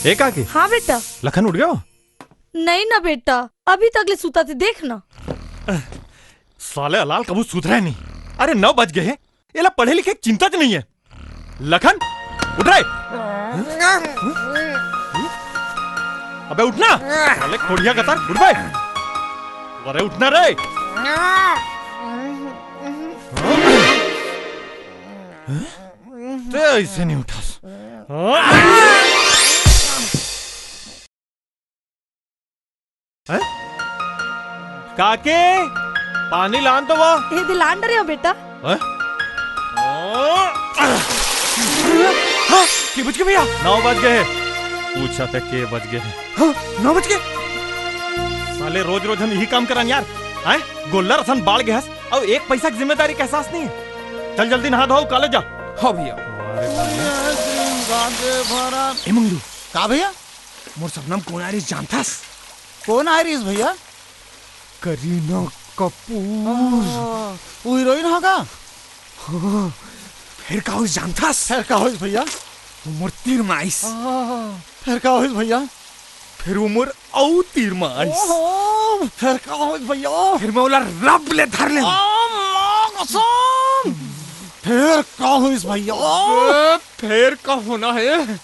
एक आके। हाँ बेटा। लखन उठ गया? नहीं ना बेटा, अभी तक ले सूता थे, देखना। साले अलाल कबू सुधरे नहीं। अरे 9 बज गए हैं, ये लोग पढ़े लिखे चिंता च नहीं है। लखन उठ रहे? अबे उठना साले कोढ़िया कतार, उठ बे। अरे उठना रे। तो ऐसे नहीं उठा। काके पानी लान तो वो ये दिलान रहे हो बेटा। के बज गए भैया? 9 बज गए। पूछा था के बज गए? 9 बज गए। साले रोज रोज हम यही काम करन यार। हैं गोल्ला रसन बाल गैस और 1 पैसा की जिम्मेदारी का एहसास नहीं है। चल जल्दी नहा धो कॉलेज जा। हाँ भैया। ए मंगलू का भैया? मोर सबनम कौन आरिस जानथस? कौन आरिस भैया? करीना कपूर। वो हीरोइन हा का? फिर का होइस जानथस? फिर का होइस भैया? मोर तीर माइस। फिर का होइस भैया? फिर मोर औ तीर माइस। फिर का होइस भैया? फिर मैं ओला रब ले धर ले। फिर का होइस भैया? फिर का होना है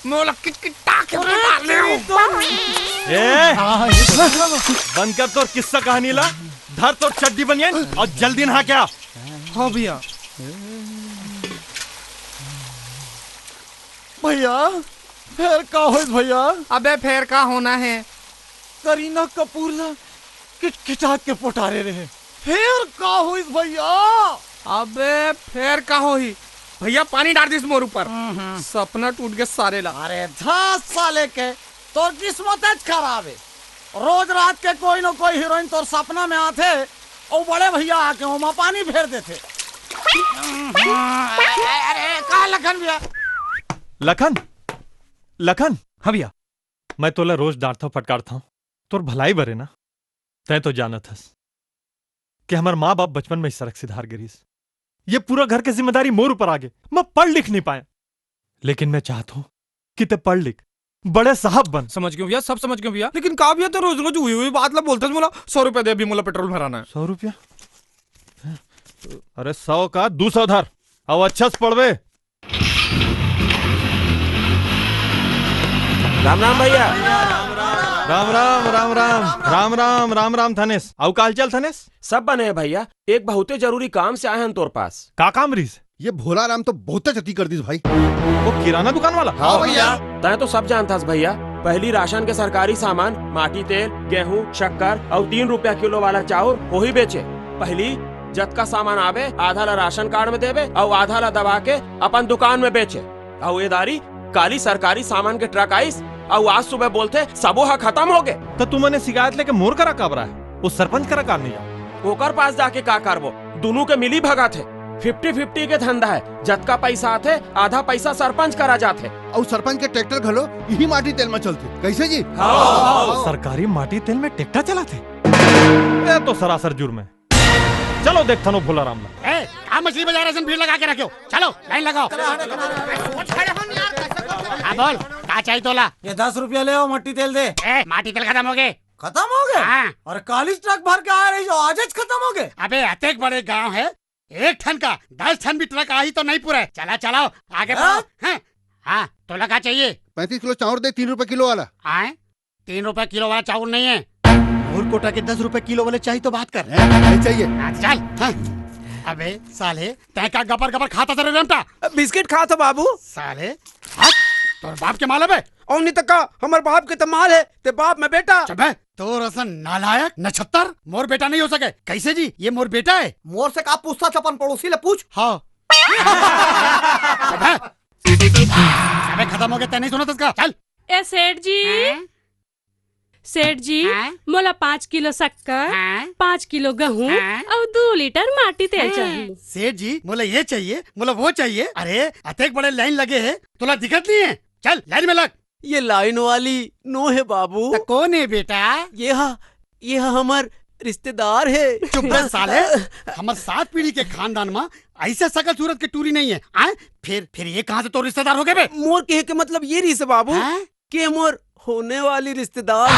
मैं ओला किटकिटा के मार ले। ए बंद कर तो किस्सा कहानी ला। धर तो चड्डी बनियन और जल्दी नहा क्या। हाँ भैया। भैया फिर का होइस भैया? अबे फिर का होना है? करीना कपूर ला किटकिटात के पोटारे रहे। फिर का होइस भैया? अबे फिर का होही? भैया पानी डाल दिस मोर ऊपर। सपना टूट गया सारे ला। अरे 10 साले के तोर किस्मत खराब है। रोज रात के कोई न कोई हीरोइन तोर सपना में आते और बड़े भैया आके वहाँ पानी फेर देते। अरे कहा लखन भैया? लखन लखन। हाँ भैया। मैं तोला रोज डांटता फटकारता हूँ, तोर भलाई बरे ना। तय तो जानत हस कि हमार माँ बाप बचपन में इस सड़क से धार गिरीस। ये पूरा घर की जिम्मेदारी मोर ऊपर आ गई। मैं पढ़ लिख नहीं पाया, लेकिन मैं चाहता हूँ कि ते पढ़ लिख बड़े साहब बन। समझ गए भैया, सब समझ गए भैया। लेकिन का भैया तो रोज रोज हुई हुई बात ला बोलते मोला 100 रुपया दे, अभी मोला पेट्रोल भराना है। 100 रुपया? अरे 100 का 200 धर। अब अच्छा से पढ़वे। राम राम भैया। राम राम राम राम राम राम राम राम थनेस। आउ काल चल थनेस। सब बने हैं भैया, एक बहुत जरूरी काम से आए हैं तोर पास। का काम रीस? ये भोला राम तो बहुत क्षति कर दी भाई। वो किराना दुकान वाला? हाँ भैया। तय तो सब जानता भैया, पहली राशन के सरकारी सामान माटी तेल, गेहूं, शक्कर और 3 रुपया किलो वाला चाउर वो ही बेचे। पहली जत का सामान आवे आधा ला राशन कार्ड में देवे और आधा ला दबा के अपन दुकान में बेचे। और ये दारी काली सरकारी सामान के ट्रक आईस और आज सुबह बोलते सबो हा खत्म हो गए। तो तू मैंने शिकायत लेके मोर करा काबरा है, वो सरपंच करा कार नहीं जा। ओकर पास जाके का करबो, दोनों के मिली भगा थे। 50-50 के धंधा है, जत का पैसा आते आधा पैसा सरपंच करा जाते। और सरपंच के ट्रैक्टर घलो यही माटी तेल में चलते। कैसे जी? सरकारी माटी तेल में ट्रैक्टर चलाते? ये तो सरासर जुर्म है। चलो देखता नो भोला राम ला। आप मछली बाजार भीड़ लगा के रखो। चलो लाइन लगाओ। बोल क्या चाहिए तोला? ये 10 रुपया ले आओ, मट्टी तेल दे। माटी तेल खत्म हो गए। खत्म हो गए? हाँ। और 40 ट्रक भर के आ रही जो आज खत्म हो गए। अबे अतेक बड़े गांव है, 1 टन का 10 टन भी ट्रक आई तो नहीं पूरा है। चला चलाओ आगे बढ़ो। हाँ तोला क्या चाहिए? 35 किलो चाउर दे, 3 रुपए किलो वाला। 3 रुपए किलो वाला चावल नहीं है। और कोटा के 10 रुपए किलो वाले चाहिए तो बात कर। नहीं चाहिए। चल। अबे साले तय का गपर गपर खाता था रेमटा? बिस्किट खा था बाबू। साले तोर बाप के माल है? और नहीं तक हमारे बाप के तो माल है, ते बाप में बेटा। तो रसन नालायक नछत्तर, मोर बेटा नहीं हो सके। कैसे जी? ये मोर बेटा है। मोर से का पूछता अपन पड़ोसी ले पूछ। हाँ। अबे खत्म हो गया, तय नहीं सुना इसका। चल। ए सेठ जी, सेठ जी मोला 5 किलो शक्कर, 5 किलो गेहूँ और 2 लीटर माटी तेल चाहिए। सेठ जी मोला ये चाहिए, मोला वो चाहिए। अरे अतेक बड़े लाइन लगे है, तोला दिक्कत नहीं है? चल लाइन में लग। ये लाइन वाली नो है बाबू। तो कौन है बेटा? ये हमार रिश्तेदार है। चुप रह साले। हमार 7 पीढ़ी के खानदान में ऐसे सकल सूरत के टूरी नहीं है। फिर ये कहाँ से तो रिश्तेदार हो गए बे? मोर कहे के मतलब ये रही से बाबू के मोर होने वाली रिश्तेदार।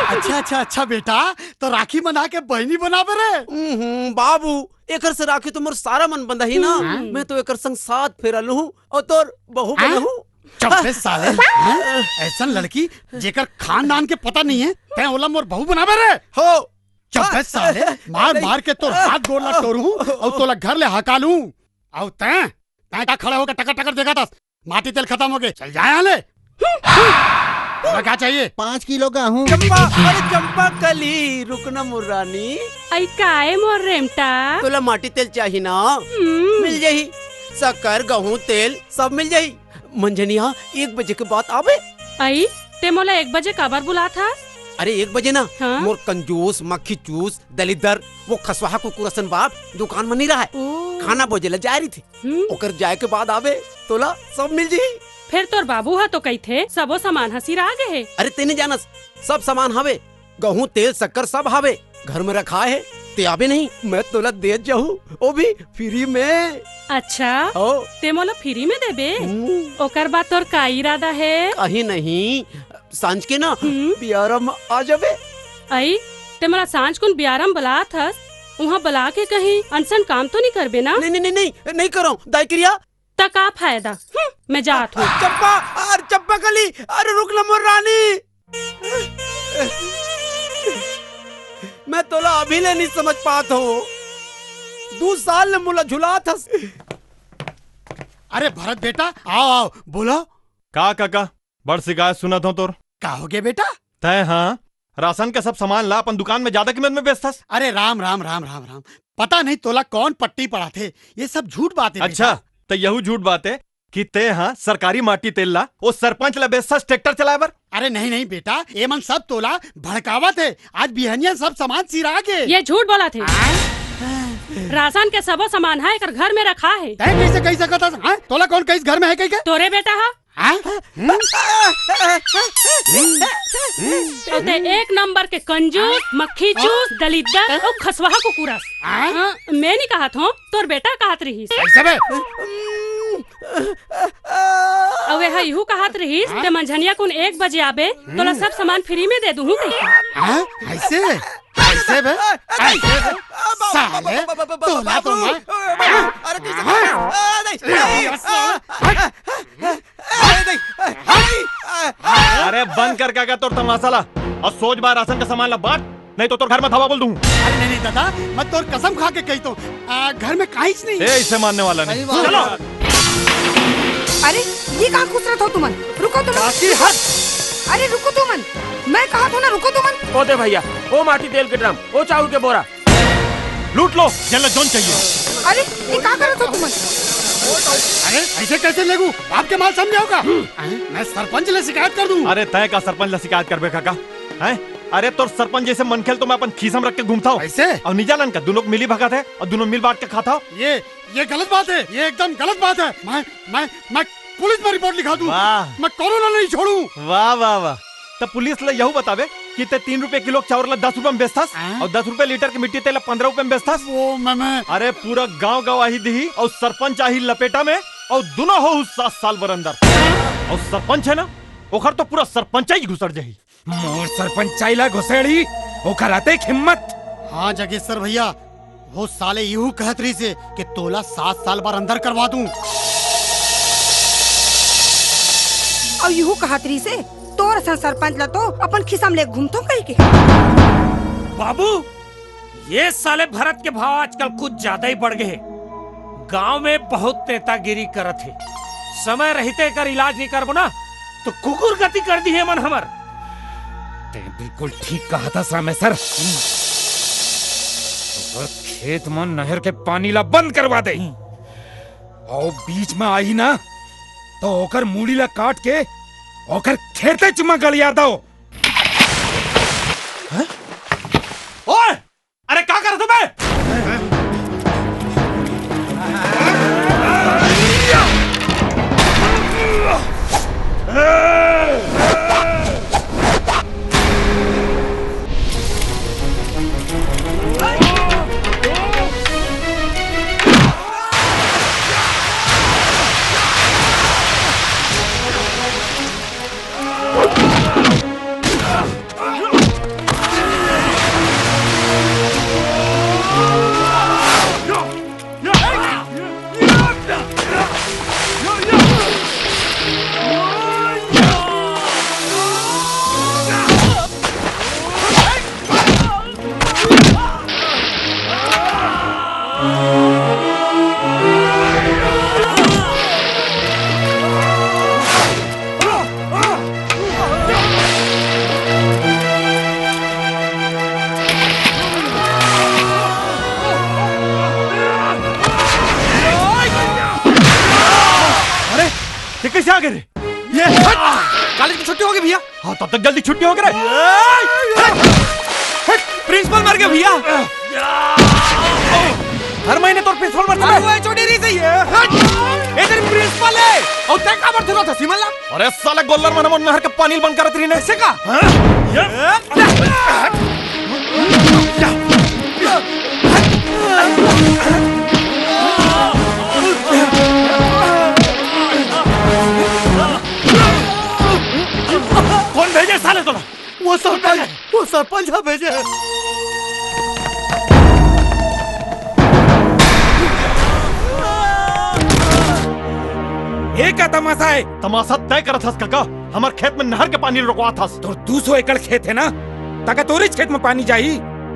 अच्छा अच्छा अच्छा बेटा, तो राखी बना के बहनी बनावे रे। बाबू एकर से राखी तो मोर सारा मन बंधा ही ना। मैं तो एकर संग साथ फेरा लूं और तोर बहू बनहूं। चुप साले, ऐसा लड़की जेकर खानदान के पता नहीं है, तै ओला मोर बहू बनावे रे। हो चुप साले, मार मार के तोर हाथ गोड़ ला तोड़ू और तोला घर ले हका लूं। और तै तै का खड़ा होकर टकर टकर देखा था, माटी तेल खत्म हो गए। चल जा यहाँ ले। क्या चाहिए? 5 किलो गेहूं। चंपा, अरे चंपा कली रुकना मुर्रानी। आई काए मोर रेमटा। तोला माटी तेल चाहिए ना? मिल जाही। शक्कर गेहूं तेल सब मिल जाही। मंजनिया 1 बजे के बाद आवे। आई ते मोला 1 बजे काबर बुला था? अरे 1 बजे ना। हाँ? मोर कंजूस मक्खी चूस दलिदर वो खसवाहा कुकुरसन बाप दुकान में नहीं रहा है। खाना बोझेला जा रही थी। ओकर जाए के बाद आवे तोला सब मिल जाही। फिर तोर बाबू हा तो कही थे सबो सामान हसी आ गए है। अरे तेने जानस सब सामान हवे, गेहूं तेल शक्कर सब हवे, घर में रखा है। ते आवे नहीं, मैं तोला दे जाऊं, वो भी फ्री में। अच्छा ओ ते मोला फ्री में देबे? ओकर बाद तोर का इरादा है? कहीं नहीं, सांझ के ना बियारम आ जावे। आई ते मोला सांझ कुन बियारम बुला थस, वहाँ बुला के कहीं अनसन काम तो नहीं करबे ना? नहीं नहीं नहीं नहीं करो दाई क्रिया। त का फायदा, मैं जात हूँ। चंपा, अरे चंपा कली, अरे रुक ना मोर रानी। मैं तोला अभी ले नहीं समझ पात हो। 2 साल ने मुला झुला था। अरे भरत बेटा, आओ आओ, बोलो। का काका बड़ शिकायत सुना था तोर। का हो गया बेटा? तय हाँ राशन के सब सामान ला अपन दुकान में ज्यादा कीमत में बेचता। अरे राम राम राम राम राम, पता नहीं तोला कौन पट्टी पड़ा थे, ये सब झूठ बात है। अच्छा तो यही झूठ बात है कि ते हाँ सरकारी माटी तेल ला वो सरपंच ला बेचता ट्रैक्टर चलाए बर। अरे नहीं नहीं बेटा, ये मन सब तोला भड़कावा थे। आज बिहनिया सब सामान सिरा के। ये झूठ बोला थे। राशन के सबो सामान है कर घर में रखा है। तै कैसे कह सकता है? तोला कौन कहीं घर में है? कहीं तोरे बेटा हा? तो ते 1 नंबर के कंजूस मक्खी चूस दलिदर और खसवाहा कुकुरस। मैं नहीं कहा था, तोर बेटा कहत रही। अवे हा यहू कहत रही ते मंझनिया कुन 1 बजे आबे तोला सब सामान फ्री में दे दूँ। ऐसे ऐसे बे, ऐसे बे, साले तोला तो मैं। अरे बंद कर क्या तोर तमाशा ला और सोच बार राशन का सामान ला बांट, नहीं तो तोर घर में थवा बोल दूं। अरे नहीं नहीं दादा, मैं तोर कसम खा के कही तो घर में काहीच नहीं। इसे मानने वाला नहीं। चलो। अरे ये कहाँ घुस रहे हो तुमन? रुको तुमन। अरे रुको तुमन, मैं कहा था ना रुको तुमन। ओ दे भैया, ओ माटी तेल के ड्रम, ओ चावल के बोरा लूट लो, जल्द जोन चाहिए। अरे ये कहाँ कर रहे हो तुमन? अरे ऐसे कैसे लेगू? आपके माल समझे होगा। मैं सरपंच ले शिकायत कर दूं। अरे तय का सरपंच ला शिकायत करबे काका हैं? अरे तो सरपंच जैसे मनखेल तो मैं अपन खीसम रख के घूमता हूँ ऐसे। और निजानन का दोनों मिली भगत है और दोनों मिल बांट के खाता हूँ। ये गलत बात है, ये एकदम गलत बात है। मैं पुलिस में रिपोर्ट लिखा दूं। मैं कोरोना नहीं छोड़ू। वाह वाह वाह, तो पुलिस ले यहू बतावे कि ते 3 रुपए किलो चावल ला 10 रुपए में बेचतास और 10 रुपए लीटर की मिट्टी तेल 15 रुपए में बेचतास। वो मैं अरे पूरा गांव गवाही दी और सरपंच आही लपेटा में और दोनों हो 7 साल बर अंदर। और सरपंच है ना, ओखर तो पूरा सरपंच ही घुसर जाही। मोर सरपंच ला घुसेड़ी ओखर आते हिम्मत। हाँ जगेश्वर भैया, वो साले यूं कहत रही से कि तोला 7 साल बार अंदर करवा दूं। और यूं कहत रही से तोर सा सरपंच ला तो अपन खिसम ले घूमतो कहीं के। बाबू ये साले भरत के भाव आजकल कुछ ज्यादा ही बढ़ गए। गांव में बहुत नेतागिरी करत है, समय रहते कर इलाज नहीं करबो ना तो कुकुर गति कर दी है मन हमर। ते बिल्कुल ठीक कहा था सामेसर। तो खेत में नहर के पानी ला बंद करवा दे और बीच में आई ना तो ओकर मूड़ी ला काट के ओकर खेते चुमा गलिया दो। ओए अरे क्या कर तू बे? ये कैसे आ गए रे? ये कॉलेज की छुट्टी होगी भैया। हाँ तब तक जल्दी छुट्टी हो गई। प्रिंसिपल मर गया भैया। हर महीने तो प्रिंसिपल मरता है। वो छोटी रही सही है। ये तेरी प्रिंसिपल है और तय का मर था सिमला। अरे साला गोल्लर मन मन नहर के पानी बंद करत रही ने ऐसे का? कौन भेजे साले तोला? वो सरपंच भेजे। ये क्या तमाशा है? तमाशा तय करत हस काका। हमार खेत में नहर के पानी रोकवा था। तो 200 एकड़ खेत है ना, ताकि तोरी खेत में पानी जाई।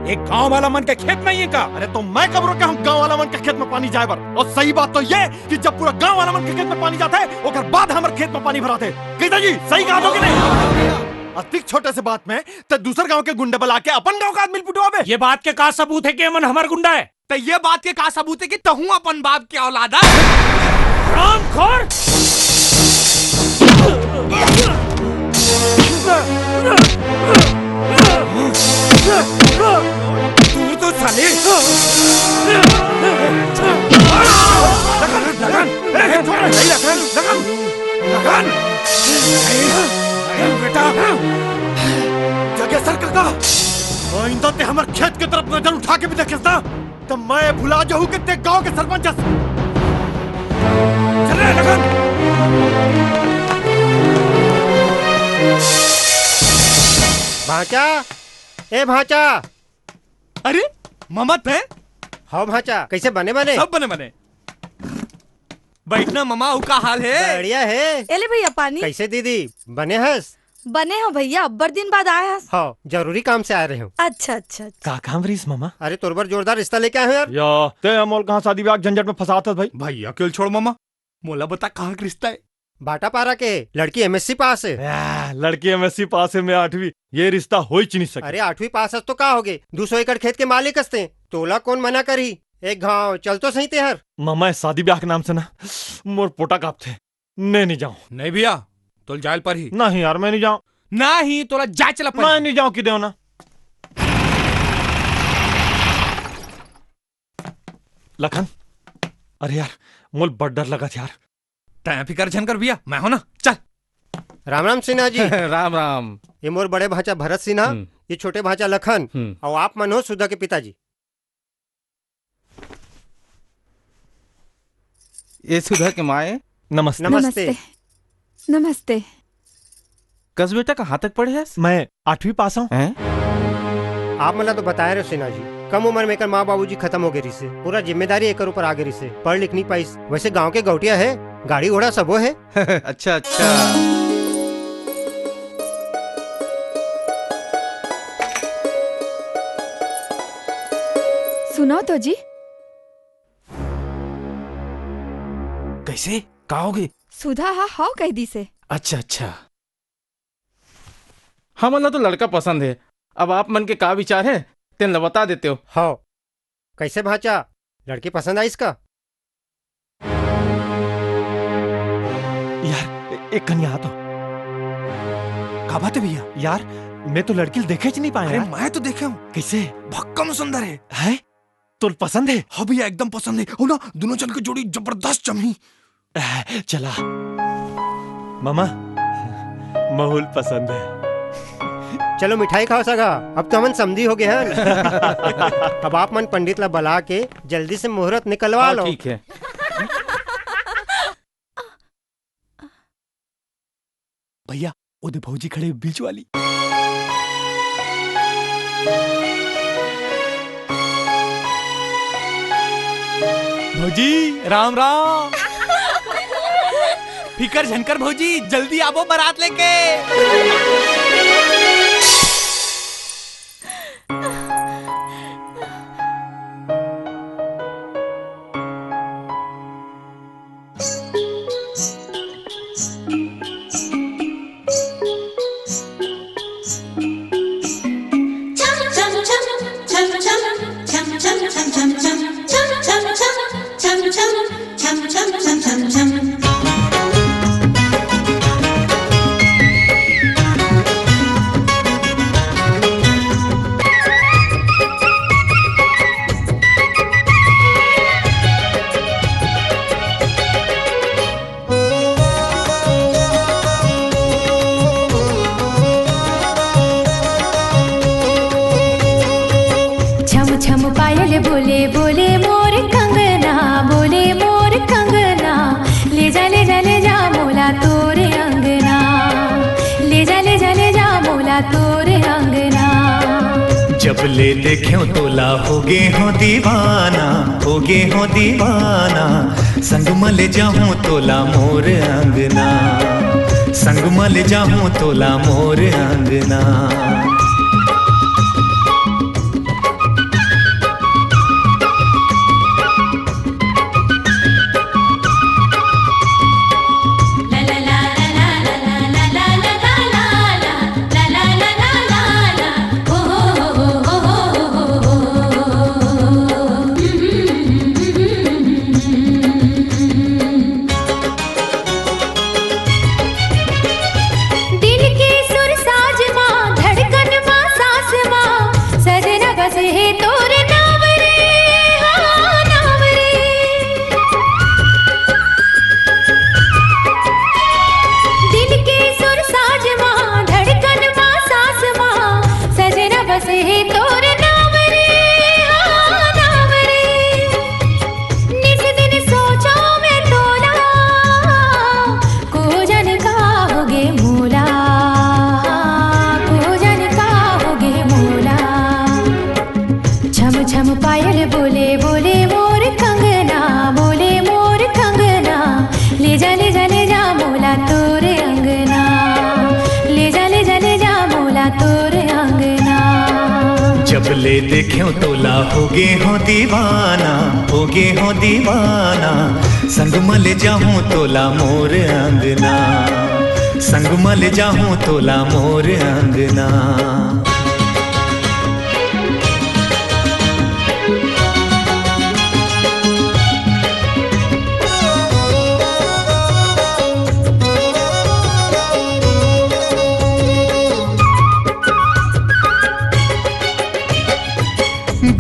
एक गांव वाला मन के खेत में ही का। अरे तो मैं कब रोके हम गांव वाला मन के खेत में पानी जाए बर? और सही बात तो ये कि जब पूरा गांव वाला मन के खेत में पानी जाता है ओकर बाद हमारे खेत में पानी भराते। कैसा जी सही कहा तो कि नहीं? अतिक छोटे से बात में तो दूसर गांव के गुंडे बुला के अपन गांव का आदमी पिटवावे। ये बात के का सबूत है कि मन हमार गुंडा है? तो ये बात के का सबूत है कि तहू अपन बाप की औलाद है। रामखोर! तू तो साले लगन बेटा जगेसर काका आइंदा ते हमार खेत के तरफ नजर उठा के भी देखेस ना तो मैं भुला जाऊं कि ते गांव के सरपंच हस। चले लगन। भाचा, ए भाचा। अरे ममत है? हाँ भाचा, कैसे बने बने? सब बने बने। बैठना ममा, का हाल है? बढ़िया है। एले भैया पानी। कैसे दीदी बने हस? बने हो भैया, अब्बर दिन बाद आए हस। हाँ जरूरी काम से आ रहे हो। अच्छा अच्छा। का काम रहीस मामा? अरे तोरबर जोरदार रिश्ता लेके आए हो यार। या ते अमोल कहाँ शादी ब्याह झंझट में फंसाता भाई। भाई अकेले छोड़ मामा, मोला बता कहाँ का रिश्ता है? बाटा पारा के लड़की एमएससी पास है। लड़की एमएससी पास है, मैं 8वीं। ये रिश्ता हो ही नहीं सके। अरे 8वीं पास हस तो का हो गए? 200 एकड़ खेत के मालिक हस्ते। तोला कौन मना करी? एक गाँव चल तो सही ते हर। मामा शादी ब्याह के नाम से ना मोर पोटा काप थे। नहीं जाऊं। नहीं भैया तो जाल पर ही। नहीं यार मैं नहीं जाऊं। नहीं तोला जा चला पर। मैं नहीं जाऊं कि देव ना। लखन अरे यार मोल बड़ डर लगा था यार। तय फिकर झन कर भैया, मैं हो ना। चल। राम राम सिन्हा जी। राम राम। ये मोर बड़े भाचा भरत सिन्हा, ये छोटे भाचा लखन और आप मनोज सुधा के पिताजी। ये सुधा के माए। नमस्ते। नमस्ते। नमस्ते। कस बेटा कहाँ तक पढ़े है? मैं 8वीं पास हूँ। आप मला तो बताए रहे सिन्हा जी, कम उम्र में कर माँ बाबूजी खत्म हो गए से पूरा जिम्मेदारी एक ऊपर आ गई से। पढ़ लिख नहीं पाई। वैसे गांव के गौटिया है, गाड़ी घोड़ा सब है। अच्छा अच्छा। सुनो तो जी। कैसे कहोगे? सुधा हाँ कह दी से। अच्छा अच्छा। हाँ मतलब तो लड़का पसंद है। अब आप मन के का विचार है तेन बता देते हो। हाँ कैसे भाचा, लड़की पसंद आई इसका? यार एक कन्या तो का बात है भैया? यार मैं तो लड़की देखे नहीं पाया। अरे मैं तो देखे हूँ। कैसे? भक्कम सुंदर है? तो पसंद है? हाँ भैया एकदम पसंद है। हो ना, दोनों जन की जोड़ी जबरदस्त जमी। चला मामा माहौल पसंद है। चलो मिठाई खाओ सगा, अब तो हमन समझी हो गए हैं। अब आप मन पंडित ला बुला के जल्दी से मुहूर्त निकलवा लो। ठीक है। भैया ओदे भौजी खड़े बीच वाली। भौजी राम राम। फिकर झनकर भौजी, जल्दी आवो बारात लेके। बोले बोले मोर कंगना, बोले मोर कंगना, ले जा ले जा ले जा मोला तोरे अंगना, ले जा ले जा ले जा मोला तोरे अंगना। जब ले देख्यो तोला होगे हो दीवाना, होगे हो दीवाना, संग मल जाऊं तोला मोर अंगना, संग मल जाऊं तोला मोर अंगना। ले देख्यो तोला होगे हो दीवाना, होगे हो दीवाना, संग मल जाऊं तोला मोर अंगना, संग मल जाऊं तोला मोर अंगना।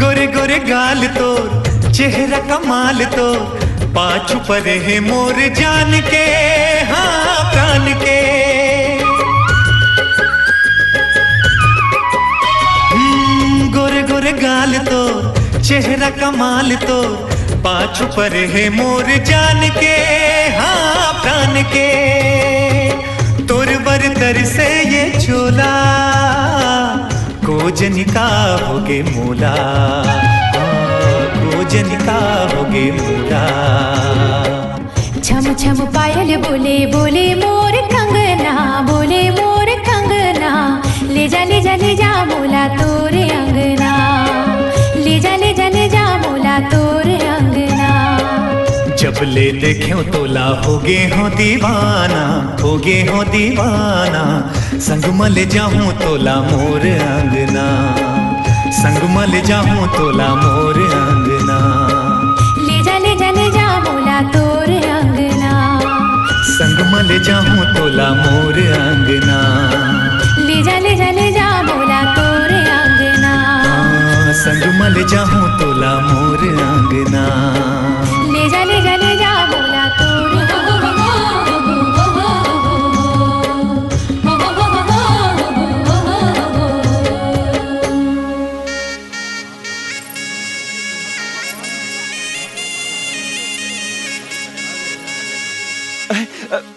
गोरे गोरे गाल तोर, चेहरा कमाल तोर, पाछू पर है मोर जान के, हाँ प्राण के। गोरे गोरे गाल तोर, चेहरा कमाल तोर, पाछू पर है मोर जान के, हाँ प्राण के। तोर बरतर से ये चोला कोजनिका होगे मोला, कोजनिका होगे मोला। छम छम पायल बोले बोले मोर कंगना, बोले मोर कंगना, ले जा ले जा ले जा मोला तोरे अंगना, ले जा ले जा ले जा मोला तोरे अंगना। जब ले देख्यो तोला होगे हो दीवाना, होगे हो दीवाना, संग मल जाऊं तोला मोर अंगना, संग मल जाऊं तोला मोर अंगना। ले जा ले जा ले जा मोला तोरे अंगना, संग मल जाऊं तोला मोर अंगना, ले जा ले जा ले जा मोला तोरे अंगना। संग मल जाऊं तोला मोर अंगना, ले जा ले जा ले जा मोला तोरे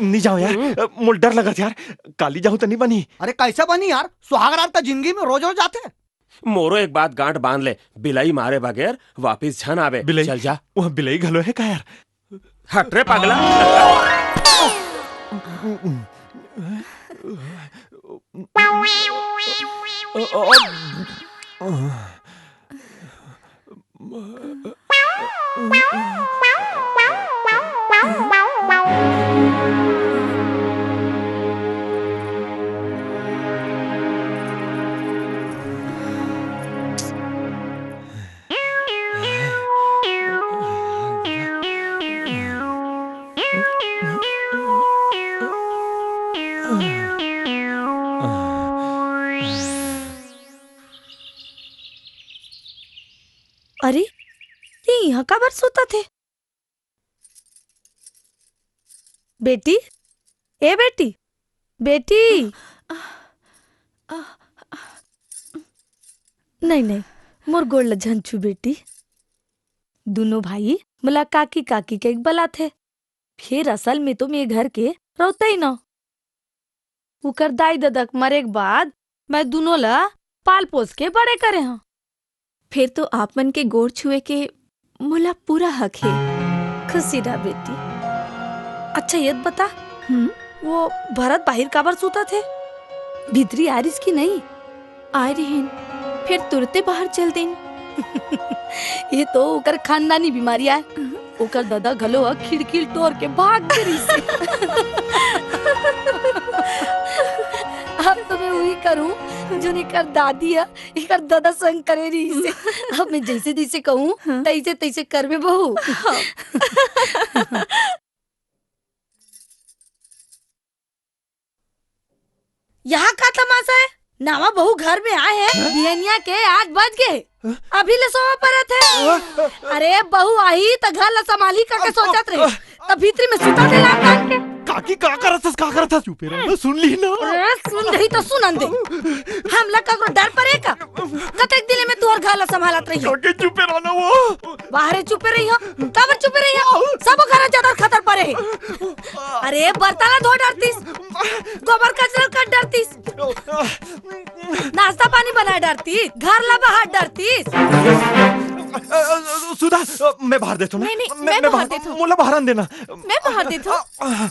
नहीं जाओ यार, मुझे डर लगा यार, काली जाऊं तो नहीं बनी। अरे कैसे बनी यार, सुहाग रात का जिंदगी में रोज रोज आते। मोरो एक बात गांठ बांध ले, बिलाई मारे बगैर वापिस झन आवे। बिलाई चल जा। वह बिलाई घलो है का यार? हट रे पागला। अरे ये यहाँ का बार सोता थे? बेटी, ए बेटी, बेटी। नहीं नहीं, मोर गोड़ ल झंझू बेटी। दोनों भाई मला काकी काकी के एक बला थे। फिर असल में तो मेरे घर के रहते ही न। उकर दाई ददक मरे के बाद मैं दोनों ला पाल पोस के बड़े करे हाँ। फिर तो आप मन के गोड़ छुए के मोला पूरा हक है। खुशी रहा बेटी। अच्छा ये बता, वो भरत बाहर काबर सूता थे? भीतरी आरिस की नहीं? आए रहेन, फिर तुरते बाहर चल देन। ये तो उकर खानदानी बीमारी है। उकर दादा घलो खिड़की तोड़ के भाग गई से। अब तो मैं वही करूं जो निकर दादी है, इकर दादा संग करे रही से। अब मैं जैसे जैसे कहूं तैसे तैसे करबे बहू। यहाँ का तमाशा है? नावा बहू घर में आए हैं, बिहनिया के 8 बज गए, अभी ले सोवा परत है। अरे बहू आई तो घर ला संभाली करके सोचत रही, तब भीतरी में सुता दे लाम कान के। काकी का करत था चुपे रह, सुन ली ना। अरे सुन रही तो सुनन दे। हम लोग का डर पड़ेगा? कतेक दिले में तू और घर ला संभालत रही हो। काकी चुपे रहना वो। बाहर चुपे रही हो, कबर चुपे रही हो, सब घर ज्यादा खतर पड़े। अरे बर्तन धो डरतीस, गोबर कचरा कर डरतीस, नाश्ता पानी बना डरती, घर ला बाहर डरतीस। सुधा मैं बाहर देता हूँ। नहीं, मैं बाहर देता हूँ। मोला बाहर देना। मैं बाहर देता हूँ।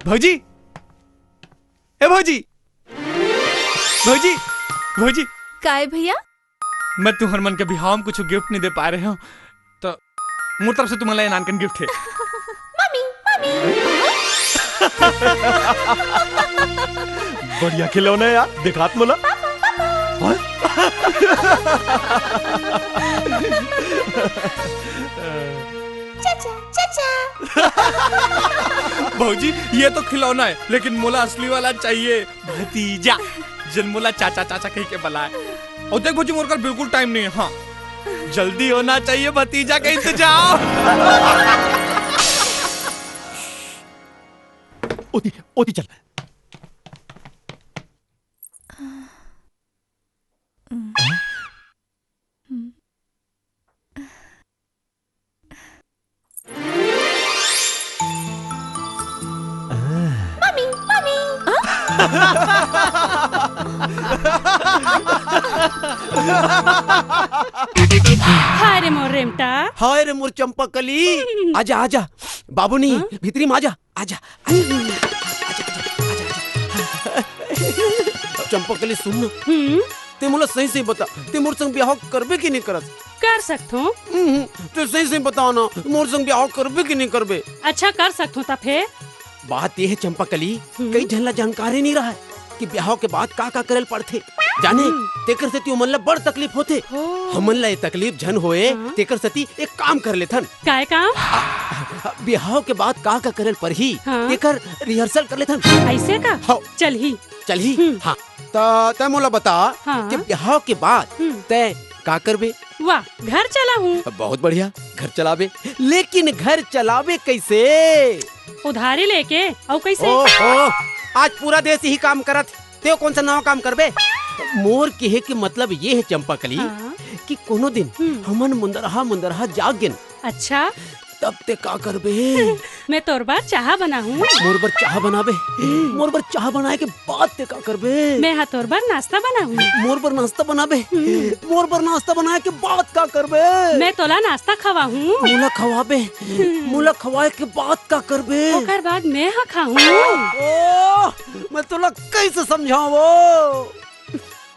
भौजी, ए भौजी, भौजी, भौजी। काय भैया? मैं तुम्हारे मन के बिहाव में कुछ गिफ्ट नहीं दे पा रहे हूँ, तो मोर तरफ से तुम्हारे नानकन गिफ्ट है। Mummy, mummy. बढ़िया खिलौना यार, दिखात मोला। चाचा, चाचा। भौजी ये तो खिलौना है, लेकिन मोला असली वाला चाहिए, भतीजा, जिन मोला चाचा चाचा कह के बुलाए। और देख भौजी मोर का बिल्कुल टाइम नहीं है। हाँ, जल्दी होना चाहिए, भतीजा का इंतजार। ओती चल। Mummy, mummy. हाय रे मोर रेमटा। हाय रे मोर चंपकली। आजा आजा बाबू नहीं, भीतरी में आजा आजा चंपकली सुन, ते मोला सही सही बता, ते मोर संग ब्याह करबे कि नहीं करत? कर सकतो। तो सही सही बताओ ना, मोर संग ब्याह करबे कि नहीं करबे? अच्छा कर सकतो ता फिर। बात ये है चंपकली, कई झल्ला जानकारी नहीं रहा है कि ब्याह के बाद का करल पड़थे। जाने तेकर सती मन ला बड़ तकलीफ होते। हमन ला ये तकलीफ झन होए, तेकर सती एक काम कर लेथन। काय काम? ब्याह के बाद का करल पर ही तेकर रिहर्सल कर लेथन। ऐसे का? चल ही। हाँ तय मोला बता कि ब्याह के बाद तय का करबे? वाह, घर चला हूँ। बहुत बढ़िया, घर चलावे। लेकिन घर चलावे कैसे? उधारी लेके। और कैसे? ओहो, आज पूरा देश ही काम करत, ते कौन सा नवा काम करबे? मोर कहे के मतलब ये है चंपकली कि कोनो दिन हमन मुंदरहा जाग गिन। अच्छा, तब ते का करबे? मैं तोर बार चाह बना हूँ। मोर बर चाह बनाबे? मोर बर चाह बनाए के बाद ते का करबे? मैं हाँ तोर बार नाश्ता बना हूँ। मोर बर नाश्ता बनाबे? मोर बर नाश्ता बनाए के बाद का करबे? मैं तोला नाश्ता खवा हूँ। मोला खवाबे? मोला खवाए के बाद का करबे? ओकर बाद मैं हाँ खाऊँ। मैं तोला कैसे समझावो?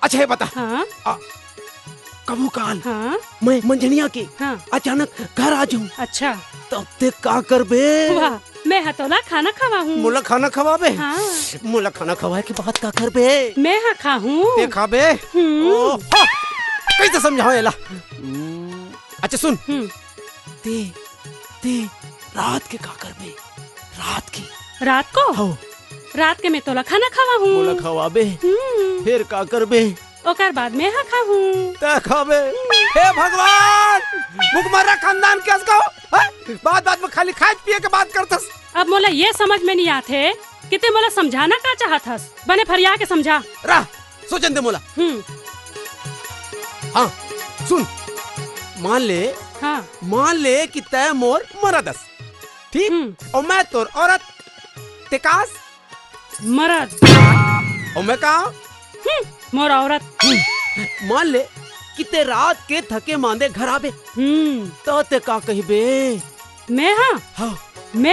अच्छा है बता। कबू काल मैं मंझनिया के अचानक घर आ जाऊं। अच्छा, तब ते का करबे? वाह, मैं हतोला खाना खवा हूँ। मोला खाना खवाबे? हाँ। मोला खाना खवाए के बाद का करबे? मैं हाँ खाऊं। ते खाबे? कैसे समझाओ एला? अच्छा सुन, ते ते रात के का करबे? रात को रात के मैं तोला खाना खावा हूँ। मोला खवाबे फिर का करबे? ओकर बाद में हा खाहूँ। खाबे। हे भगवान, भूखमरा खानदान कैस को बात बात में खाली खाए पिए के बात करतस। अब मोला ये समझ में नहीं आते कि ते मोला समझाना का चाहतस। बने फरिया के समझा। रा सोचन दे मोला। हाँ सुन, मान ले कि तय मोर मरदस, ठीक? और मैं तोर औरत, तेकास मरद और मैं का मोर औरत। मान ले कि ते रात के थके मांदे घर आबे, तो ते का कहिबे? मैं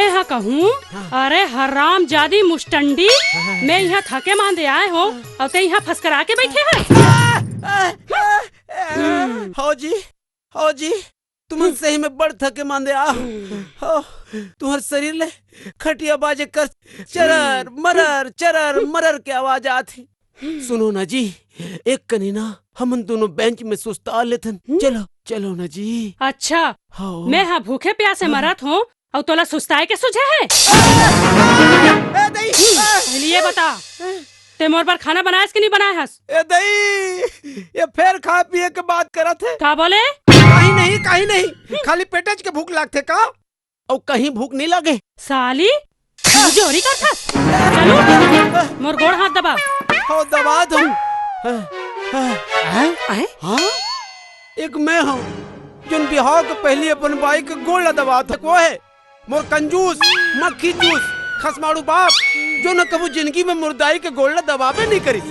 हाँ कहूँ, अरे हराम जादी मुस्टंडी, मैं यहाँ थके मांदे आए हो और ते यहाँ फंसकरा के बैठे हैं। हो जी तुम सही में बड़ थके मांदे आ हो। तुम्हारे शरीर ले खटिया बाजे कर चरर मरर के आवाज आती। सुनो ना जी, एक कनीना हम दोनों बेंच में सुस्ता लेथन। चलो ना जी। अच्छा मैं हाँ भूखे प्यासे मरत हूँ और तोला सुस्ताए के सुझे है? ये बता, ते मोर पर खाना बनाया कि नहीं बनाया हस? ये फिर खा पिए के बात करत है। का बोले? कहीं नहीं, खाली पेटज के भूख लागते का और कहीं भूख नहीं लगे। साली चोरी करता। चलो मोर गोड़ हाथ दबा। हो दबा दूं। एक मैं हूँ जिन बिहार के पहले अपन बाई के गोड़ दबा था। वो है मोर कंजूस मक्खी जूस खसमाड़ू बाप जो न कबू जिंदगी में मुर्दाई के गोड़ दबावे नहीं करी।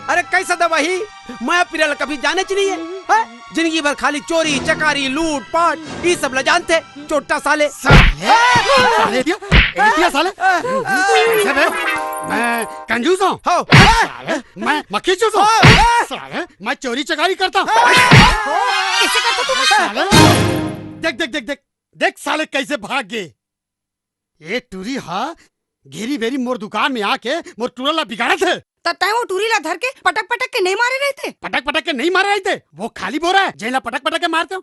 अरे कैसा दबाही मैं पिरल कभी जाने च नहीं है। जिंदगी भर खाली चोरी चकारी लूट पाट ये सब ल जानते। चोटा साले साले मैं कंजूस हूँ, मैं मक्खी चूस हूँ, मैं चोरी चकारी करता हूँ। कैसे करता तू? देख साले कैसे भाग गए। ये टूरी हाँ घेरी बेरी मोर दुकान में आके मोर टूरा बिगाड़ा थे। तय वो टूरी ला धर के पटक के नहीं मारे रहे थे। पटक के नहीं मारे रहे थे, वो खाली बोरा है जेला पटक के मारते हो।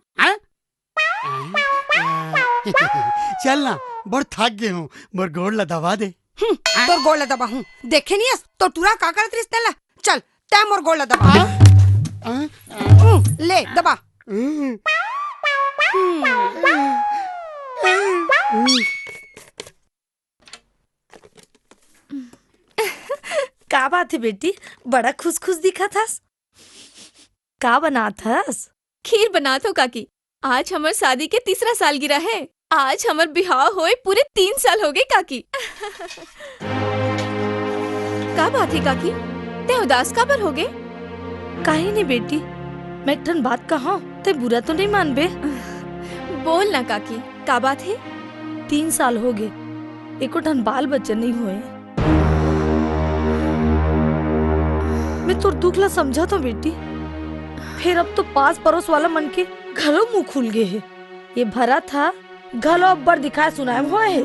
चल ना, बड़ थक गए हूँ, मोर गोड़ ला दबा दे। तोर गोड़ ला दबा हूँ, देखे नहीं तो टूरा का करत रिश्ते ला। चल तय मोर गोड़ ला दबा। ले दबा। का बात है बेटी, बड़ा खुश दिखा थास। का बना थास? खीर बना थो काकी। आज हमार शादी के 3रा सालगिरह है। आज हमार बिहाव होए पूरे 3 साल हो गए काकी। का बात है काकी, ते उदास काबर हो गए? काहे नहीं बेटी, मैं एक बात कहा ते बुरा तो नहीं मानबे? बोल ना काकी, का बात है? 3 साल हो गए, एको ठन बाल बच्चे नहीं हुए। मैं तो दुख ला समझा था बेटी, फिर अब तो पास पड़ोस वाला मन के घरों मुंह खुल गए है। ये भरा था घलो अब्बर दिखाए सुनाए हुआ है।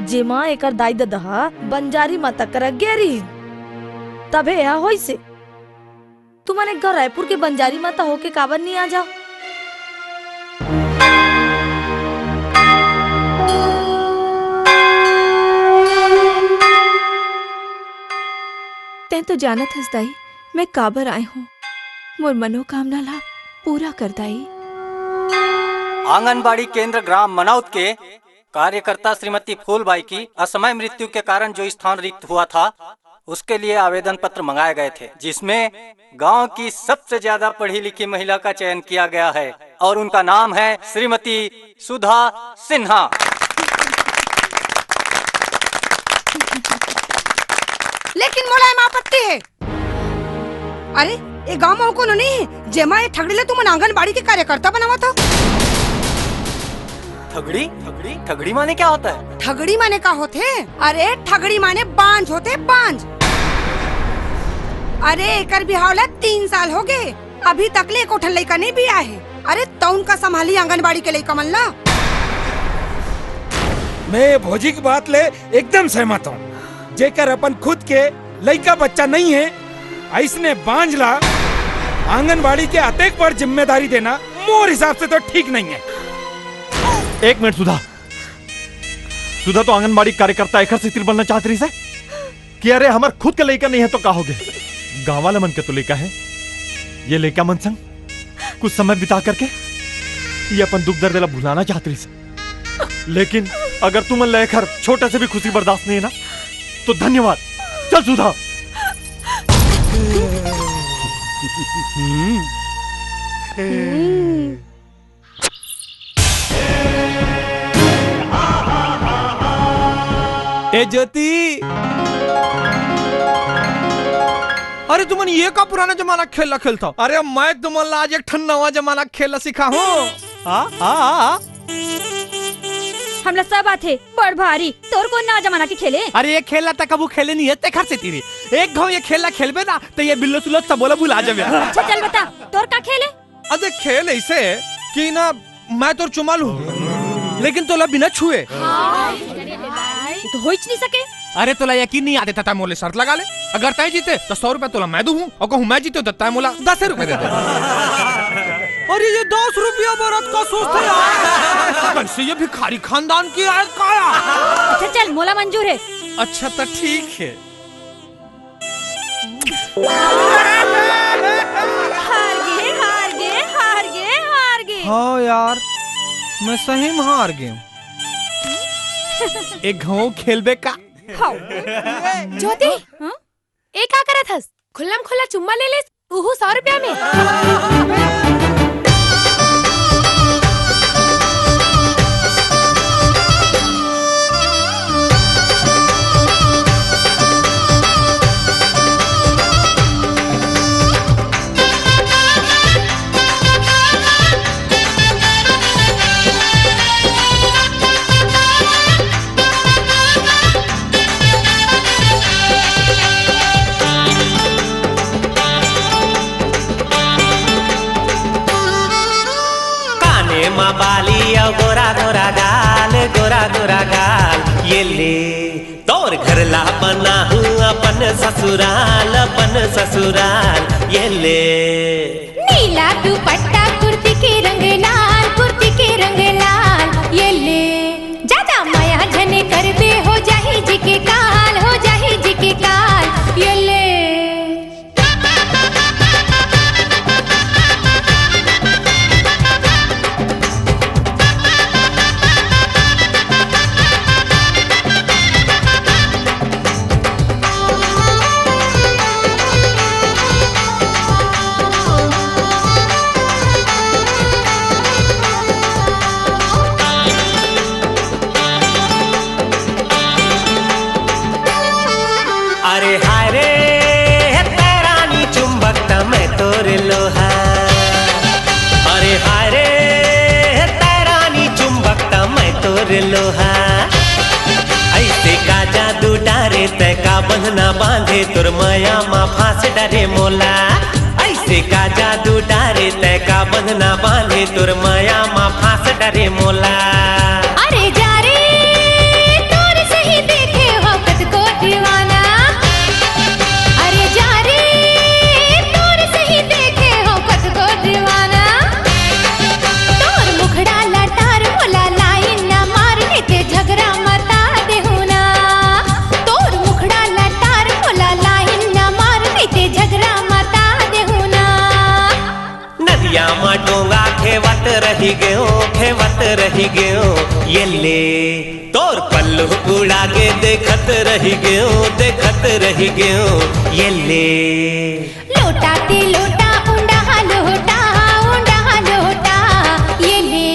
जेमा एकर दाई ददहा बंजारी माता कर गेरी तबे यहाँ होई से। तुम्हारे घर रायपुर के बंजारी माता होके काबर नहीं आ जाओ? तैं तो जानत हस दाई, मैं काबर आए हूँ, मोर मनोकामना ला पूरा कर दाई। आंगनबाड़ी केंद्र ग्राम मनौत के कार्यकर्ता श्रीमती फूलबाई की असमय मृत्यु के कारण जो स्थान रिक्त हुआ था, उसके लिए आवेदन पत्र मंगाए गए थे, जिसमें गांव की सबसे ज्यादा पढ़ी लिखी महिला का चयन किया गया है और उनका नाम है श्रीमती सुधा सिन्हा। लेकिन मोला एम आपत्ति है। अरे ये गाँव में को नहीं है जेमा ये ठगड़ी ले तुम आंगनबाड़ी के कार्यकर्ता बनावा था। ठगड़ी माने क्या होता है? ठगड़ी माने का होते? अरे ठगड़ी माने बांझ होते, बांझ। अरे एकर बिहाव ला 3 साल हो गए, अभी तक ले कोठन लड़का नहीं भी आए है। अरे तौन का संभाली आंगनबाड़ी के लड़का मल्ला। मैं भौजी की बात ले एकदम सहमत हूँ। जेकर अपन खुद के लड़का बच्चा नहीं है, ऐसने बांझ ला आंगनबाड़ी के अतेक पर जिम्मेदारी देना मोर हिसाब से तो ठीक नहीं है। एक मिनट सुधा। सुधा तो आंगनबाड़ी कार्यकर्ता एकर से बनना चाहत रही से कि अरे हमार खुद के लड़का नहीं है तो का हो गए, गांव वाला मन के तो लड़का है। ये लड़का मन संग कुछ समय बिता करके ये अपन दुख दर्द भुलाना चाहत रही से। लेकिन अगर तुम लेकर छोटे से भी खुशी बर्दाश्त नहीं है ना तो धन्यवाद। चल सुधा। ए ज्योति, अरे तुमन ये का पुराना जमाना खेल खेलता? अरे मैं तुमन आज एक ठन नवा जमाना खेल सिखा हूँ। हमला सब आथे बड़ भारी, तोर को ना जमाना के खेले। अरे ये खेला तक कबू खेले नहीं है ते घर से तीरी। एक घाव ये खेला खेलबे ना तो ये बिल्लो सुलो सबोला भुला जाबे। अच्छा चल बता, तोर का खेले? अरे खेल ऐसे कि ना मैं तोर चुमाल हूँ लेकिन तोला बिना छुए तो हो नहीं सके। अरे तोला यकीन नहीं आते था मोले शर्त लगा ले, अगर तय जीते तो 100 रुपए तोला मैं दूँ और कहूँ मैं जीते तो तय मोला 10 रुपए दे दे। अरे ये 10 रुपया बरत का सोचते यार, कैसे ये भिखारी खानदान की आयत काया। अच्छा चल मोला मंजूर है। अच्छा तो ठीक है। हार गए। हाँ यार मैं सही में हार गया। एक घाव खेलबे का। ज्योति, ए का करत हस? खुल्लम खुल्ला चुम्मा ले ले, उहु 100 रुपया में। बाली गोरा गोरा गाल, गोरा गोरा गाल, ये ले तोर घर ला बना हूँ अपन ससुराल, अपन ससुराल, ये ले। नीला दुपट्टा कुर्ती के रंग लाल, कुर्ती के रंग लाल, ये ले। ज्यादा माया झने कर दे हो जाही जी के काल, हो जाही जी के काल, ये ले। अरे हाय रे तेरानी चुंबक मैं तोरे लोहा। अरे हाय रे तेरानी चुंबक मैं तोरे लोहा। ऐसे का जादू डारे तय का बंधना बांधे तुर माया माँ फांस डरे मोला। ऐसे का जादू डारे तय का बंधना बांधे तुर माया माँ फांस डरे मोला। अरे जा रे तोर से ही देखे वक्त को दीवाना। अरे जा रे तोर से ही देखे वक्त को दीवाना। तोर मुखड़ा लटार मोला लाइन ना मारने ते झगड़ा मता देहुना। तोर मुखड़ा लटार मोला लाइन ना मारने ते झगड़ा मता देहुना। नदिया मा डोंगा खेवत रही गयो, खेवत रही गयो, ये ले तोर पल्लू उड़ा के देखत रही गयो, देखत रही गयो, ये ले। लोटा ते लोटा ऊंडा लोटा, ऊंडा लोटा, ये ले।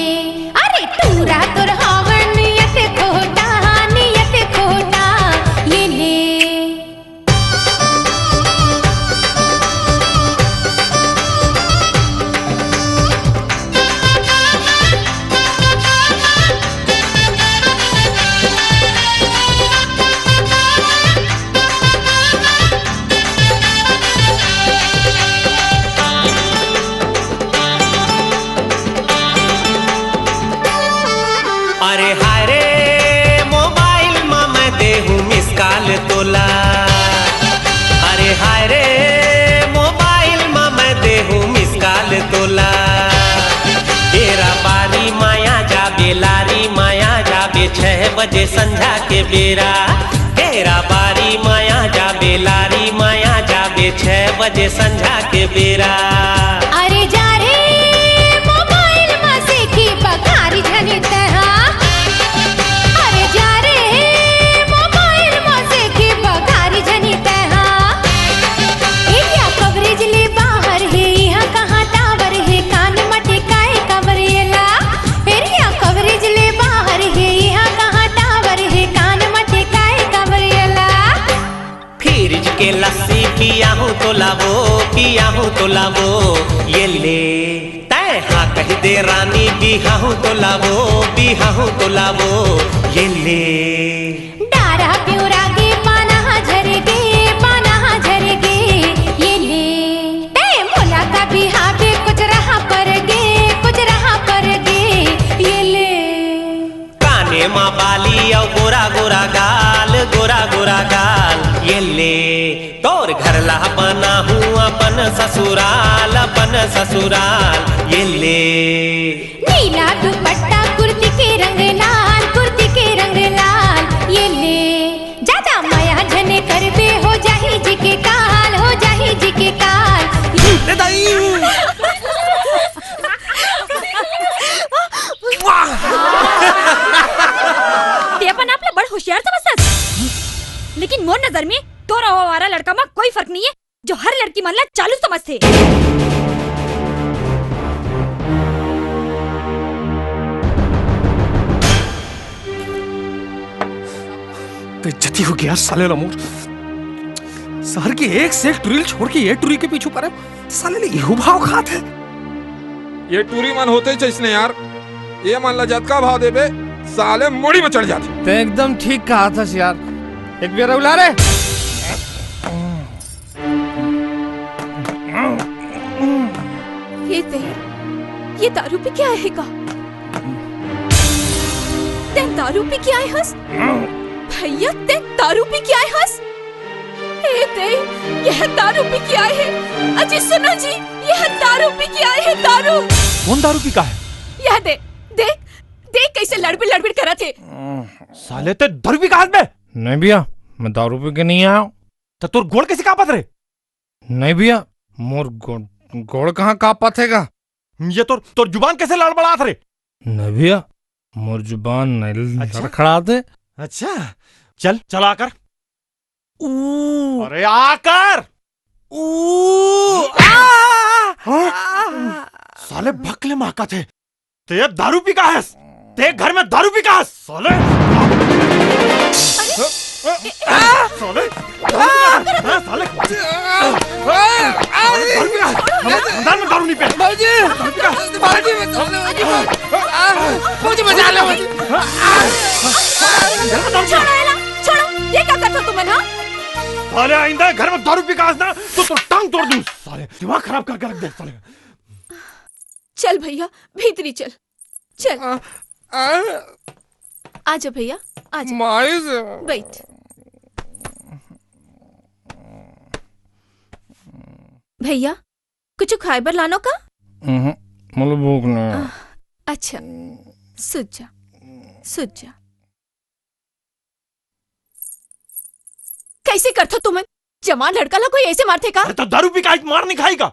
अरे तूरा तोर हावन नियत खोटा, नियत खोटा, ये ले। बजे संझा के बेरा, केरा बारी माया जाबे लारी माया जाबे 6 बजे संझा के बेरा। अरे जा रे मोबाइल में से की बखारी झनी तहा, अरे जा रे मोबाइल में से की बखारी झनी तहा। एरिया कवरेज ले बाहर है, यहाँ कहाँ टावर है, कान मटकाए कवरेला। एरिया कवरेज ले बाहर है, यहाँ कहाँ टावर है, कान मटकाए कवरेला। फ्रिज के लस्सी पिया हूँ तो लावो, पिया हूँ तो लावो, ये ले तय हाँ कह दे रानी, बिहा हूँ तो लावो, बिहा हूँ तो लावो, ये ले। डारा प्यूरा गे पाना झरगे, पाना झरगे, ये ले। ते मोला का बिहा बे कुछ रहा पर गे, कुछ रहा पर गे, ये ले। काने माँ बाली और गोरा गोरा गाल, गोरा गोरा गाल, ये ले। तोर घर ला बना हूँ अपन ससुराल, अपन ससुराल, ये ले। नीला दुपट्टा कुर्ती के रंग लाल, कुर्ती के रंग लाल, ये ले। ज्यादा माया झने करबे हो जाही जी के काल, हो जाही जी के काल। ते अपन आप बड़ होशियार समझता, लेकिन मोर नजर में तोरा वाला लड़का में कोई फर्क नहीं है, जो हर लड़की मन ला चालू समझते। बेइज्जती हो गया साले लमोर। शहर की एक से एक टुरील छोड़ के ये टुरी के पीछे पड़े, साले ने यू भाव खात है। ये टूरी मन होते चाहिए यार, ये मन ला जत का भाव देबे साले मोड़ी में चढ़ जाते। ते एकदम ठीक कहा था यार, एक बेर उला रे। ये दारू पी क्या है का? ते दारू पी क्या है हस? भैया ते दारू पी क्या है हस? ते यह दारू पी क्या है? अजी सुनो जी, यह दारू पी क्या है? दारू कौन दारू पी का है? यह देख देख कैसे लड़बिड़ करा थे। साले ते दारू पी का हाथ में? नहीं भैया, मैं दारू पी के नहीं आया। तो तोर गोड़ कैसे कापत रे? नहीं भैया, मोर गोड़ कहाँ कापत हैगा? ये तोर जुबान कैसे लड़बड़ात रे? नहीं भैया, मोर जुबान नहीं लड़खड़ाते। अच्छा चल चल आकर। अरे आकर। साले भकले माका थे, ते दारू पी का है? ते घर में दारू पी का है? साले साले साले अंदर में दारू नहीं पे। मुझे बचा लो। छोड़ो, ये क्या करते हो तुम ना? साले आइंदा घर में दारू पी का ना तो टांग तोड़ दूं। साले दिमाग खराब करके रख दे साले। चल भैया भीतरी चल, चल आजा भैया आजा, बैठ। भैया कुछ खाइबर लानो का? मुझे भूख नहीं। अच्छा सुझ जा। कैसे करते तुम? जवान लड़का ला कोई ऐसे मारते का? तो दारू पी का मार नहीं खाएगा।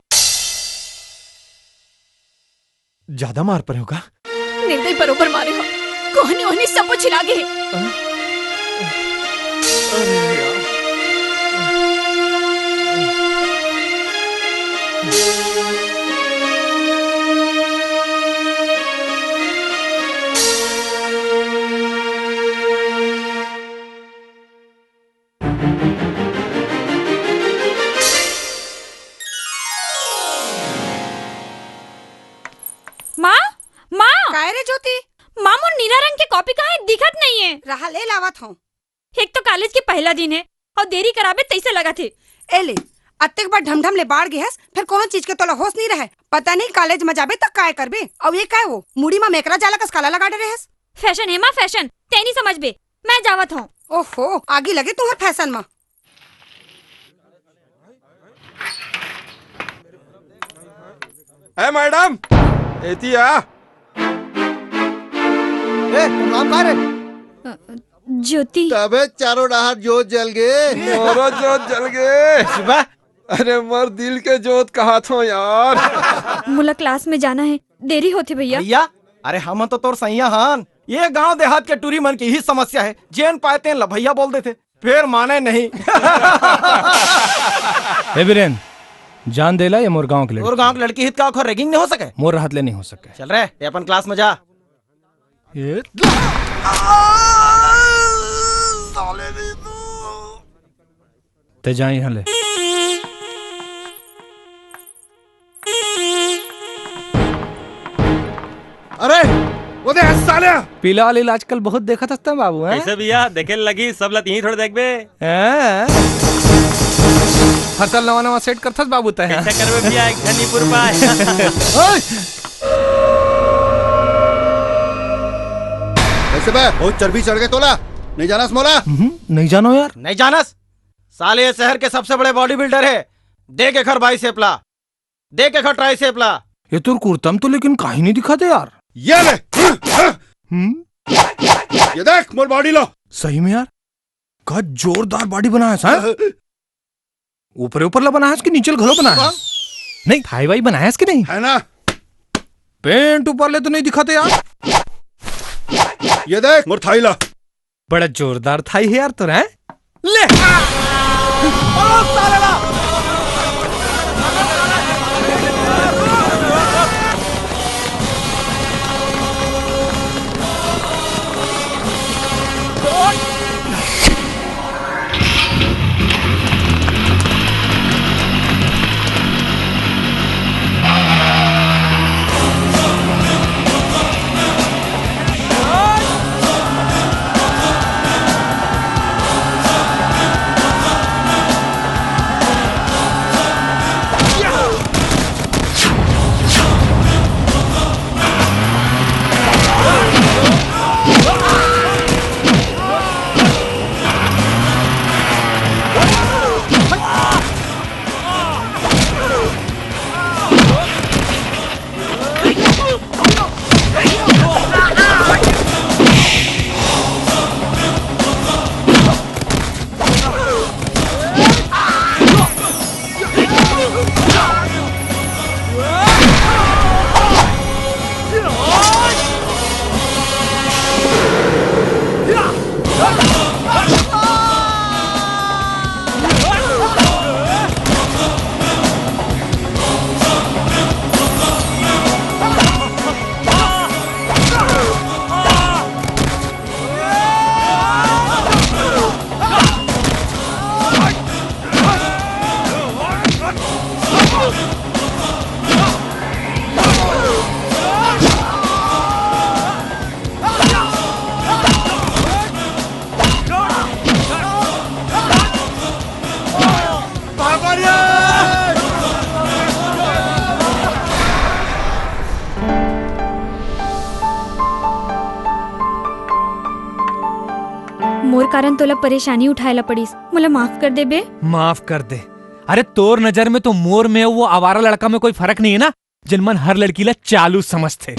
ज्यादा मार पर होगा? निर्दय बरोबर मारे हो, कोहनी ओहनी सब छिला गए। काहे रे ज्योति? मामू नीला रंग के कॉपी कहाँ है? दिखत नहीं है। रहा ले लावत हूँ। एक तो कॉलेज के पहला दिन है और देरी कराबे तैसे लगा थे। ए ले अत्ते बार ढमढम ले बाढ़ गए, फिर कोनो चीज के तोला होश नहीं रहे। पता नहीं कॉलेज में जाबे तक काय करबे। और ये काय वो मुड़ी में मेकरा जाला कस काला लगा दे रहेस। फैशन है माँ, फैशन ते नहीं समझ बे। मैं जावत हूँ। ओहो आगे लगे तुम्हारे फैशन में। ए मैडम एती आ। ए काम का रे? ज्योति। तबे चारों राहत जोत जल गए। मोरो जोत जल गए। शिवा, अरे मर दिल के जोत कहा था यार। मुला क्लास में जाना है, देरी होती भैया। भैया, अरे हम तो तोर सैया हान। ये गांव देहात के टूरी मन की ही समस्या है। जेन पाते भैया बोल देते, फिर माने नहीं। बीरेन, जान देला ये मोर गांव के लड़की। और गांव की लड़की हित का ओखर रैगिंग नहीं हो सके। मोर राहत ले नहीं हो सके। चल रे, ये अपन क्लास में जा। ये ते जाए यहाँ ले। अरे वो दे साले। पीला वाली आजकल बहुत देखा था बाबू। हैं कैसे भैया देखे लगी सब लत यहीं थोड़े देख बे। हर साल नवा नवा सेट करथस बाबू तय। कैसे करबे भैया एक धनीपुर पाए। ऐसे बे बहुत चर्बी चढ़ गए तोला। नहीं जानस मोला? नहीं जानो यार। नहीं जानस? साले ये शहर के सबसे बड़े बॉडी बिल्डर है। दे के खर बाइसेप ला, दे के खर ट्राइसेप ला। ये तो कुर्तम तो लेकिन कहीं नहीं दिखाते यार। ये ले। ये देख मोर बॉडी लो। सही में यार, का जोरदार बॉडी बनाया है। ऊपर ऊपर ला बनाया कि नीचे घलो बनाया? नहीं थाई वाई बनाया कि नहीं है ना? पेंट ऊपर ले तो नहीं दिखाते यार। ये देख मोर थाई ला। बड़ा जोरदार थाई है यार तो रे। ले मोर कारण तोला परेशानी उठायला पड़ीस, मला माफ कर दे बे। माफ कर दे। अरे तोर नजर में तो मोर में वो आवारा लड़का में कोई फर्क नहीं है ना, जिनमन हर लड़की ला चालू समझते।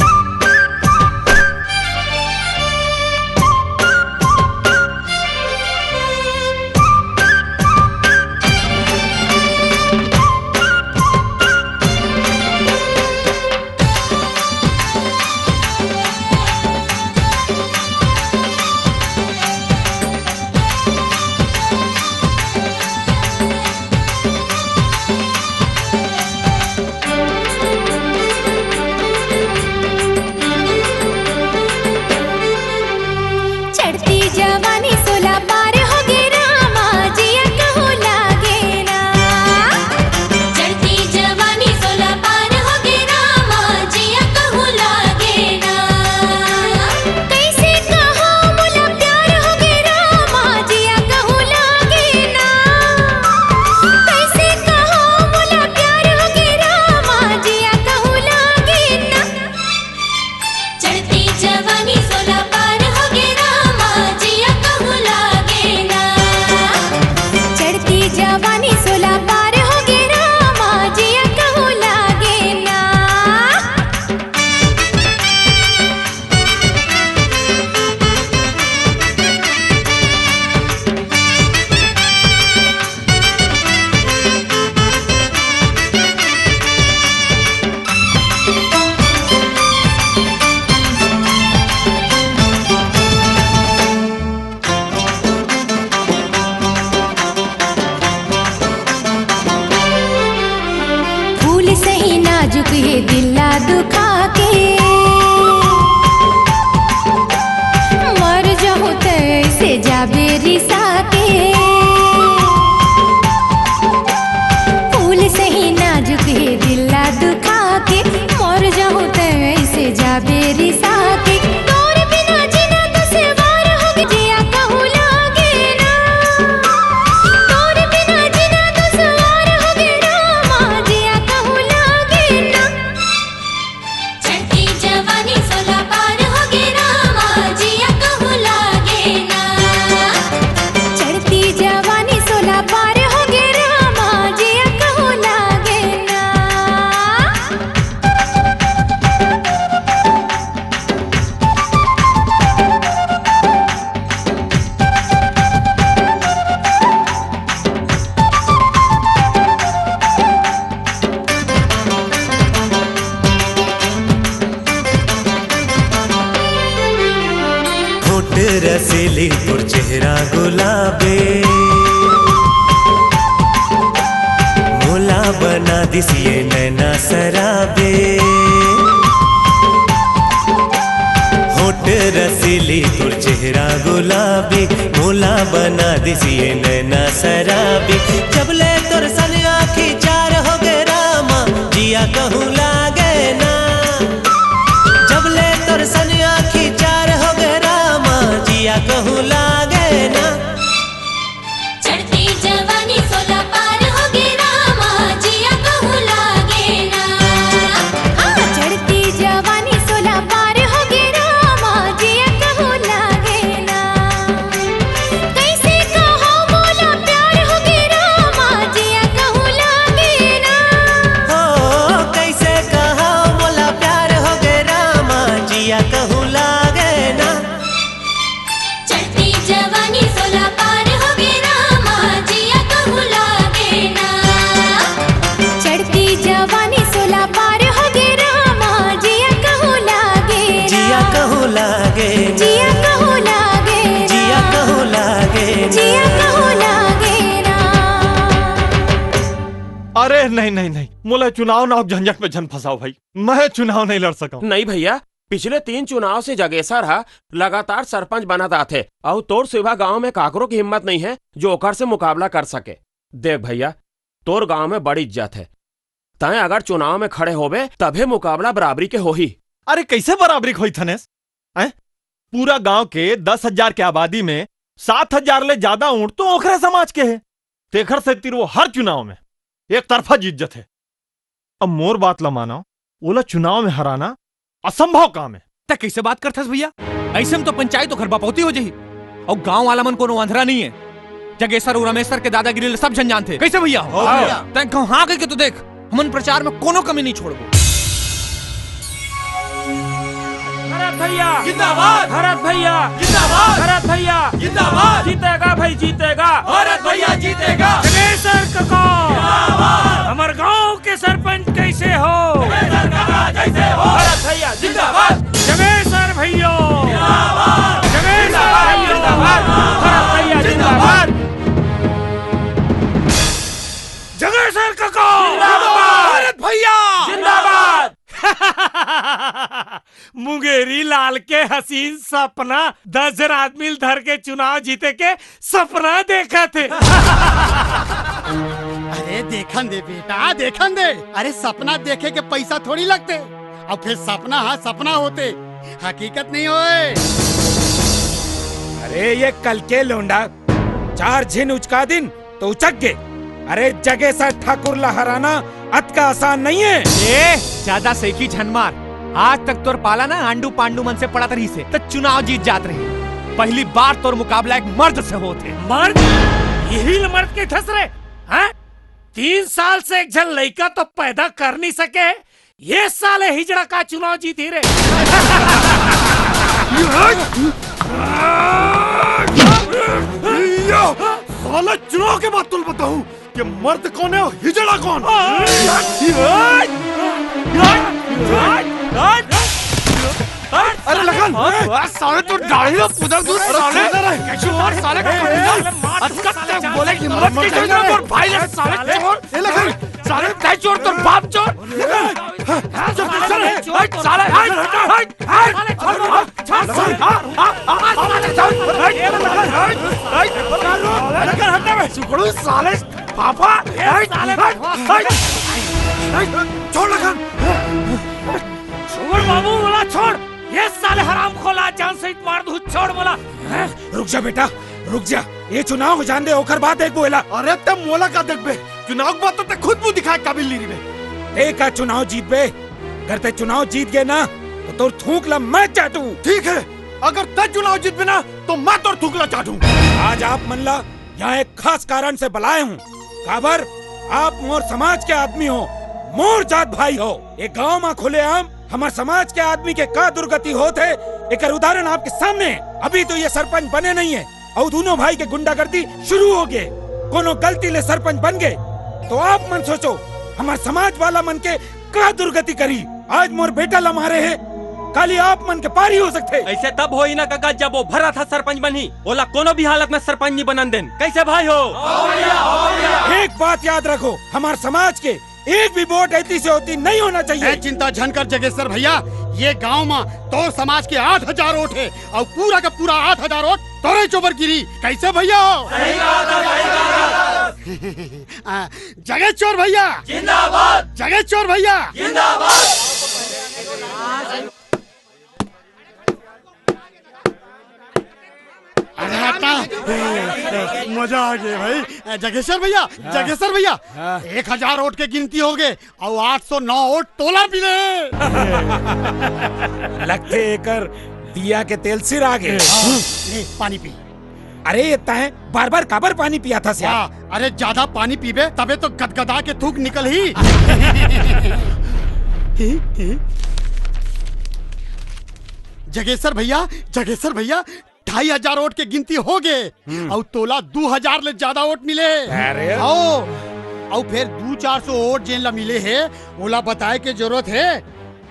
नाजुक ये दिला दुखा के मर जाऊं तैसे जाबे रिसा के फूल से ही नाजुक ये दिला दुखा के मर जाऊं तैसे जाबे रिसा के तोर बिना जीना दुश्वार हो जिया कहूँ लागे ना तोर बिना जीना दुश्वार हो रामा जिया कहूँ लागे ना चढ़ती जवानी 16 पार हो गे रामा जिया कहूँ लागे ना चढ़ती जवानी 16 पार हो गे रामा जिया कहूँ लागे ना होठ रसीली और चेहरा गुलाबे मोला बना दिसिए नैना सराबे होठ रसीली और चेहरा गुलाबी मोला बना दिसिए नैना सराबी जबले तोर सन आखी चार हो गे रामा जिया कहूँ लागे ना जबले तोर सन आखी चार हो गे रामा जिया कहूँ लागे ना चढ़ती जवानी 16 पार हो गे रामा जिया कहूँ लागे ना हाँ चढ़ती जवानी 16 पार हो गे रामा जिया कहूँ लागे ना कैसे कहो बोला प्यार हो गे रामा जिया कहूँ लागे ना हो कैसे कहा मोला प्यार हो गे रामा जिया कहूँ लागे ना चढ़ती जवानी 16 पार हो गे रामा जिया कहूँ लागे ना चढ़ती जवानी 16 पार हो गे रामा जिया कहूँ लागे जिया कहूँ लागे जिया कहूँ लागे जिया कहूँ लागे जिया कहूँ लागे ना अरे नहीं नहीं नहीं, मोला चुनाव ना झंझट में झन फंसाओ भाई। मैं चुनाव नहीं लड़ सका। नहीं भैया, पिछले 3 चुनाव से जगेसर हा लगातार सरपंच बनता थे और तोर सिवा गांव में काकरों की हिम्मत नहीं है जो ओकर से मुकाबला कर सके। देख भैया, तोर गांव में बड़ी इज्जत है, तय अगर चुनाव में खड़े होबे तभे मुकाबला बराबरी के हो ही। अरे कैसे बराबरी होई थनेस? पूरा गांव के 10,000 के आबादी में 7,000 ले ज्यादा ऊंट तो ओखरे समाज के है। तेखर से तिरवो हर चुनाव में एक तरफा जीत है। अब मोर बात ला मानो, ओला चुनाव में हराना असंभव काम है। ता कैसे बात करथस भैया? ऐसे में तो पंचायत तो घर बापौती हो जाही और गांव वाला मन कोनो अंधरा नहीं है। जगेसर और रमेशर के दादागिरी सब जन जानते। कैसे भैया? तैं कहूं हाँ कह के तो देख, हमन प्रचार में कोनो कमी नहीं छोड़बो। भरत भैया जिंदाबाद, भरत भैया जिंदाबाद, भरत भैया जिंदाबाद, जीतेगा भाई जीतेगा, भरत भैया जीतेगा। जगेसर काका जिंदाबाद, हमारे गांव के सरपंच कैसे हो? जगेसर काका जैसे हो। भरत भैया जिंदाबाद, जगेसर भैया जिंदाबाद, जगेसर भैया जिंदाबाद, भरत भैया जिंदाबाद, जगेसर काका जिंदाबाद, भरत भैया जिंदाबाद। मुंगेरी लाल के हसीन सपना 10 जन आदमी धर के चुनाव जीते के सपना देखा थे। अरे देखन दे बेटा, देखन दे। अरे सपना देखे के पैसा थोड़ी लगते, और फिर सपना हाँ सपना होते, हकीकत नहीं होए। अरे ये कल के लोंडा 4 झिन उचका दिन तो उचक गए। अरे जगेसर ठाकुर लहराना अत का आसान नहीं है। ए ज्यादा सेकी झन मार। आज तक तोर पाला ना आंडू पांडू मन से पड़त रही से तो चुनाव जीत जात रही। पहली बार तोर मुकाबला एक मर्द से होते। मर्द? यही मर्द के ठस रहे हैं? 3 साल से एक जन लड़का तो पैदा कर नहीं सके, ये साले हिजड़ा का चुनाव जीती रे। साला चुनाव के बाद तुम बताऊं कि मर्द कौन है और हिजड़ा कौन? अरे लगन साले तो दाढ़ी में पुदक दूर साले चोर साले का बोले कि मत के चोर और भाई साले चोर ए लगन साले तय चोर तो बाप चोर छोड़ लगन, छोड़ बाबू बोला छोड़, ये साले हराम खोला जान सहित मार दू, छोड़ बोला। रुक जा बेटा, रुक जा, ये चुनाव हो जान दे, होकर बात देख बोला। अरे तब मोला का देख बे, चुनाव के बाद तो ते खुद मुंह दिखाए काबिल नहीं बे। एक चुनाव जीत बे, अगर ते चुनाव जीत गए ना तो तोर थूकला मैं चाटू। ठीक है, अगर ते चुनाव जीत बे ना तो मैं तोर थूकला चाटू। आज आप मनला यहाँ एक खास कारण से बुलाए हूँ। काबर आप मोर समाज के आदमी हो, मोर जात भाई हो। एक गांव में खुले आम हमार समाज के आदमी के का दुर्गति होते, एक उदाहरण आपके सामने है। अभी तो ये सरपंच बने नहीं है और दोनों भाई के गुंडागर्दी शुरू हो गए। कोनो गलती ले सरपंच बन गए तो आप मन सोचो हमार समाज वाला मन के का दुर्गति करी। आज मोर बेटा ला मारे है, खाली आप मन के पारी हो सकते। ऐसे तब हो ही ना काका जब वो भरा था सरपंच बनी, बोला कोनो भी हालत में सरपंच नहीं बनन देन। कैसे भाई हो? एक बात याद रखो, हमार समाज के एक भी वोट ऐसी से होती नहीं होना चाहिए। चिंता झनकर जगेश्वर भैया, ये गांव में तोर समाज के 8000 वोट है और पूरा का पूरा 8000 वोट तोरे चोबर गिरी। कैसे भैया? जगेश्वर भैया जिंदाबाद, जगेश्वर भैया जिंदाबाद। मजा आ गया भाई। जगेश्वर भैया, जगेश्वर भैया, 1000 वोट के गिनती हो गए और 809 वोट तोला मिले। लगते एकर दिया के तेल सिर आ गए। पानी पी। अरे इतना है, बार बार काबर पानी पिया था सिया? अरे ज्यादा पानी पीबे तबे तो गदगदा के थूक निकल ही। जगेश्वर भैया, जगेश्वर भैया, 2500 वोट के गिनती हो गए और तोला 2000 ले ज्यादा वोट मिले। अरे और फिर 200-400 वोट जेन ला मिले है, ओला बताए के जरूरत है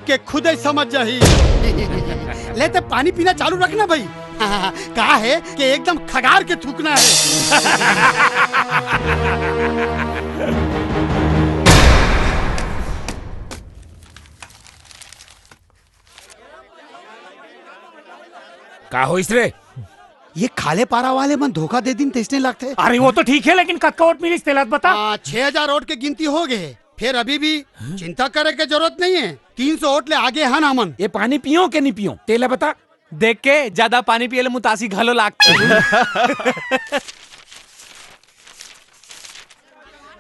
कि खुद ही समझ जाही। ले तो पानी पीना चालू रखना भाई। कहा है कि एकदम खगार के थूकना है। का हो इस रे? ये खाले पारा वाले मन धोखा दे दिन तेजने लगते। अरे वो तो ठीक है, लेकिन कत्का वोट मिली तेलत बता। 6000 वोट के गिनती हो गए, फिर अभी भी चिंता करे के जरूरत नहीं है। 300 वोट ले आगे है नामन। ये पानी पियो के नहीं पियो तेला बता। देख के ज्यादा पानी पिए मुतासी घलो लागते।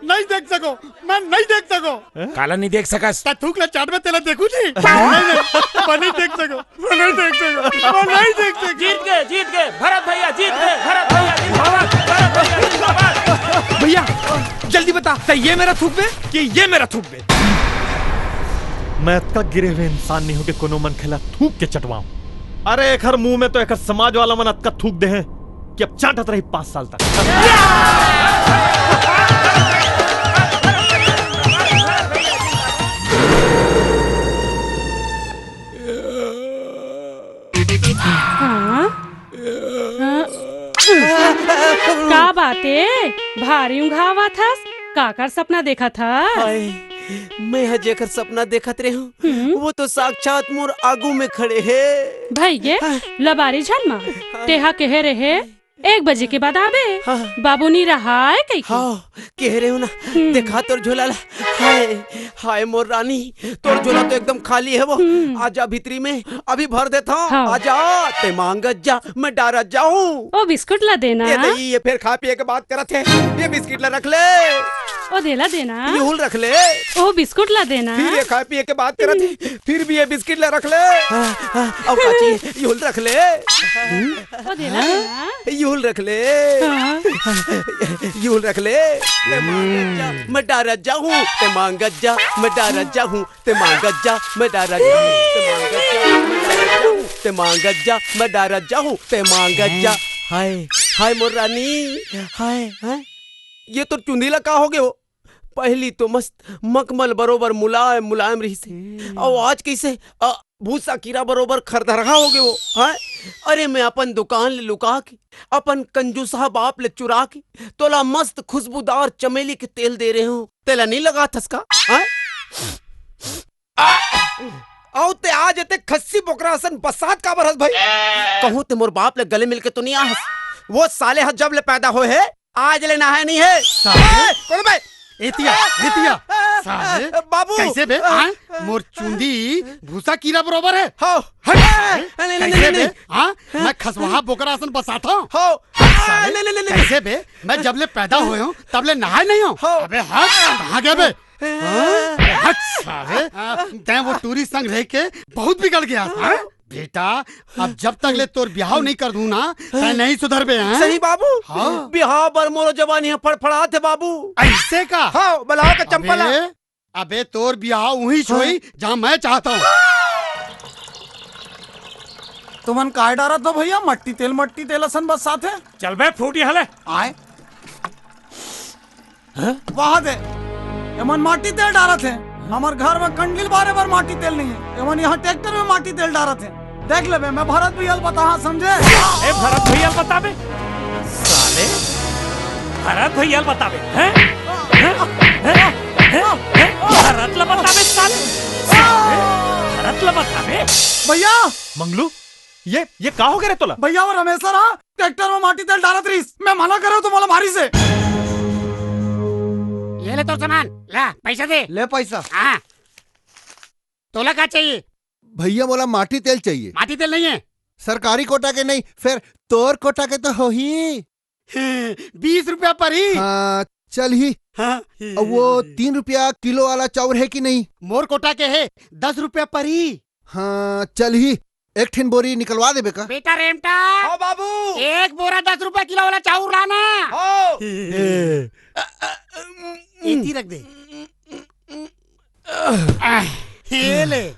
नहीं देख सको, मैं नहीं देख सको। काला नहीं देख सकस? थूकला चाट में तेला देखू जी। मैं नहीं देख सको, मैं नहीं देख सको, मैं नहीं देख सको। जीत गए भरत भैया, जीत गए भरत भैया, भरत भैया जिंदाबाद। भैया जल्दी बता, तो ये मेरा थूक बे कि ये मेरा थूक बे? मैं इतना गिरे हुए इंसान नहीं हूं कि कोनो मन खेला थूक के चटवाऊं। अरे एक हर मुंह में तो एक समाज वाला मन अतका थूक दे हैं कि अब चाटत रही 5 साल तक। का बाते भारी घावा था, काकर सपना देखा था? मैं हजेकर सपना देखत रहे हूँ, वो तो साक्षात मोर आगू में खड़े है। भैये लबारी झनमा तेहा कह रहे 1 बजे के बाद आबे। बाबू नहीं रहा है कहीं? कह रहे हो ना, देखा तोर झोला ला। हाय हाय मोर रानी, तोर झोला तो एकदम खाली है। वो आजा भीतरी में, अभी भर देता हूँ। आजा ते मांगत जा, मैं डारा जाऊँ। ओ बिस्कुट ला देना। ये नहीं, ये फिर खा पिए के बात करत है। ये बिस्किट ला रख ले। ओ देला देना। यूल रख ले। ओ बिस्कुट ला देना। फिर ये खा पिए के बात करत है, फिर भी ये बिस्किट ला रख ले। अब काची यूल रख ले। ओ देला देना। यूल रख ले, यूल रख ले। मैं डारा जाऊँ ते मांगत जा, मैं डारा जाऊँ ते मांगत जा, मैं डारा जाऊँ ते मांगत जा, मैं डारा जाऊँ ते मांगत जा। हाय हाय मोर रानी, हाय हाय। ये तो चुंदीला का हो गए हो? पहली तो मस्त मखमल बरोबर मुलायम मुलायम रही से, और आज कैसे भूसा कीड़ा बरोबर खरदरहा हो गए वो। हाँ, अरे मैं अपन दुकान ले लुका के, अपन कंजूसा बाप ले चुरा के तोला मस्त खुशबूदार चमेली के तेल दे रहे हूँ। तेला नहीं लगा थसका? हाँ? औ ते आज ते खस्सी बोकरासन बसात का बरस भाई कहूं ते मोर बाप ले गले मिलके तो नहीं आहस वो साले हज जब ले पैदा होए है आज ले नहाए नहीं है कौन भाई एतिया एतिया साले बाबू कैसे बे हाँ? मोर चुंदी भूसा कीड़ा बरोबर है हो कैसे बे हाँ मैं खसवाहा बोकरासन बसाता हूँ कैसे बे मैं जब ले पैदा हुए हूँ तब ले नहाए नहीं हूँ अबे हाँ कहाँ गया बे हाँ, साले तैं वो टूरिस्ट संग रह के बहुत बिगड़ गया हाँ? बेटा अब जब तक ले तोर ब्याह नहीं कर दूं ना तै नहीं सुधर बे हैं सही बाबू हाँ बिहार बर मोरो जवानी है फड़फड़ा थे बाबू ऐसे का हाँ बलाओ का चंपला अबे तोर ब्याह वहीं छोई जहाँ मैं चाहता हूँ तुमन काय डारा तो भैया मट्टी तेल असन बस साथ है चल बे फूटी हले आए वहाँ दे एमन माटी तेल डारा थे हमार घर में कंडील बारे बार माटी तेल नहीं है एमन यहाँ ट्रैक्टर में माटी तेल डारा थे देख ले बे मैं भरत भैया बता समझे ए भरत भैया बताबे साले भरत भैया बताबे हैं भरत ला बताबे साले भरत ला बताबे भैया मंगलू ये का हो गया रे तोला भैया वो रमेश सर ट्रैक्टर में माटी तेल डालत रहीस मैं मना करो तुम्हारा भारी से ये ले तो सामान ला पैसा दे ले पैसा हाँ तोला क्या चाहिए भैया बोला माटी तेल चाहिए माटी तेल नहीं है सरकारी कोटा के नहीं फिर तोर कोटा के तो हो ही 20 रुपया पर ही हाँ चल ही हाँ वो 3 रुपया किलो वाला चाउर है कि नहीं मोर कोटा के है 10 रुपया पर ही हाँ चल ही एक ठिन बोरी निकलवा दे बेका बेटा रेमटा हो बाबू एक बोरा 10 रुपया किलो वाला चाउर लाना हो इतनी रख दे ये ले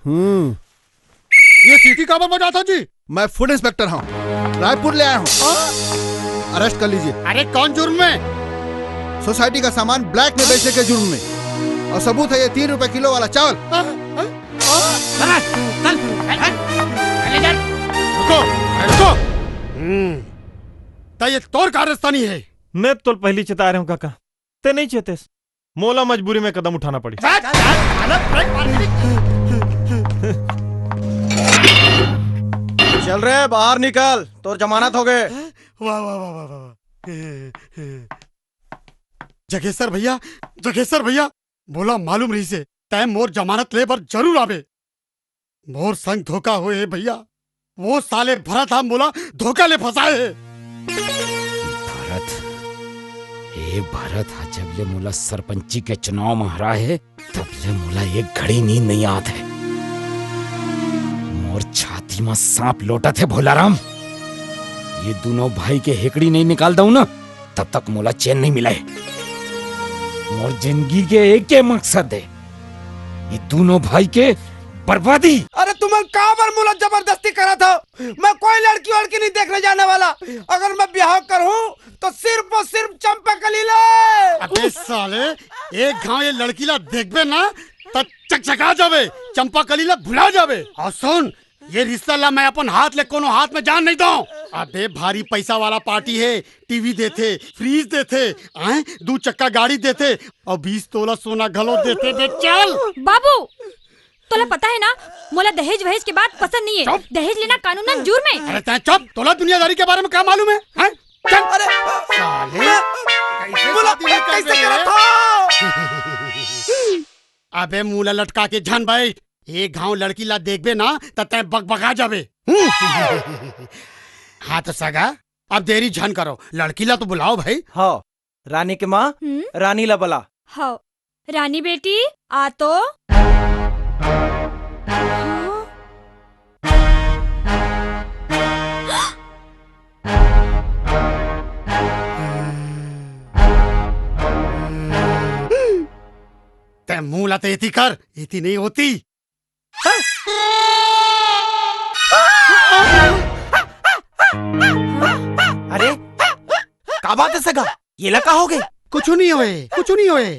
ये सीटी कहाँ पर बजाता जी मैं फूड इंस्पेक्टर हूँ रायपुर ले आया हूँ अरेस्ट कर लीजिए अरे कौन जुर्म में सोसाइटी का सामान ब्लैक में बेचने के जुर्म में और सबूत है ये 3 रुपए किलो वाला चावल रुको ये तोर कारस्तानी है मैं तो पहली चेता रहा हूँ काका ते नहीं चेते मोला मजबूरी में कदम उठाना पड़ी चल रहे बाहर निकल तो जमानत हो गए वाह वाह वाह वाह वाह जगेश्वर भैया बोला मालूम रही से तय मोर जमानत ले पर जरूर आवे मोर संग धोखा हुए है भैया वो साले भरत हम बोला धोखा ले फंसाए है भरत जब ले मोला सरपंची के चुनाव में हरा है तब ले मोला एक घड़ी नींद नहीं आत है मोर छाती में सांप लोटत है भोलाराम ये दोनों भाई के हेकड़ी नहीं निकाल दूं ना तब तक मोला चैन नहीं मिला है मोर जिंदगी के एक ही मकसद है ये दोनों भाई के बर्बादी। अरे तुम काबर मुला जबरदस्ती करा था मैं कोई लड़की नहीं देखने जाने वाला अगर मैं ब्याह करूं तो सिर्फ और सिर्फ चंपाकली ले। अबे साले एक गांव ये लड़की ला देखबे ना तब चकचका जावे चंपाकली ला भुला जावे और सुन ये रिश्ता ला मैं अपन हाथ ले कोनो हाथ में जान नहीं दूं। अबे भारी पैसा वाला पार्टी है टीवी देते फ्रीज देते आए 2 चक्का गाड़ी देते और 20 तोला सोना घलो देते बे चल बाबू तोला पता है ना मोला दहेज वहेज के बात पसंद नहीं है दहेज लेना कानूनन जुर्म है। अरे तै चुप तोला दुनियादारी के बारे में क्या मालूम है हैं? चल अरे साले कैसे करा था अबे मुला लटका के जान बैठ एक गांव लड़की ला देखबे ना त तै बकबका जाबे। हाँ तो सगा अब देरी झन करो लड़की ला तो बुलाओ भाई। हाँ रानी के माँ रानी ला बुला। हाँ रानी बेटी आ तो तै मुंह लाते इति कर इति नहीं होती। अरे का बात है सगा ये लगा हो गए कुछ नहीं होए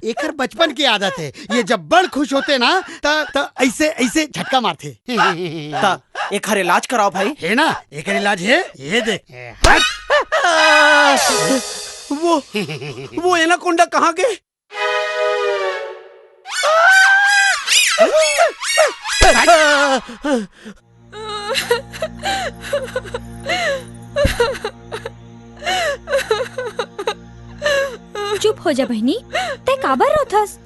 एकर बचपन की आदत है ये जब बड़ खुश होते ना त ऐसे ऐसे झटका मारते एक हर इलाज कराओ भाई है ना एक इलाज है ये देख वो एनाकोंडा कहाँ गए चुप हो जा बहनी, ते काबर रोथस?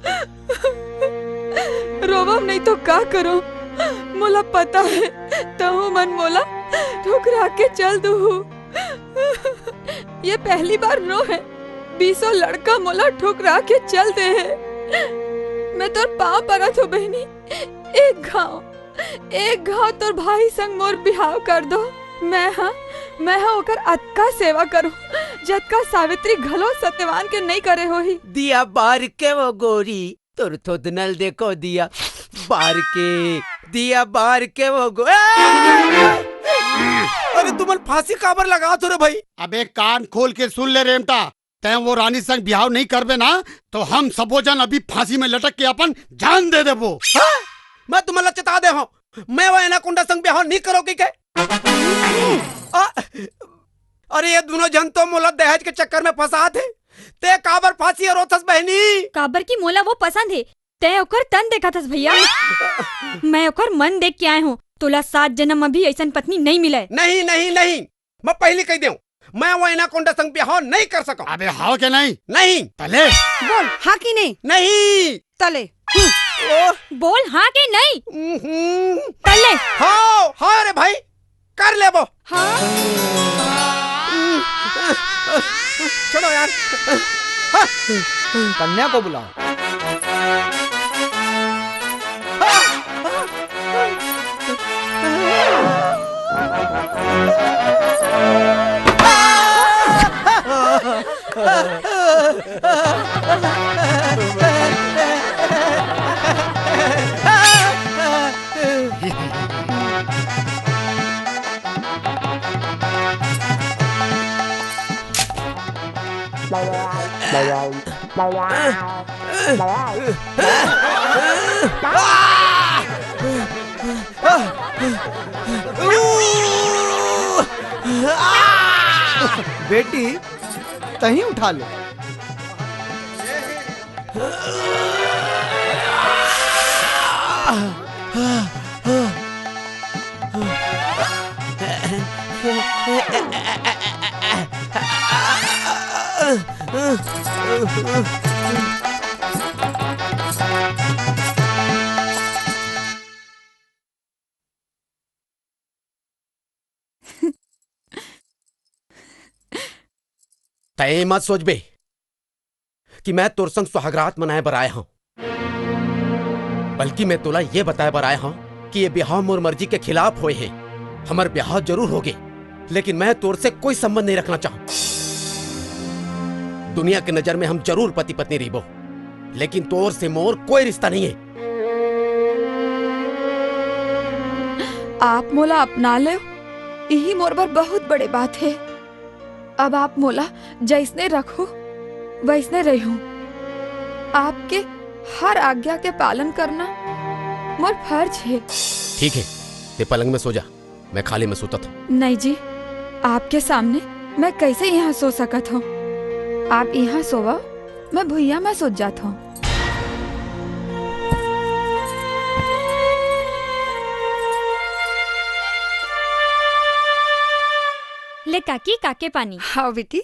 रोवम नहीं तो का करो, मोला पता है तहु मन मोला ठुकरा के चल दू। ये पहली बार रो है, 20 लड़का मोला ठुकरा के चल दे है। मैं तोर पाँव परत हो बहनी, एक घाव तोर भाई संग मोर बिहाव कर दो। मैं ओकर अतका सेवा करूं जतका सावित्री घलो सत्यवान के नहीं करे होही। दिया बार के वो गोरी तोर थोद नल देखो, दिया बार के वो अरे तुम फांसी काबर लगा तो रे भाई? अबे कान खोल के सुन ले रेमटा, तै वो रानी संग बिहाव नहीं करबे ना तो हम सबो जन अभी फांसी में लटक के अपन जान दे देबो। मैं तुम्हें चेता दे हूँ, मैं वो एनाकोंडा संग बिहाव नहीं करोगे के? अरे ये दोनों जन तो मोला दहेज के चक्कर में फंसा थे। ते काबर फांसी और रोथस बहनी? काबर की मोला वो पसंद है, ते ओकर तन देखा थस भैया। मैं ओकर मन देख के आए हूँ, तोला 7 जन्म अभी ऐसन पत्नी नहीं मिले। नहीं नहीं नहीं, मैं पहले कह दूं, मैं वो एनाकोंडा संग बिहाव नहीं कर सका। अबे हाँ के नहीं? नहीं। तले बोल हाँ की नहीं? नहीं। तले बोल हाँ के नहीं? तले हाँ रे भाई, कर ले वो। चलो यार, कन्या को बुलाओ। बेटी तहीं उठा लो। तय मत सोच बे कि मैं तोर संग सुहागरात मनाए बर आया हूं, बल्कि मैं तोला ये बताए बर आया हूं कि ये ब्याह मोर मर्जी के खिलाफ हुए हैं। हमार ब्याह जरूर होगे, लेकिन मैं तोर से कोई संबंध नहीं रखना चाहूं। दुनिया की नजर में हम जरूर पति पत्नी रहीबो, लेकिन तोर से मोर कोई रिश्ता नहीं है। आप मोला अपना ले, यही मोर बर बहुत बड़े बात है। अब आप मोला जैसने रखो वैसने रहूं। आपके हर आज्ञा के पालन करना मोर फर्ज है। ठीक है, ते पलंग में सो जा, मैं खाली में सोता था। नहीं जी, आपके सामने मैं कैसे यहाँ सो सकत हूँ? आप यहाँ सोवा, मैं भुइया में सो जाता हूँ। ले काकी काके पानी। हाँ बेटी।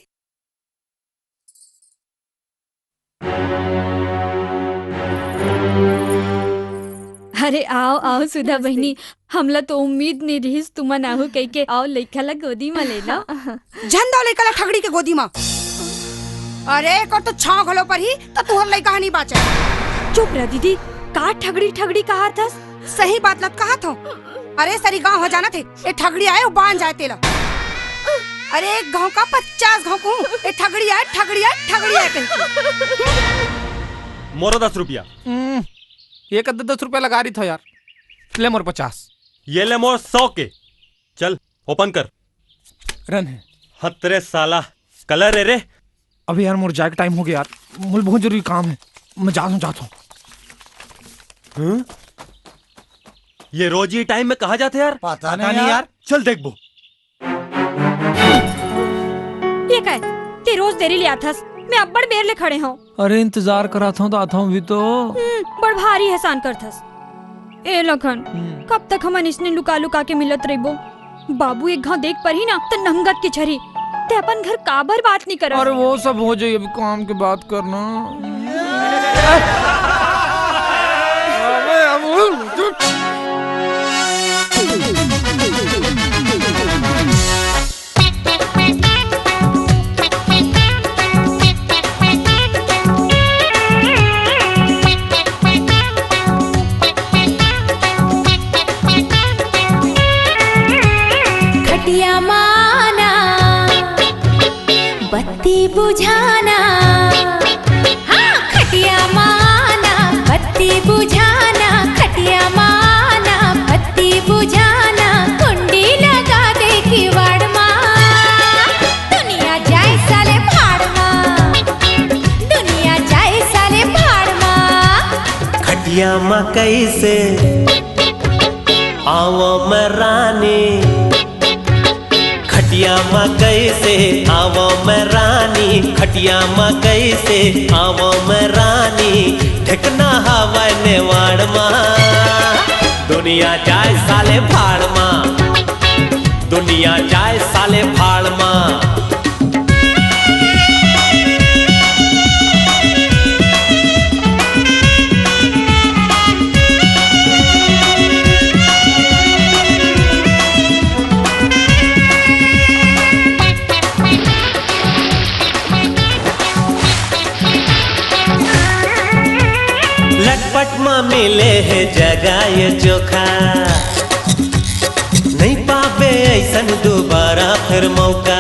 अरे आओ आओ सुधा बहनी, हमला तो उम्मीद नहीं रही तुमन आहू कह के आओ लइका ला गोदी में ले लो। झंडा लेकर ठगड़ी के गोदी में। अरे कर तो छाव घलो पर ही तो तुहर लइका नहीं बाचे। चुप रह दीदी, का ठगड़ी ठगड़ी कहा था? सही बात लत कहा था। अरे सारी गांव हो जाना थे, ये ठगड़ी आए बांध जाए तेला। अरे एक गांव का 50 गांव को ये ठगड़ी आए मोरो 10 रुपया। एक 10 रुपया लगा रही था यार, ले मोर 50। ये ले मोर 100 के। चल ओपन कर। रन है हतरे साला कलर है रे। अभी यार मोर जाए का टाइम हो गया यार, मुझे बहुत जरूरी काम है, मैं जाता हूँ। ये रोज ही टाइम में कहा जाते यार? पता नहीं यार। चल देख बो। ये क्या है? ते रोज देरी ले आथस, मैं अब बड़ बेर ले खड़े हूँ। अरे इंतजार करा था तो आता हूँ भी तो। बड़ भारी एहसान करथस। ए लखन कब तक हमन इसने लुका लुका के मिलत रहिबो? बाबू एक घाव देख पर ही ना तो नंगत के छरी ते अपन घर काबर बात नहीं करत। अरे वो सब हो जाए, अभी काम के बात करना। खटिया माना बत्ती बुझाना, हाँ खटिया माना बत्ती बुझाना, खटिया माना बत्ती बुझाना, कुंडी लगा दे किवाड़ माँ, दुनिया जाए साले भाड़ माँ, दुनिया जाए साले भाड़ माँ। खटिया माँ कैसे आवो मैं रानी, खटिया माँ कैसे आवो मैं रानी, खटिया माँ कैसे आवो मैं रानी, ठिकना हवा नेवाड़ माँ, दुनिया जाए साले भाड़ माँ, दुनिया जाए साले भाड़ माँ। लटपट माँ मिले है जगह ये चोखा, नहीं पावे ऐसन दोबारा फिर मौका,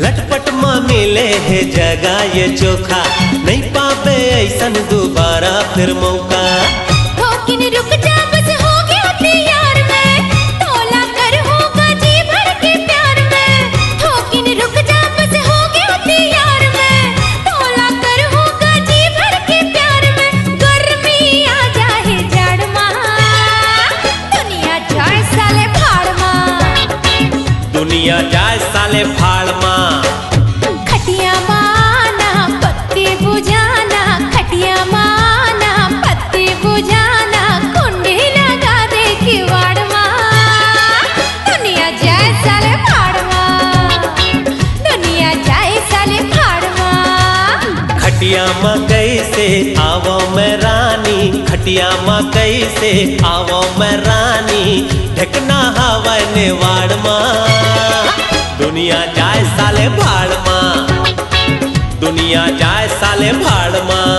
लटपट माँ मिले है जगह ये चोखा, नहीं पावे ऐसन दोबारा फिर मौका। ठोकिन रुक जा बस हो गया तैयार में, तोला कर होगा जी भर के प्यार में, ठोकिन रुक जा बस हो गया तैयार में, तोला कर होगा जी भर के प्यार में, गर्मी आ जाए जड़ माँ, दुनिया जाए साले भाड़ माँ, दुनिया जाए साले भाड़ माँ। खटिया माना पत्ती बुझाना, खटिया माना पत्ती बुझाना, कुंडी लगा दे किवाड़ माँ, दुनिया जाए साले भाड़ माँ, दुनिया जाए साले भाड़ माँ। खटिया माँ कैसे आवो मैं रानी, खटिया माँ कैसे आवो मैं रानी, ढकना हवा नेवाड़ माँ, दुनिया जाए साले भाड़ माँ, दुनिया जाए साले भाड़ माँ।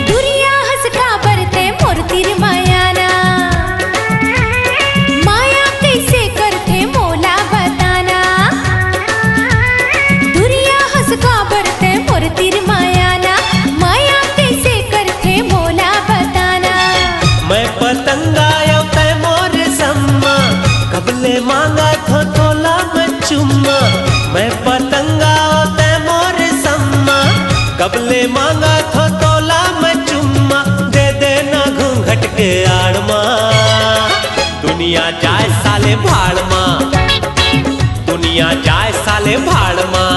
दुनिया हंस का बरते मोरतिर मायाना, माया कैसे करते मोला बताना, दुनिया हंस का बरते मोरतिर मायाना, माया कैसे करते मोला बताना। मैं पतंगा यो तै मोर सम्मा, कबले मांगा थो तोला मैं चुम्मा, मैं पतंगा यो तै मोर सम्मा, कबले मांगा थो तोला मैं चुम्मा, दे देना घूंघट के आड़ माँ, दुनिया जाए साले भाड़ माँ, दुनिया जाए साले भाड़ माँ।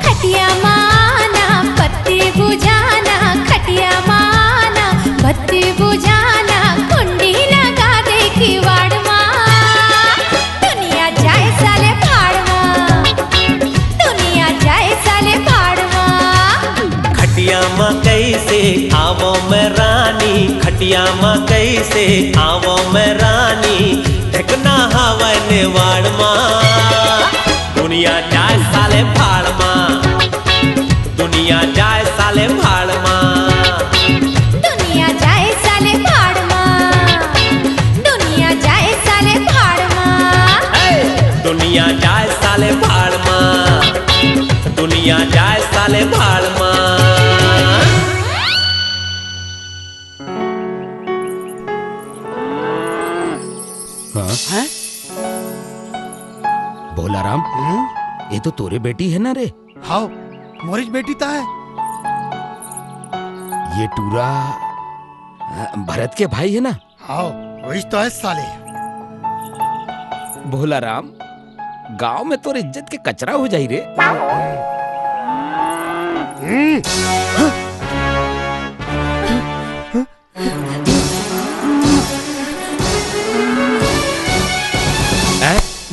खटिया माना पत्ती बुझाना, खटिया माना बत्ती बुझाना, कुंडी लगा दे किवाड़ माँ, दुनिया जाए साले भाड़ माँ, दुनिया जाए साले भाड़ माँ। खटिया माँ कैसे आवो मैं रानी, खटिया माँ कैसे आवो मैं रानी, ठिकना हवा नेवाड़ माँ, दुनिया जाए साले भाड़ माँ, दुनिया जाए साले भाड़ माँ, दुनिया जाए साले भाड़ माँ, दुनिया जाए साले भाड़ माँ, दुनिया जाए साले भाड़ माँ, दुनिया जाए साले भाड़ माँ। भोला राम, ये तो तोरे बेटी है ना रे? हाँ मोरिच बेटी ता है। ये टूरा भरत के भाई है ना? हाँ वही तो है साले। भोला राम, गांव में तो इज्जत के कचरा हो जाई रे।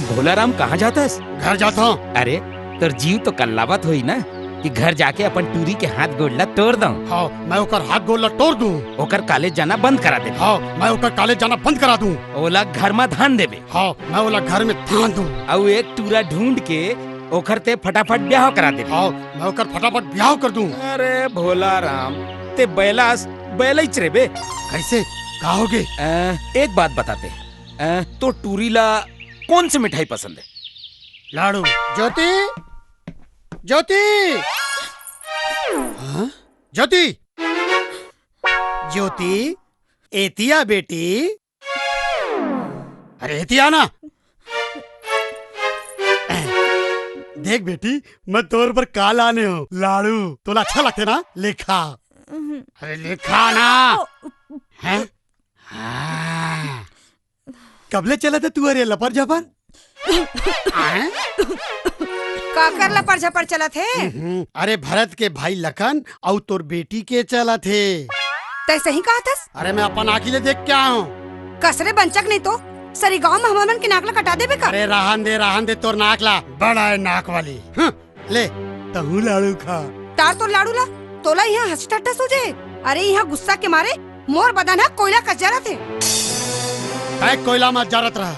भोला राम कहाँ जाता है? घर जाता हूँ। अरे तर जीव तो कल्लावत हुई ना कि घर जाके अपन टूरी के हाथ गोड़ला तोड़ दूं। हाँ मैं ओकर हाथ गोड़ला तोड़ दूं। ओकर कॉलेज जाना बंद करा दे। हाँ मैं ओकर कॉलेज जाना बंद करा दूं। ओला घर में धान देवे। हाँ मैं ओला घर में धान दूं। और एक टूरा ढूंढ के ओकर ते फटाफट ब्याह करा दे। हाँ मैं ओकर फटाफट ब्याह कर दूं। अरे भोला राम ते बैलास बैलच रे बे। कैसे कहोगे? एक बात बताते, तो टूरीला कौन सी मिठाई पसंद है? लाडू। ज्योति, ज्योति, हाँ? ज्योति, ज्योति, एतिया बेटी। अरे एतिया ना। देख बेटी मैं तोर पर काल आने हो। लाडू तोला अच्छा लगते ना? लेखा। अरे लेखा ना है? हाँ। कबले चला था तू? अरे लपर झपर का कर लपर झपर चला थे? अरे भरत के भाई लखन और तोर बेटी के चला थे। तै सही कहा था। अरे मैं अपन आँखी ले देख क्या हूँ। कसरे बंचक नहीं तो सरी गांव में हमारे मन की नाकला कटा दे बेका। अरे रहन दे तोर नाकला बड़ा है नाक वाली। ले तहू लाडू खा। तार तो लाडू ला तोला यहाँ हंसी ठट्ठा सूझे। अरे यहाँ गुस्सा के मारे मोर बदन है कोयला कस जा रहा थे। तय कोयला में जरत रहा।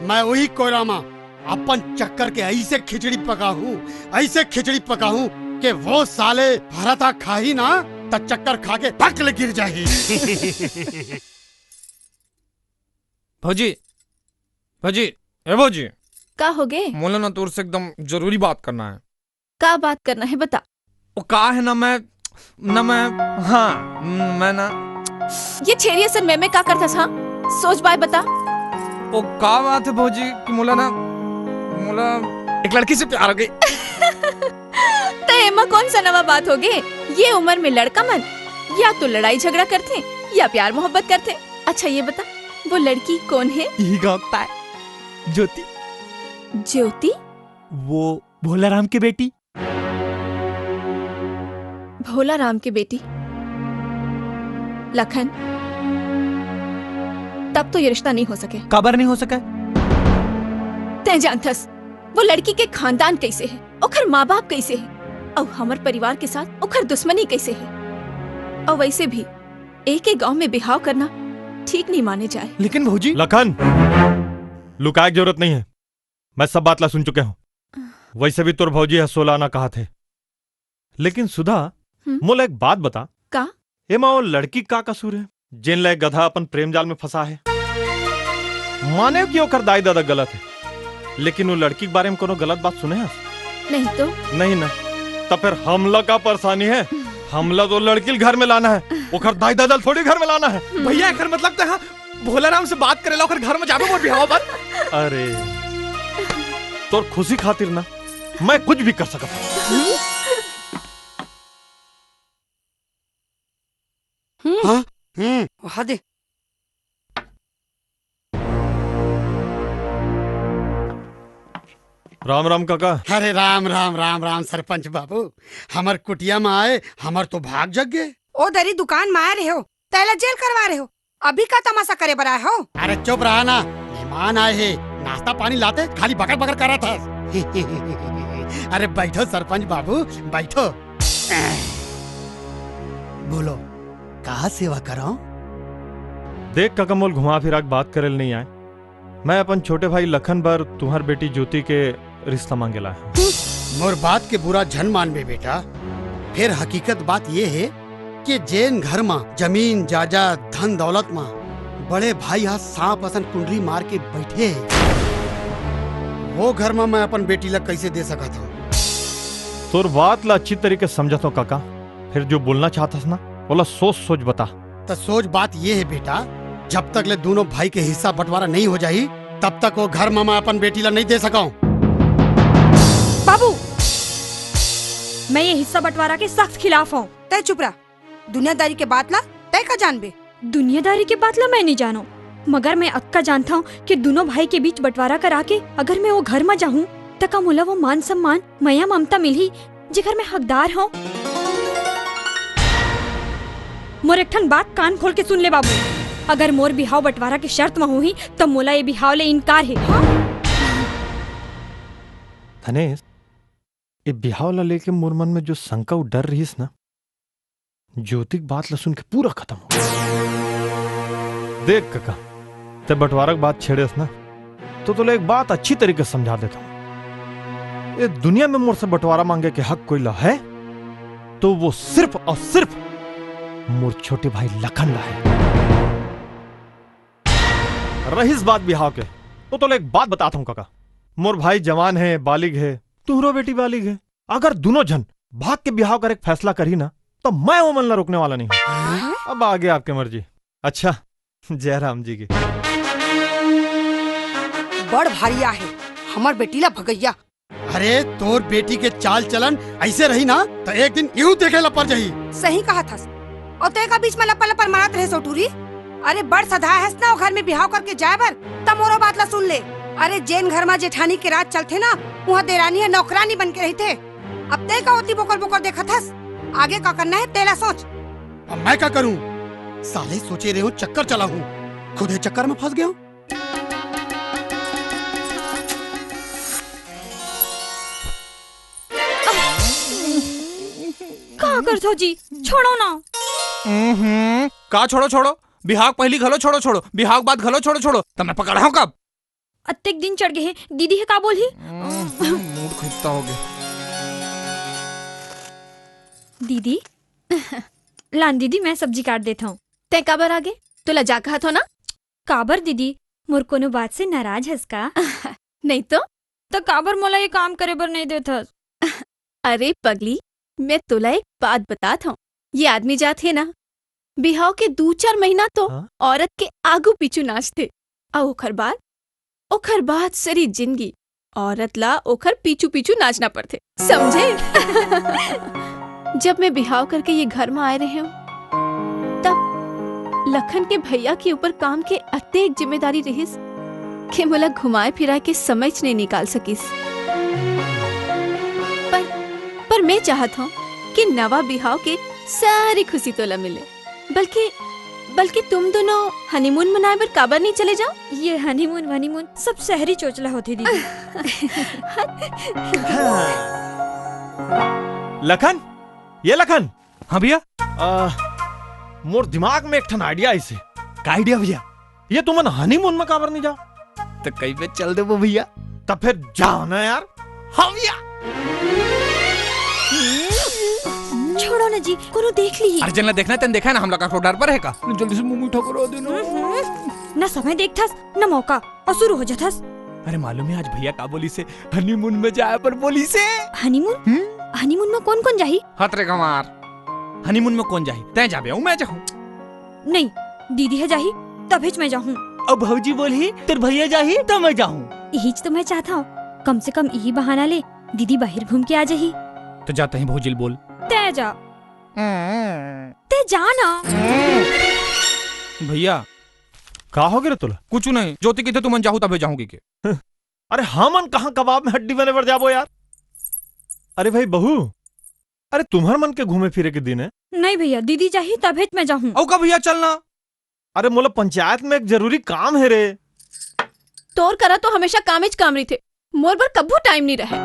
मैं वही कोयला में अपन चक्कर के ऐसे खिचड़ी पका हूँ, ऐसे खिचड़ी पका हूँ कि वो साले भरता खा ही ना तो चक्कर खा के पकले गिर जाही। भौजी, भौजी, ए भौजी। का हो गए? मोला ना तोर से एकदम जरूरी बात करना है। का बात करना है बता। वो का है ना मैं हाँ मैं ना ये छेरिया सन में का करता था? सोच बाय बता। वो का बात है भौजी कि मोला एक लड़की से प्यार हो गई। तो एमा कौन सा नवा बात हो गई? ये उम्र में लड़का मन या तो लड़ाई झगड़ा करते या प्यार मोहब्बत करते। अच्छा ये बता वो लड़की कौन है? यही गाँव पाए ज्योति। ज्योति? वो भोला राम की बेटी। भोला राम की बेटी लखन, तब तो ये रिश्ता नहीं हो सके। काबर नहीं हो सका? तै जानथस वो लड़की के खानदान कैसे है, ओखर माँ बाप कैसे है, और हमार परिवार के साथ ओखर दुश्मनी कैसे है। और वैसे भी एक ही गांव में बिहाव करना ठीक नहीं माने जाए। लेकिन भौजी। लखन लुकाए की जरूरत नहीं है, मैं सब बात ला सुन चुके हूँ। वैसे भी तोर भौजी हसोला ना कहा थे। लेकिन सुधा मोला एक बात बता। का? एमा वो लड़की का कसूर है जिन ले गधा अपन प्रेम जाल में फंसा है? माने कि ओकर दाई दादा गलत है, लेकिन वो लड़की के बारे में कोनो गलत बात सुने हैं? नहीं तो नहीं ना, तब फिर हमला का परेशानी है। हमला तो लड़की घर में लाना है, ओकर दाई दादा थोड़ी घर में लाना है। भैया घर मतलब तो भोला राम से बात करेला ओकर घर में जाबे मोर बिहाव पर। अरे तोर खुशी खातिर ना मैं कुछ भी कर सकता हूँ। हाँ? वहाँ दे। राम राम काका। अरे राम राम राम राम सरपंच बाबू, हमार कुटिया में आए हमार तो भाग जग गए। ओ दरी दुकान में आए रहे हो, तैला जेल करवा रहे हो, अभी का तमाशा करे बराए हो? अरे चुप रहा ना, मेहमान आए हैं, नाश्ता पानी लाते खाली बकर बकर कर रहा था। अरे बैठो सरपंच बाबू बैठो। बोलो कहाँ सेवा कराऊं? देख काका मोल घुमा फिरा के बात करे नहीं आए। मैं अपन छोटे भाई लखन बर तुम्हार बेटी ज्योति के रिश्ता मांगेला है। मोर बात के बुरा झन मान बे बेटा। फिर हकीकत बात ये है कि जैन घर में जमीन जायदाद धन दौलत में बड़े भाई हाथ सांप असन कुंडली मार के बैठे है। वो घर में मैं अपन बेटी ला कैसे दे सका था? तोर बात ला अच्छी तरीके समझा तो काका, फिर जो बोलना चाहता ना बोला सोच सोच बता। तो सोच बात ये है बेटा, जब तक ले दोनों भाई के हिस्सा बंटवारा नहीं हो जाही तब तक वो घर में मैं अपन बेटी ला नहीं दे सका। बाबू मैं ये हिस्सा बंटवारा के सख्त खिलाफ हूँ। तय चुप रहा। दुनियादारी के बातला तय का जानबे। दुनियादारी के बातला मैं नहीं जानो, मगर मैं अक्का जानता हूँ कि दोनों भाई के बीच बंटवारा करा के अगर मैं वो घर में जाऊँ तो का मुला वो मान सम्मान मया ममता मिली जिगर मैं हकदार हूँ। मोर एक ठन बात कान खोल के सुन ले बाबू, अगर मोर बिहाव बंटवारा की शर्त में हुई तो मोला ये बिहाव ले इनकार है। हाँ? धनेश, ये बिहाव ला लेके मोर मन में जो शंका डर रहीस ना, ज्योतिक बात ला सुन के पूरा खत्म हो गया। देख काका, ते बंटवारा की बात छेड़ेस ना तो तुले एक बात अच्छी तरीके से समझा देता हूँ। ये दुनिया में मोर से बंटवारा मांगे के हक कोई ला है तो वो सिर्फ और सिर्फ मोर छोटे भाई लखन ला है। रहीस बात बिहाव के तो तुले एक बात बताता हूँ काका, मोर भाई जवान है, बालिग है, तुहरो बेटी बालिग है। अगर दोनों जन भाग के बिहाव कर एक फैसला करी ना तो मैं वो मन रोकने वाला नहीं हूँ। अब आगे आपके मर्जी। अच्छा, जय राम जी की। बड़ भारिया है हमार बेटीला भगैया। अरे तोर बेटी के चाल चलन ऐसे रही ना तो एक दिन यूं देखे ला पड़ जाही। सही कहा था। और ते का बीच में लपल लपल मारत रहे सोटूरी। अरे बड़ सधा है ना वो घर में बिहाव करके जाए बर तब मोरो बात ला सुन ले। अरे जैन घर में जेठानी के राज चलते ना वहाँ देरानी है नौकरानी बन के रही थे। अब ते का होती बोकर बोकर देखा था। आगे का करना है तेला सोच। अब मैं क्या करूं? साले सोचे रहे हूँ चक्कर चला हूँ, खुद ही चक्कर में फंस गया हूँ। क्या करथो जी, छोड़ो ना। का छोड़ो छोड़ो, बिहाव पहली घलो छोड़ो छोड़ो, बिहाव बाद घलो छोड़ो छोड़ो, तब मैं पकड़ा हूँ कब? अत्तेक दिन चढ़ गए हैं। दीदी है का बोली? मूड खिंचता हो गया। दीदी लान दीदी, मैं सब्जी काट देता हूँ। ते काबर आगे तुला जा कहा था ना? काबर दीदी, मोर कोनो बात से नाराज हस का? नहीं तो काबर मोला ये काम करे बर नहीं देता? अरे पगली, मैं तुला एक बात बताता हूँ। ये आदमी जात है ना, बिहाव के 2-4 महीना तो औरत के आगू पीछू नाचते और ओखर बाद सारी जिंदगी औरत ला ओखर पीछू पीछू नाचना पड़ते, समझे? जब मैं बिहाव करके ये घर में आए रहे हूँ तब लखन के भैया के ऊपर काम के अत्ते एक जिम्मेदारी रहीस कि मोला घुमाए फिराए के समझ नहीं निकाल सकीस। पर मैं चाहत हूँ कि नवा बिहाव के सारी खुशी तोला मिले। बल्कि तुम दोनों हनीमून मनाए बर काबर नहीं चले जाओ? ये हनीमून सब शहरी चोचला होती दीदी। लखन, ये लखन। हाँ भैया। मोर दिमाग में एक ठन आइडिया ऐसे। का आइडिया भैया? ये तुमन हनीमून में काबर नहीं जाओ? तो कहीं पे चल दे वो भैया। तब फिर जाओ ना यार। हाँ भैया। छोड़ो ना जी, कोनो देख ली। अरे जन देखना तेन देखा है ना, हम लोग का डर पर है का? जल्दी से मुंह मीठा करो देना। ना समय देखथस ना मौका और शुरू हो जाथस। अरे मालूम है आज भैया का बोली से हनीमून में जाए पर बोली से। हनीमून में कौन कौन जाही? हतरे कमार, हनीमून में कौन जाही? तय जाबे हूँ, मैं जाऊँ? नहीं, दीदी है जाही तभी मैं जाऊँ। अब भौजी बोली तेरे भैया जाही तो मैं जाऊँ। यही तो मैं चाहता हूँ, कम से कम यही बहाना ले दीदी बाहर घूम के आ जाही। तो जाते हैं भौजी बोल। तय जा, तय जाना। भैया का हो गया तुला? कुछ नहीं, ज्योति की थे तुम जाहू तबे जाऊंगी के। अरे हमन कहाँ कबाब में हड्डी बने बर जाबो यार। अरे भाई बहू, अरे तुम्हार मन के घूमे फिरे के दिन है? नहीं भैया, दीदी चाहिए तभी मैं जाऊँ। औ का भैया चलना। अरे मोला पंचायत में एक जरूरी काम है रे। तोर करा तो हमेशा कामिज कामरी थे, मोर बर कभू टाइम नहीं रहे।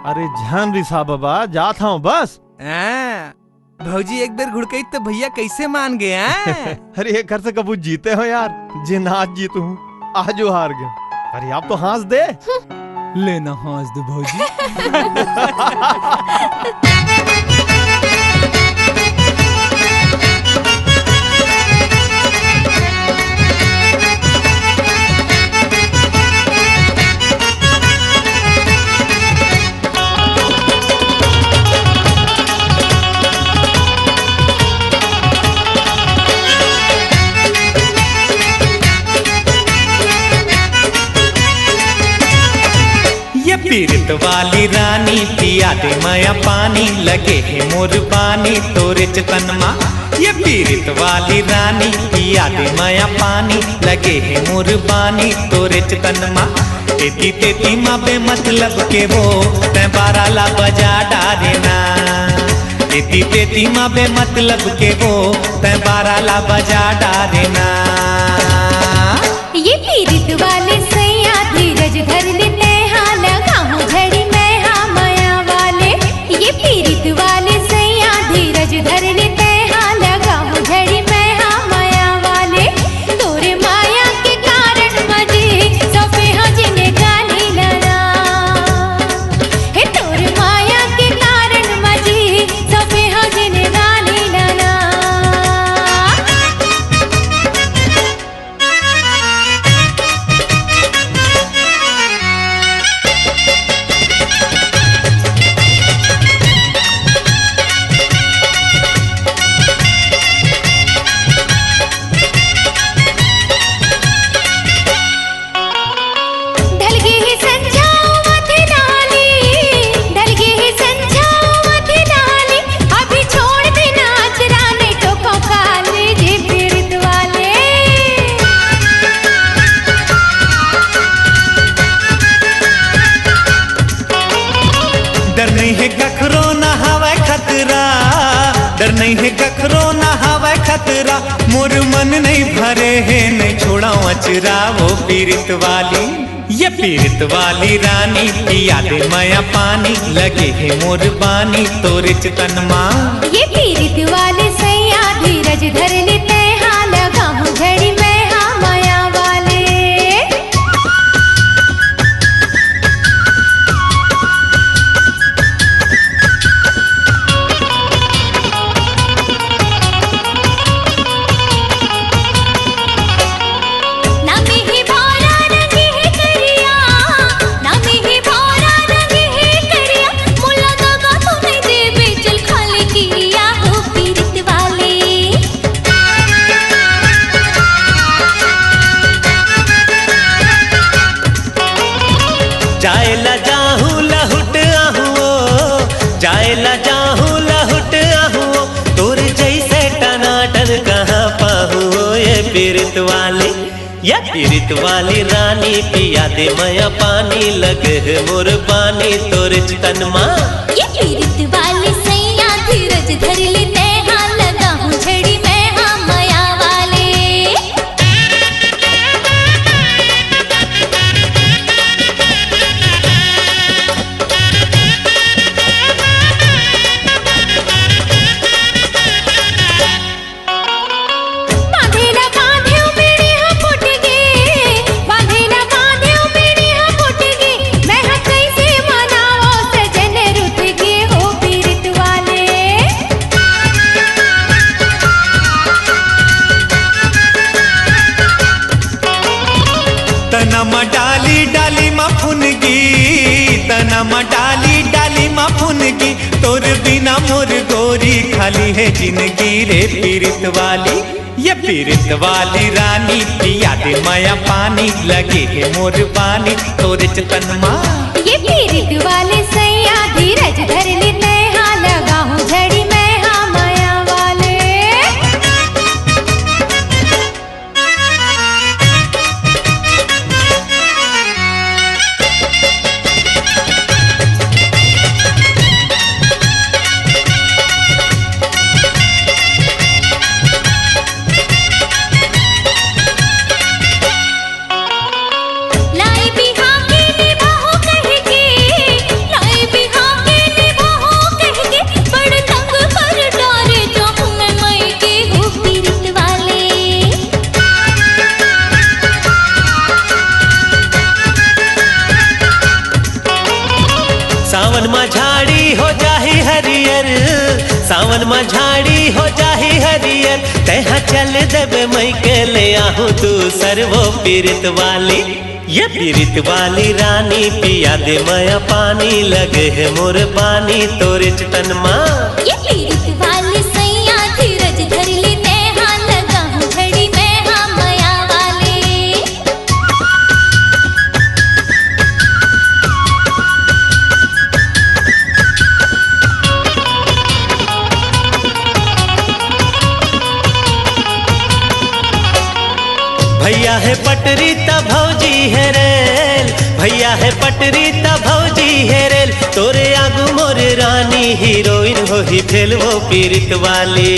अरे जान रिसा बाबा, जात हूँ बस। भौजी एक बार घुड़कई तो भैया कैसे मान गए? अरे एक घर से कबू जीते हो यार, जिन आज जीतू हूँ आज वो हार गए। अरे आप तो हंस दे। लेना हंस दे भौजी। पीरत वाली रानी पिया दे माया पानी लगे है मोर पानी तोरे चतनमा। ये पीरत वाली रानी पिया दे माया पानी लगे है मोर पानी तोरे चतनमा। तेती तेती माँ बे मतलब के वो तै बारा ला बजा डारे ना। तेती तेती माँ बे मतलब के वो तै बारा ला बजा डारे ना। ये पीरित वाले सैया धीरज धर लेते हाँ लगाऊं झड़ी मैं हाँ माया वाले। ये पीरित वाले सैया धीरज धर लेते हाँ लगाऊं झड़ी मैं हाँ माया वाले। तोरे माया के कारण मजे सफे हजने गाली लड़ा। हे तोरे माया के कारण मजे सफे हजने गाली लड़ा। डर नहीं है कखरो ना हवा खतरा मोर मन नहीं भरे है नहीं छोड़ा अचरा वो पीरित वाली। ये पीरित वाली रानी पिया दे माया पानी लगे है मोर बानी तोरे चतनमा। ये पीरित वाले सैया धीरज धर लेते हाँ लगाऊं झड़ी मैं हाँ माया वाले। जाएला जाहू लहुट आहुओ जाएला जाहू लहुट आहुओ तोर जैसे टनाटन कहाँ पाहुओ। ये पीरित वाली ये पीरित वाली रानी पिया दे माया पानी लगे है मोर पानी तोर चतनमा। ये पीरित वाली सैया धीरज धर लेते हाँ लगाऊं झड़ी मैं हाँ माया वाले। तनमा डाली डाली मफुनगी तनमा डाली डाली मफुनगी तोर बिना मोर गोरी खाली है जिंदगी रे पीरित वाली। ये पीरित वाली रानी पिया दे माया पानी लगे है मोर पानी तोर चतनमा। ये पीरित वाले सैया धीरज धर लेते हाँ लगाऊं झड़ी मैं हाँ माया वाले। लाई बिहा के निभाओ कह के लाई बिहा के निभाओ कह के बड़ तंग कर डारे जाऊं मैं मई के हो पीरित वाले। सावन में झाड़ी हो जाही हरियर सावन में झाड़ी हो जाही हरियर तैहा चल देवे मई के ले आहू दूसर वो पीरित वाली। ये पीरित वाली रानी पिया दे माया पानी लगे है मोर पानी तोरे चतनमा। ये पीरित वाले सैया धीरज धर लेते हाँ लगाऊं झड़ी मैं हाँ माया वाले। पटरी त भौजी है रेल, भैया है पटरी त भौजी है रेल, तोरे आगू मोर रानी हीरोइन हो ही फेल वो पीरित वाली।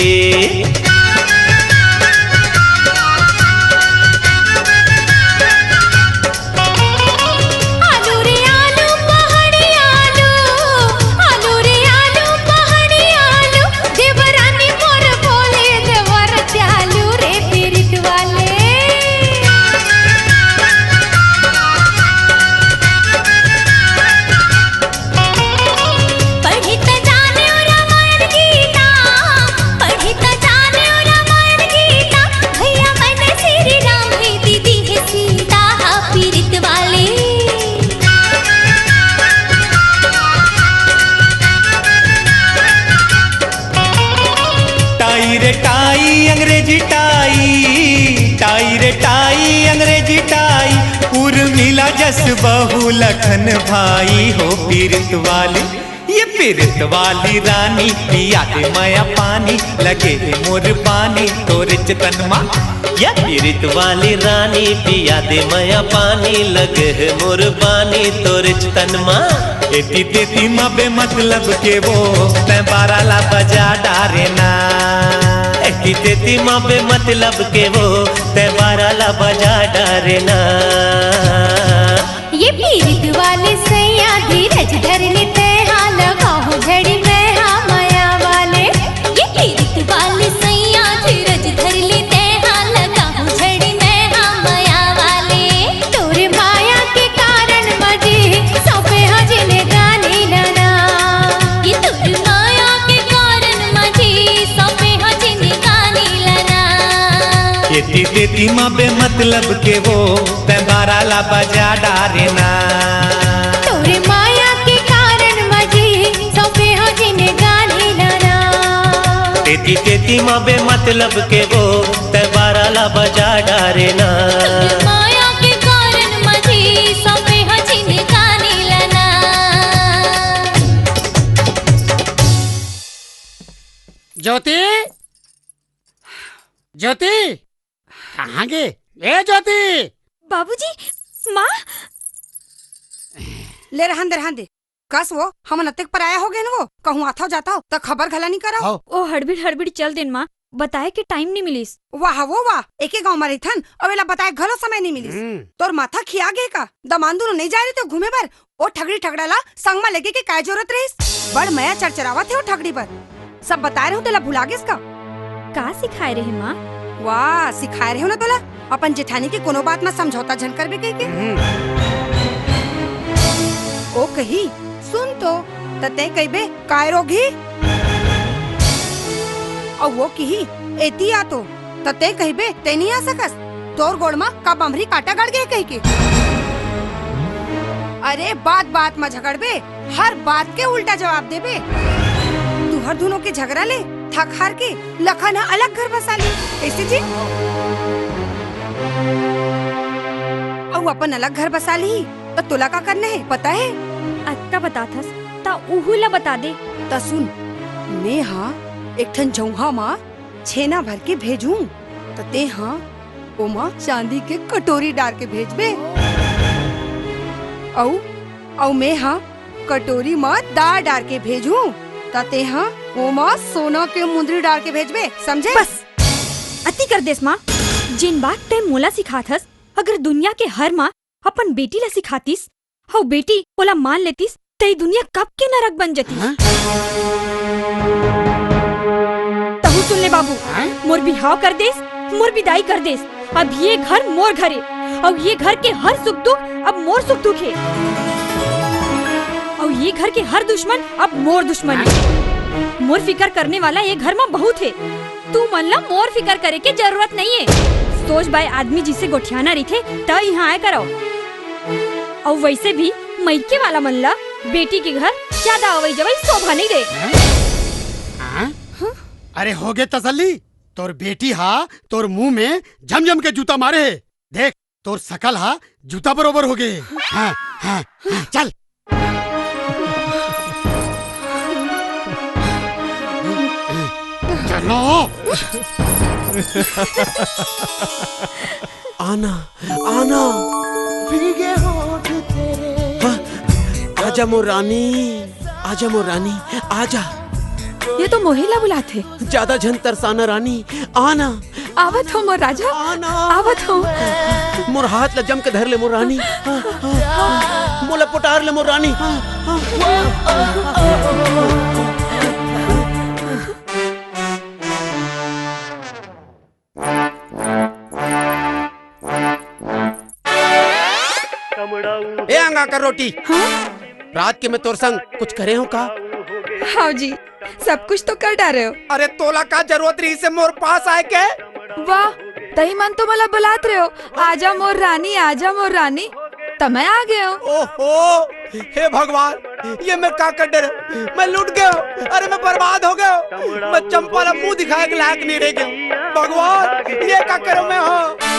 अंग्रेजी टाई, टाई रे टाई अंग्रेजी टाई, उर्मिला जस बहू लखन भाई हो पीरित वाली। ये पीरित वाली रानी पिया दे माया पानी, लगे है मोर पानी तोरे चतन माँ। ये पीरित वाली रानी पिया दे माया पानी, लगे है मोर पानी तोरे चतन माँ। एती तेती माँ बे मतलब के वो तै बाराला बजा डारे ना, एती तेती माँ बे मतलब के वो तै बाराला बजा डारे ना। ये पीरित वाले सैया धीरज धर लेते हाँ लगाओ घड़ी में हाँ माया वाले। ये पीरित वाले सैया धीरज धर लेते हाँ लगाओ घड़ी में हाँ माया वाले। तोरे माया के कारण मजे सौंपे हाँ जिन्हें गाने लाना, ये तोरे माया के कारण मजे सौंपे हाँ जिन्हें गाने लाना। एती तेती माँ बे मतलब के वो तै बाराला बजा डारे ना, तोरे माया के कारण मजे सौंपे हो जिन्हें गाने लाना। तेती तेती माँ बे मतलब के वो तै बाराला बजा डारे ना, तोरे माया के कारण मजे सौंपे हो जिन्हें गाने लाना। ज्योति, ज्योति कहाँ गे? ए ज्योति। बाबूजी, माँ। ले रहन दे कस वो हम नतक पर आया हो गए ना, वो कहूँ आता हो जाता हो तो खबर घला नहीं करा। ओ हड़बड़ी चल देन माँ, बताए के टाइम नहीं मिलिस। वाह वो वाह, एके गाँव में रही अवेला बताए घलो समय नहीं मिलिस। तोर माथा खिया गे का दमान दोनों नहीं जा रहे तो घूमे बर ओ ठगड़ी ठगड़ाला संग में लेके के काय जरूरत रहीस। बड़ मया चरचरावा थे वो ठगड़ी पर, सब बता रहे हो तेला भुला गेस का। का सिखाए रहे माँ? वाह सिखाए रहे हो ना तोला अपन जेठानी के कोनो बात में समझौता झन करबे कह के। ओ कही सुन तो तते कहबे काय रोगी, और वो कही एती आ तो तते कहबे ते नहीं आ सकस, तोर गोड़ में का बमरी काटा गड़ गए कह के। अरे बात बात में झगड़बे, हर बात के उल्टा जवाब देबे। तू हर दोनों के झगड़ा ले थक हार के लखन अलग घर बसा ले कैसे जी, और अपन अलग घर बसा ली तो तुला का करने है पता है? अक्का बता थस ता उहुला बता दे। ता सुन, मैं हाँ एक ठन जौहा माँ छेना भर के भेजूं तो ते हाँ ओ माँ चांदी के कटोरी डाल के भेजबे, औ मैं हाँ कटोरी माँ दाल डाल के भेजूं ताते हाँ वो माँ सोना के मुंदरी डाल के भेजबे, समझे? बस अति कर देस माँ, जिन बात ते मोला सिखाथस अगर दुनिया के हर माँ अपन बेटी ला सिखातीस हौ बेटी ओला मान लेतीस तई दुनिया कब के नरक बन जती। तहु सुन ले बाबू, मोर बिहाव कर देस, मोर विदाई कर देस। अब ये घर मोर घरे और ये घर के हर सुख दुख अब मोर सुख दुख है, और ये घर के हर दुश्मन अब मोर दुश्मन है। मोर फिकर करने वाला ये घर में बहुत है, तू मन ला मोर फिकर करे के जरूरत नहीं है। सोच बाय आदमी जिसे गोठियाना रही थे त यहाँ आए करो, और वैसे भी मैके वाला मन ला बेटी के घर ज्यादा अवई जवई शोभा नहीं दे। अरे हो गए तसल्ली, तोर बेटी हा तोर मुंह में जम जम के जूता मारे है, देख तोर सकल हा जूता बरोबर हो गए। हाँ, हाँ, हाँ, चल चलो। आना आना भीगे होठ तेरे। आजा मोर रानी, आजा मोर रानी, आजा। ये तो मोहिला बुलाते। ज्यादा झन तरसाना रानी, आना। आवत हो मोर राजा, आवत हो। मोर हाथ ल जम के धर ले मोर रानी, मोला पुटार ले मोर रानी। ए अंगा कर रोटी। रात के मैं तोर संग कुछ करे हो का? हाँ जी, सब कुछ तो कर डाले हो। अरे तोला का जरूरत रही से मोर पास आए के? वाह, तही मन तो मला बुलात रहे हो, आजा मोर रानी, आजा मोर रानी। तब मैं आ गया हूँ। ओहो, हे भगवान, ये मैं का कर डर, मैं लूट गया हूँ। अरे मैं बर्बाद हो गया हूँ। मैं चंपा ला मुंह दिखाए के लायक नहीं रह गया। भगवान, ये का करूँ मैं? हो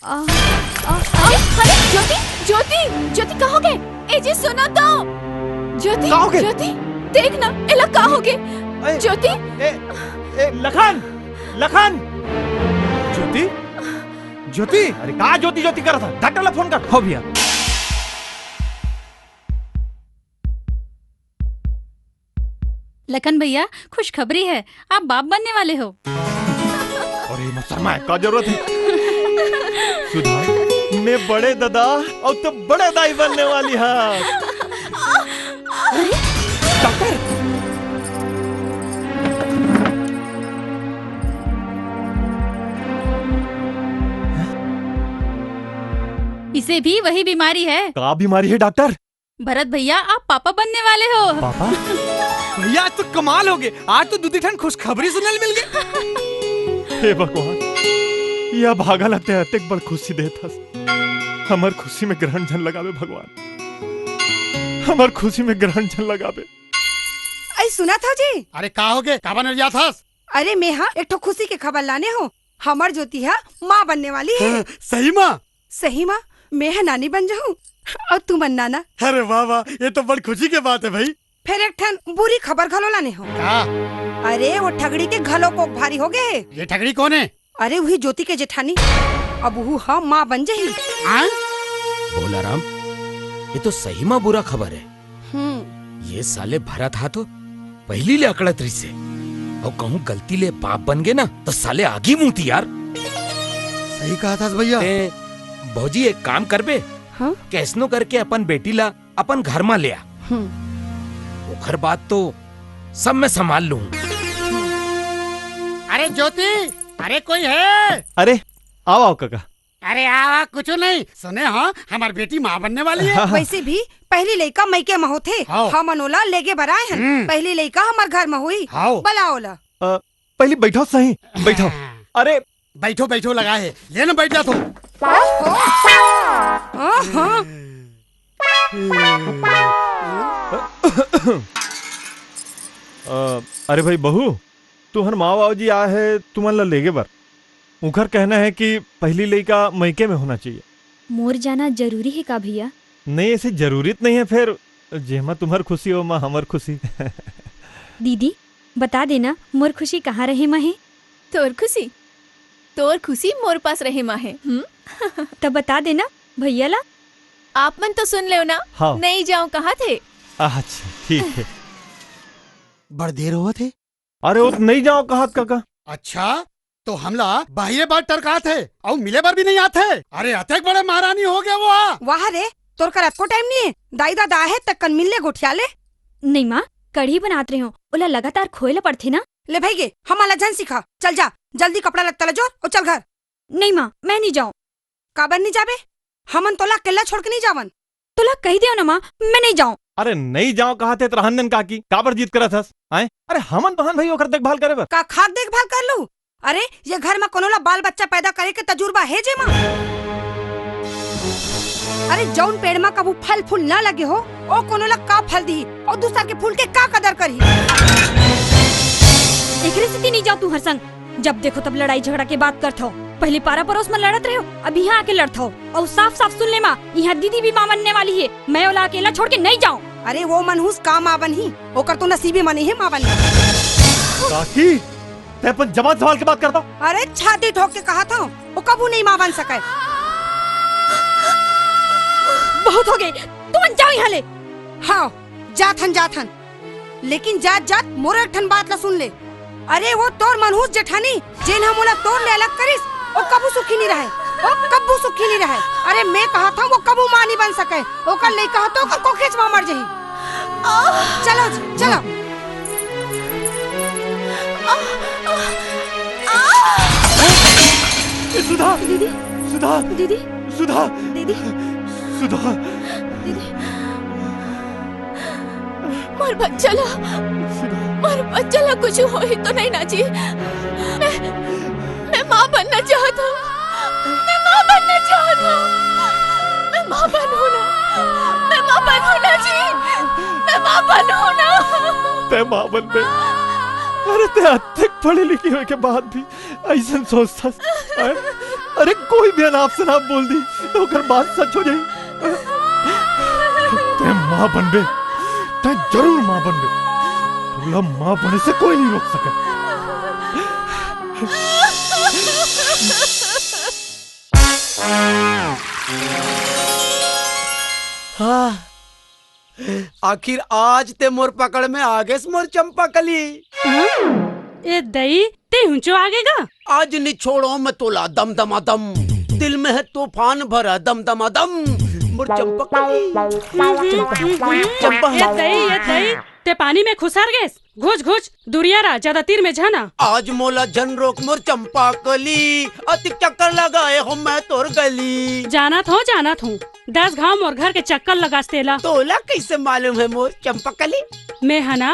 अरे ज्योति, ज्योति, ज्योति कहाँ गए? ए जी सुनो तो। ज्योति, ज्योति, देख ना, एला कहाँ हो गए? ज्योति, लखन, लखन, ज्योति, ज्योति, अरे कहाँ ज्योति ज्योति कर रहा था? डॉक्टर ला फोन कर। हो भैया। लखन भैया, खुशखबरी है, आप बाप बनने वाले हो। अरे मसरमा का जरूरत है? सुधार, मैं बड़े दादा और तो बड़े दाई बनने वाली है। डॉक्टर, इसे भी वही बीमारी है। क्या बीमारी है डॉक्टर? भरत भैया, आप पापा बनने वाले हो। पापा? भैया आज तो कमाल हो गए, आज तो दूधी ठंड खुशखबरी सुनने मिल गई। हे भगवान, यह भागा लगते हैं बड़ खुशी देता। हमार खुशी में ग्रहण झन लगावे भगवान, हमार खुशी में ग्रहण झन लगावे। अरे सुना था जी? अरे का हो गए, का बन रिया था? अरे मैं हाँ एक ठो खुशी के खबर लाने हो। हमार ज्योति है माँ बनने वाली है। सही माँ? सही माँ, मैं है नानी बन जाऊँ और तू बन नाना। अरे वाह वाह, ये तो बड़ी खुशी की बात है भाई। फिर एक ठन बुरी खबर घलो लाने हो। अरे वो ठगड़ी के घलो को भारी हो गए। ये ठगड़ी कौन है? अरे वही ज्योति के जेठानी, अब वो हाँ माँ बन जाही। बोला राम, ये तो सही माँ बुरा खबर है। ये साले भरा था तो पहली ले अकड़त रही से, और कहूँ गलती ले बाप बन गए ना तो साले आगे मुंहती यार। सही कहा था भैया। भौजी एक काम करबे, कैसनो करके अपन बेटी ला अपन घर में ले आ। ओखर बात तो सब मैं संभाल लूँ। अरे ज्योति, अरे कोई है? अरे आओ आओ काका। अरे आवा, कुछ नहीं। सुने हाँ, हमारी बेटी माँ बनने वाली है। वैसे भी पहली लड़का मैके में होते, हम अनोला लेके बराए हैं। पहली लड़का हमार घर में हुई, बलाओला। पहले बैठो सही, बैठो। अरे बैठो बैठो लगा है, ले ना बैठ जा तुम। अरे भाई बहू, तुम्हार माँ बाबू जी आए है तुम्हारा लेगे बर। उनका कहना है कि पहली लड़का मैके में होना चाहिए। मोर जाना जरूरी है का भैया? नहीं, ऐसी जरूरत नहीं है। फिर जेमा तुम्हार खुशी हो माँ हमार खुशी। दीदी बता देना, मोर खुशी कहाँ रहे माँ है? तोर खुशी, तोर खुशी मोर पास रहे माँ है। तब बता देना भैया ला। आप मन तो सुन ले ना। हाँ। नहीं जाऊँ कहाँ थे? अच्छा ठीक है। बड़ देर हुआ थे। अरे वो नहीं जाओ कहा काका। अच्छा, तो हमला बाहिए बार टरका थे और मिले बार भी नहीं आते। अरे अतक बड़े महारानी हो गया वो। वाह रे, तोर कर को टाइम नहीं है। दाई दादा है तक कन मिलने गोठिया ले। नहीं माँ, कढ़ी बनाते रहे हो, ओला लगातार खोएला पड़ते ना। ले भाई गे, हमारा जन सिखा। चल जा, जल्दी कपड़ा लत्ता ले जो और चल घर। नहीं माँ, मैं नहीं जाऊँ। काबर नहीं जाबे? हमन तोला केला छोड़ के नहीं जावन। तोला कही दियो ना माँ, मैं नहीं जाऊँ। अरे नहीं जाओ कहा थे रहन काकी, काबर जीत करा था? आए, अरे हमन तोहन भाई ओकर देखभाल करे बर। का खाक देखभाल कर लूं? अरे ये घर में कोनोला बाल बच्चा पैदा करे के तजुर्बा है जे माँ? अरे जौन पेड़ में कबू फल फूल ना लगे हो, ओ कोनोला का फल दी और दूसरा के फूल के का कदर करी। एकरे से नहीं जाओ तू हर संग। जब देखो तब लड़ाई झगड़ा के बात करत हो। पहले पारा पड़ोस में लड़त रहे हो, अब यहाँ आके लड़त हो। और साफ साफ सुन ले माँ, यहाँ दीदी भी माँ बनने वाली है। मैं ओला अकेला छोड़ के नहीं जाऊँ। अरे वो मनहूस का माँ बन ही, ओकर तो नसीबे मनी है माँ बन। काकी, ते अपन जवान सवाल की बात करता। अरे छाती ठोक के कहा था वो कबू नहीं माँ बन सके। बहुत हो गए, तुम जाओ यहाँ ले। हाँ जाथन लेकिन जात मोर एक ठन बात ला सुन ले। अरे वो तोर मनहूस जेठानी जेन हम मोला तोर ले अलग करिस वो कबू सुखी नहीं रहे, वो कबू सुखी नहीं रहे। अरे मैं कहा था वो कबू माँ नहीं बन सके, वो कल नहीं कहा तो ओकर कोखेच में मर जाही। चलो चलो सुधा दीदी सुधा दीदी सुधा दीदी सुधा मोर बच्चा कुछ हो ही तो नहीं ना जी। मैं माँ बनना चाहता हूँ, मैं माँ बनना चाहता हूँ, मैं माँ बनूँ ना, मैं माँ बनूँ ना जी, मैं माँ बनूँ ना। ते माँ बन बे। अरे ते अत्यधिक पढ़े लिखे हुए के बाद भी ऐसा सोचता। अरे कोई भी अनाप शनाप बोल दी तो ओकर बात सच हो जाई। ते माँ बन बे, ते जरूर माँ बन बे। तोला माँ बने से कोई नहीं रोक सके। हाँ, आखिर आज ते मोर पकड़ में आ गए मोर चंपा कली। ए दई ते ऊंचो आगेगा। आज निछोड़ो मैं तोला दम दमा दम, दिल में है तूफान भरा दम दमा दम। मोर चंपा कली चंपा ए दई ते पानी में खुसार गए। घुस दुरिया रा ज्यादा तीर में जाना। आज मोला जन रोक मोर चंपा कली, अति चक्कर लगाए हो मैं तोर गली। जाना थो 10 घाव मोर घर के चक्कर लगास्तेला। तोला कैसे मालूम है मोर चंपा कली? मैं है ना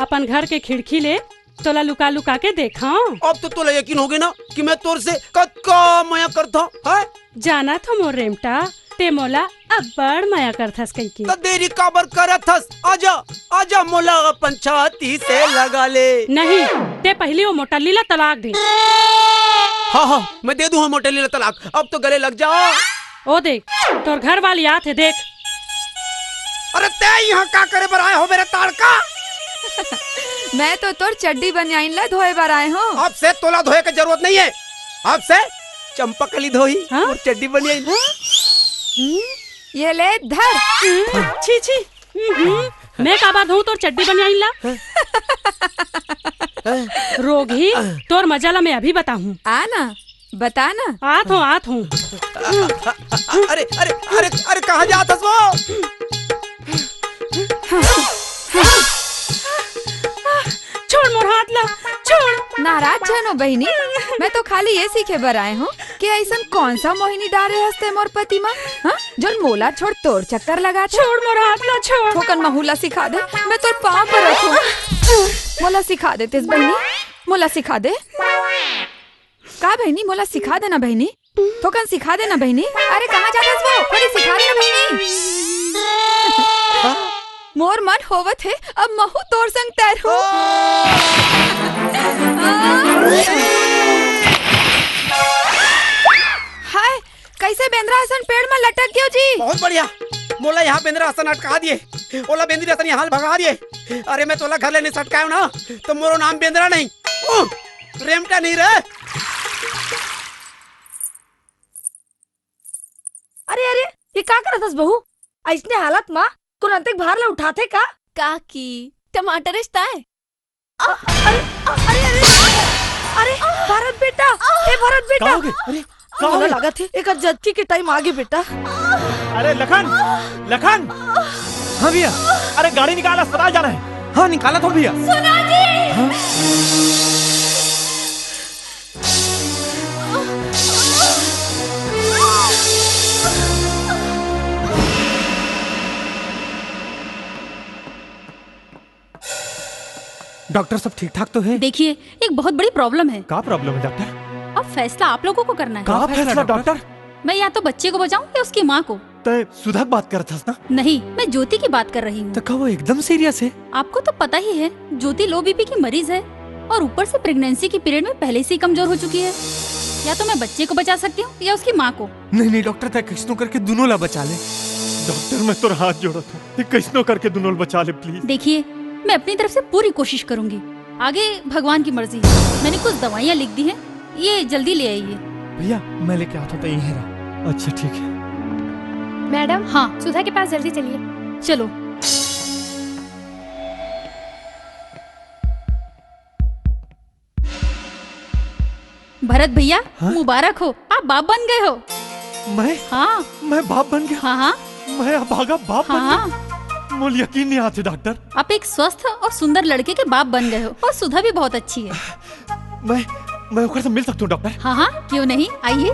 अपन घर के खिड़की ले तोला लुका लुका के देखा। अब तो तोला यकीन हो गया ना कि मैं तोर से कत्का माया करता है। जाना थो मोर रेमटा ते मोला अब बड़ माया करथस कई की। तो देरी काबर करथस? आजा मोला अपन छाती से लगा ले। नहीं ते पहले वो मोटा लीला तलाक दे। हाँ मैं दे दूँ मोटे लीला तलाक। अब तो गले लग जा। ओ देख तोर घर वाली आत है देख। अरे ते यहाँ क्या करे बर आए हो मेरे ताड़का? मैं तो तोर चड्डी बनियाइन ला धोए बार आए हूँ। अब से तोला धोए की जरूरत नहीं है, अब से चंपा कली धोई और चड्डी बनियाइन। ये ले धर। छी मैं का बात हूँ तोर चड्डी बनियाइन ला। रोगी तोर मजा ला मैं अभी बताऊँ। आना बता ना। आत हूँ। अरे अरे अरे अरे कहाँ जात हस वो? छोड़ मोर हाथ ला, छोड़। नाराज जानो बहनी, मैं तो खाली ये सीखे बर आए हूँ कि ऐसा कौन सा मोहिनी डारे हंसते मोर पति माँ, हाँ? जो मोला छोड़ तोड़ चक्कर लगा। छोड़ मोर हाथ ला, छोड़। ठोकन महूला सिखा दे, मैं तोर पाँव पर रखूं। मोला सिखा दे तेज बहनी, मोला सिखा दे। का बहनी मोला सिखा देना बहनी, ठोकन सिखा देना बहनी। अरे कहाँ जाते वो? थोड़ी सिखा देना बहनी। मोर मन होवत है अब महू तोर संग तैरू। हाय कैसे बेंद्रा हसन पेड़ में लटक गयो जी? बहुत बढ़िया, मोला यहाँ बेंद्रा हसन अटका दिए, ओला बेंद्री हसन यहाँ भगा दिए। अरे मैं तोला घर लेने सटकायो ना तो मोरो नाम बेंद्रा नहीं रेमटा नहीं रहे। अरे ये का करत हस बहू? ऐसने हालत माँ तुरंत भार ला उठाते का? काकी टमाटर रिश्ता है। अरे भरत बेटा, ए भरत बेटा। कहाँ हो गए? अरे कहाँ हो मोला गए? लगा थे एक जबकि के टाइम आगे बेटा। अरे लखन हाँ भैया, अरे गाड़ी निकाला, अस्पताल जाना है। हाँ निकाला तो भैया। सुना जी। डॉक्टर सब ठीक ठाक तो है? देखिए एक बहुत बड़ी प्रॉब्लम है। क्या प्रॉब्लम है डॉक्टर? अब फैसला आप लोगों को करना है। क्या फैसला डॉक्टर? मैं या तो बच्चे को बचाऊं या उसकी माँ को। तो सुधा बात कर था ना? नहीं, मैं ज्योति की बात कर रही हूँ। तो क्या वो एकदम सीरियस है? आपको तो पता ही है ज्योति लो बीपी की मरीज है और ऊपर से प्रेगनेंसी की पीरियड में पहले से ही कमजोर हो चुकी है। या तो मैं बच्चे को बचा सकती हूँ या उसकी माँ को। नहीं डॉक्टर, तय कैसनो करके दोनों ला बचा ले। डॉक्टर मैं तो हाथ जोड़ा था, कैसनो करके दोनों बचा ले प्लीज। देखिए मैं अपनी तरफ से पूरी कोशिश करूंगी, आगे भगवान की मर्जी है। मैंने कुछ दवाइयाँ लिख दी हैं, ये जल्दी ले आइए। भैया मैं लेके आता हूँ, तो यहीं रहा। अच्छा ठीक है। मैडम, हाँ सुधा के पास जल्दी चलिए। चलो। भरत भैया मुबारक हो, आप बाप बन गए हो। मैं? हाँ। मैं बाप बन गया? हाँ हाँ। मैं अब आगा बाप बन गया? मुझे यकीन नहीं आते डॉक्टर। आप एक स्वस्थ और सुंदर लड़के के बाप बन गए हो, और सुधा भी बहुत अच्छी है। मैं ओकर से मिल सकता हूँ डॉक्टर? हाँ हाँ, क्यों नहीं, आइए।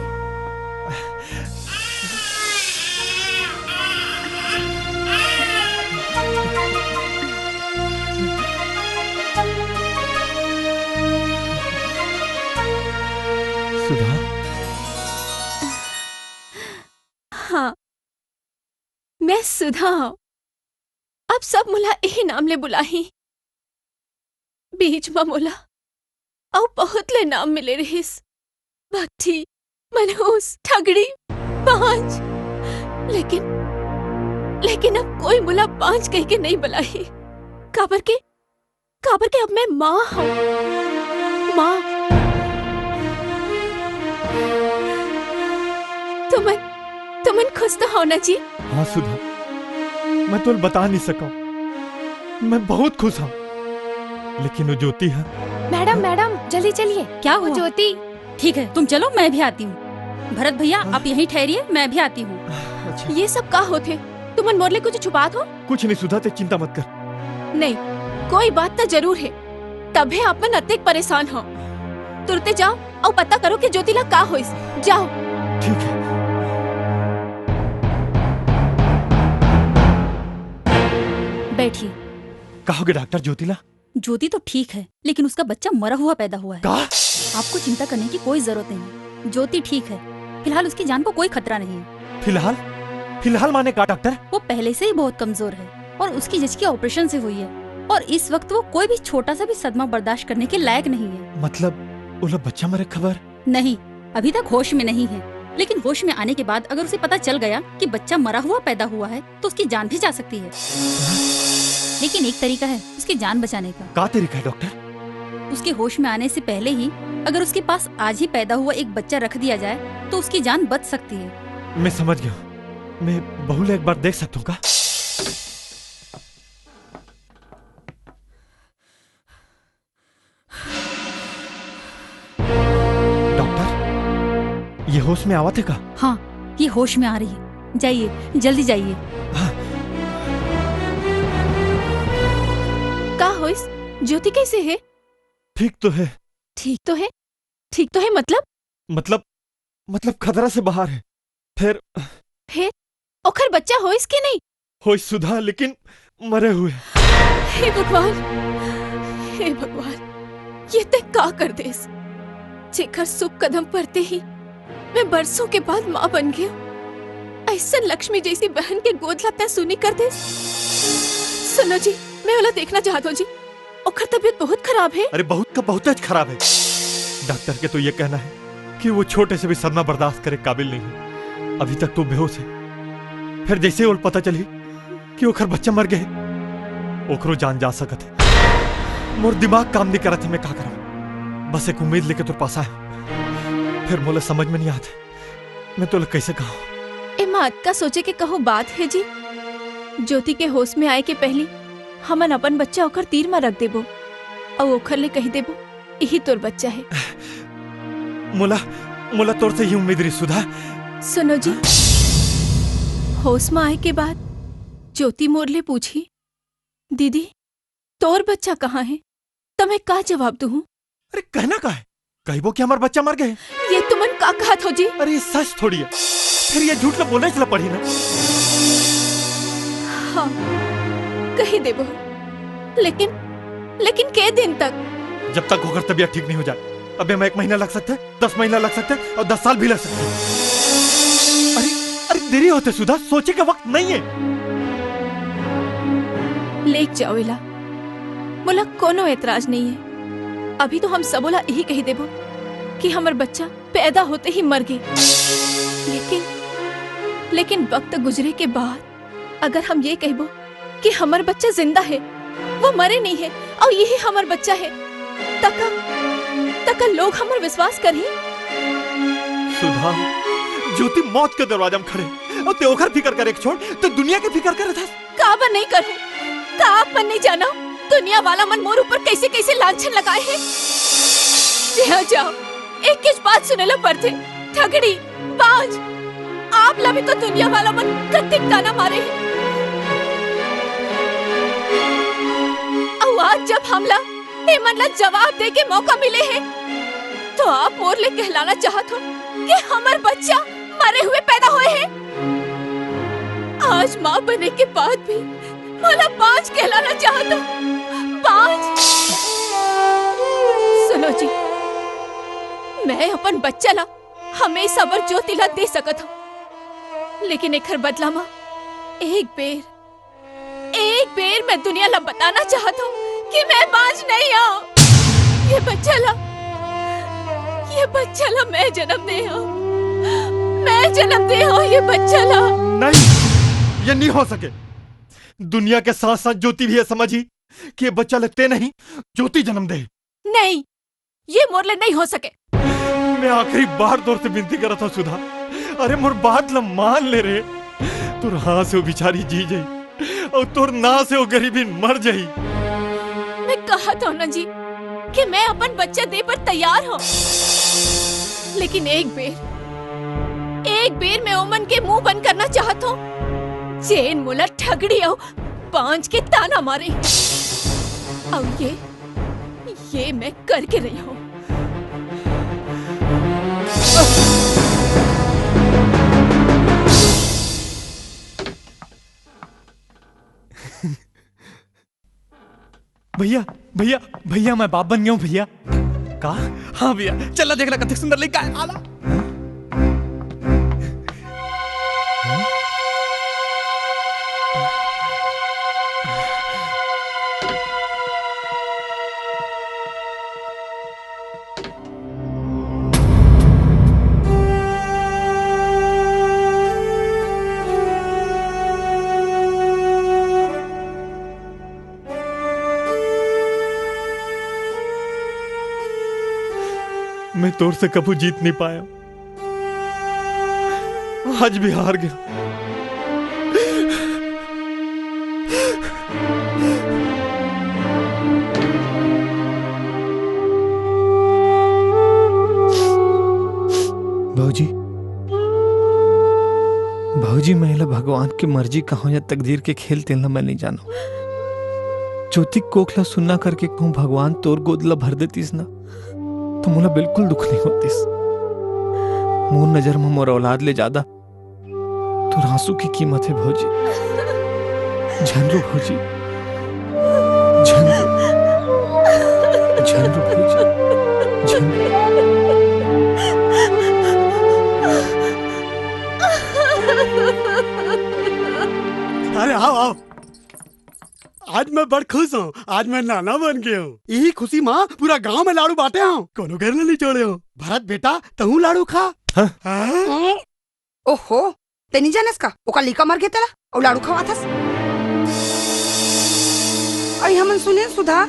सुधा? हाँ, मैं सुधा हूँ। अब सब मुला यही नाम ले बुलाही। बीच में मुला और बहुत ले नाम मिले रहीस। भट्टी, मनहूस, ठगड़ी, पांच। लेकिन अब कोई मुला पांच कह के नहीं बुलाही। काबर के अब मैं माँ हूँ। माँ। तुमन खुश तो हो ना जी? हाँ सुधा, मैं तो बता नहीं सका। मैं बहुत खुश हूँ, लेकिन वो ज्योति है। मैडम जल्दी चलिए। क्या हुआ? ज्योति। ठीक है, तुम चलो, मैं भी आती हूँ। भरत भैया आप यहीं ठहरिए, मैं भी आती हूँ। अच्छा। ये सब का होते? तुमन मोरले कुछ छुपात हो? कुछ नहीं सुधा, ते चिंता मत कर। नहीं, कोई बात तो जरूर है, तभी आप मन अत्यधिक परेशान हो। तुरते जाओ और पता करो कि ज्योतिला का होइस। जाओ। ठीक है। बैठिए। कहोगे डॉक्टर ज्योतिला? ज्योति तो ठीक है, लेकिन उसका बच्चा मरा हुआ पैदा हुआ है। का? आपको चिंता करने की कोई जरूरत नहीं। ज्योति ठीक है, फिलहाल उसकी जान को कोई खतरा नहीं है। फिलहाल माने का डॉक्टर? वो पहले से ही बहुत कमजोर है और उसकी जच की ऑपरेशन से हुई है, और इस वक्त वो कोई भी छोटा सा भी सदमा बर्दाश्त करने के लायक नहीं है। मतलब वो लोग बच्चा मरे खबर? नहीं, अभी तक होश में नहीं है, लेकिन होश में आने के बाद अगर उसे पता चल गया कि बच्चा मरा हुआ पैदा हुआ है तो उसकी जान भी जा सकती है। लेकिन एक तरीका है उसकी जान बचाने का। क्या तरीका है डॉक्टर? उसके होश में आने से पहले ही अगर उसके पास आज ही पैदा हुआ एक बच्चा रख दिया जाए तो उसकी जान बच सकती है। मैं समझ गया। मैं बहुला एक बार देख सकता हूँ का? डॉक्टर, ये होश में आवत है का? हाँ, ये होश में आ रही है। जाइए, जल्दी जाइए। का होइस? ज्योति कैसे है? ठीक तो है। ठीक तो है? ठीक तो है मतलब खतरा से बाहर है। फिर ओखर बच्चा होइस कि नहीं? होइस सुधा, लेकिन मरे हुए। हे भगवान, ये ते का कर देस? जेकर शुभ कदम पड़ते ही मैं बरसों के बाद माँ बन गया। ऐसा लक्ष्मी जैसी बहन के गोद लाता सुनी कर देस। सुनो जी, मैं वाला देखना चाहता हूँ जी। ओखर तबीयत बहुत खराब है। अरे बहुत खराब है। डॉक्टर के तो ये कहना है कि वो छोटे से भी सदमा बर्दाश्त करे काबिल नहीं है। अभी तक तो बेहोश है। फिर जैसे ही पता चली कि ओखर बच्चा मर गए, ओखरो जान जा सकत है। मोर दिमाग काम नहीं करत है, मैं क्या करूं? बस एक उम्मीद लेके तुर पास आया। फिर मोला समझ में नहीं आते मैं तो कैसे कहूं। ए मात का सोचे के कहो बात है जी। ज्योति के होश में आए के पहले हमन अपन बच्चा ओकर तीर में रख देबो और ओखर ले कही देबो यही तोर बच्चा है। मोला तोर से ही उम्मीद रही सुधा। सुनो जी, होश में आए के बाद ज्योति मोरले पूछी, दीदी तोर बच्चा कहाँ है? तो मैं का जवाब दूँ? अरे कहना का है? कहबो कि हमार बच्चा मर गए। ये तुमन का कहा थो जी? अरे ये सच थोड़ी है, फिर ये झूठ ला बोलने चला पड़ी ना। हाँ कही देबो, लेकिन के दिन तक? जब तक होकर तबीयत ठीक नहीं हो जाए। अबे मैं 1 महीना लग सकता है, 10 महीना लग सकता है और 10 साल भी लग सकते हैं। अरे देरी होते सुधा, सोचे का वक्त नहीं है। लेक जाओ इला, मोला कोनो एतराज नहीं है। अभी तो हम सबोला यही कही देबो कि हमार बच्चा पैदा होते ही मर गए। लेकिन वक्त गुजरे के बाद अगर हम ये कहबो कि हमार बच्चा जिंदा है, वो मरे नहीं है और यही हमार बच्चा है, तका लोग हमर विश्वास करी। सुधा, ज्योति मौत के दरवाजा में खड़े और ते ओकर फिकर करे के छोड़ तो दुनिया के फिकर करे था। काबर नहीं करूं? का आप मन नहीं जाना दुनिया वाला मन मोर ऊपर कैसे कैसे लांछन लगाए हैं। जहाँ जाओ एक किस बात सुने ला पड़ते, ठगड़ी बाज, आप लभी तो दुनिया वाला मन कत्तिक ताना मारे हैं। और आज जब हमला ए मनला जवाब दे के मौका मिले हैं, तो आप मोर ले कहलाना चाहत हो कि हमार बच्चा मरे हुए पैदा हुए हैं। आज माँ बने के बाद भी मला बाज कहलाना चाहता, बाज। सुनो जी, मैं अपन बच्चा ला हमेशा बर ज्योति ला दे सकत हूँ, लेकिन एकर बदला माँ एक बेर मैं दुनिया ला बताना चाहता हूँ कि मैं बाज नहीं हूँ। ये बच्चा ला मैं जन्म दे हूँ, मैं जन्म दे हूँ ये बच्चा ला। नहीं, ये नहीं हो सके। दुनिया के साथ साथ ज्योति भी ये समझी कि ये बच्चा लेते नहीं, ज्योति जन्म दे। नहीं, ये मोरले नहीं हो सके। मैं आखिरी बार दौर से विनती कर रहा था सुधा, अरे मोर बात ला मान ले रे। तुर हाँ से वो बिचारी जी जाई और तुर ना से वो गरीबी मर जाई। मैं कहा था ना जी कि मैं अपन बच्चा दे पर तैयार हूँ, लेकिन एक बेर मैं ओमन के मुंह बंद करना चाहता हूँ। चेन मुला ठगड़ी आओ पांच के ताना मारे, और ये मैं करके रही हूँ। भैया भैया भैया, मैं बाप बन गया हूँ भैया। का? हाँ भैया, चल देख ला कतक सुंदर लड़का आला। मैं तोर से कभी जीत नहीं पाया, आज भी हार गया। भाऊजी महिला भगवान की मर्जी कहो या तकदीर के खेल तेलना मैं नहीं जानो। ज्योति कोखला सुनना करके कहूँ भगवान तोर गोदला भर देतीस ना तो मोला बिल्कुल दुख नहीं होतीस। मोर नजर में मोर औलाद ले ज्यादा तो आंसू की कीमत है भौजी। झनरू भौजी, झनरू भौजी, झनरू। अरे आओ, आज मैं बड़ खुश हूँ। आज मैं नाना बन गया हूँ। यही खुशी माँ पूरा गांव में लाड़ू बांटे हूँ, कोनो घर नहीं छोड़े हूँ। भरत बेटा तहू लाड़ू खा। ओहो, ते नहीं जानस का ओका लिका मर गया तला और लाड़ू खवा थस। अरे हमन सुने सुधा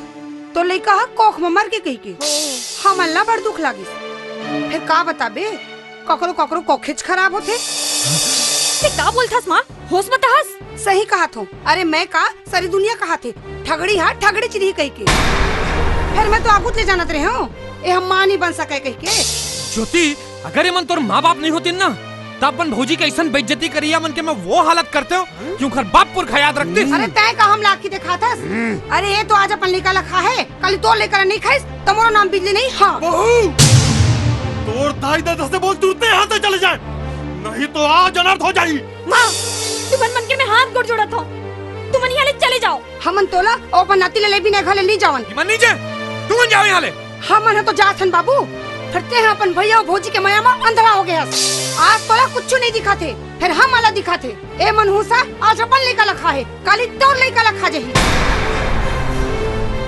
तो लइका कोख में मर के कही के हमन ला बड़ दुख लागी। फिर का बताबे, ककरो ककरो कोखेच खराब होते। ते का बोलथस माँ, होश मत हंस। सही कहा थो। अरे मैं का सारी दुनिया कहा थे ठगड़ी हाथ ठगड़ी चिड़ी कही के। फिर मैं तो आगुत ले जानत रहे हूँ, ए हम माँ नहीं बन सके कही के। ज्योति, अगर ये मन तोर माँ बाप नहीं होती ना तब अपन भौजी के ऐसा बेइज्जती करिया मन के मैं वो हालत करते हो क्यों घर बाप पुर का याद रखते। अरे तय का हम लाख की देखा था। अरे ये तो आज अपन लेकर लखा है, कल तो लेकर नहीं खाइस तो मोरा नाम बिजली नहीं। हाँ तोर दाई दादा से बोल तूते यहाँ से चले जाए, नहीं तो आज अनर्थ हो जाई। माँ तुमन मन के मैं हाथ गोड़ जोड़ा था, तुमन यहाँ ले चले जाओ। हमन तोला और अपन नाती ले भी नहीं घले नहीं जावन। मन नहीं जे, तुमन जाओ यहाँ ले। हमन है तो जाथन बाबू, फिरते हैं अपन भैया और भौजी के माया में अंधड़ा हो गया। आज तोला कुछ नहीं दिखाते, फिर हम अलग दिखाते। ए मनहूसा आज अपन लेकर लखा है, काली तोर लेकर लखा जही।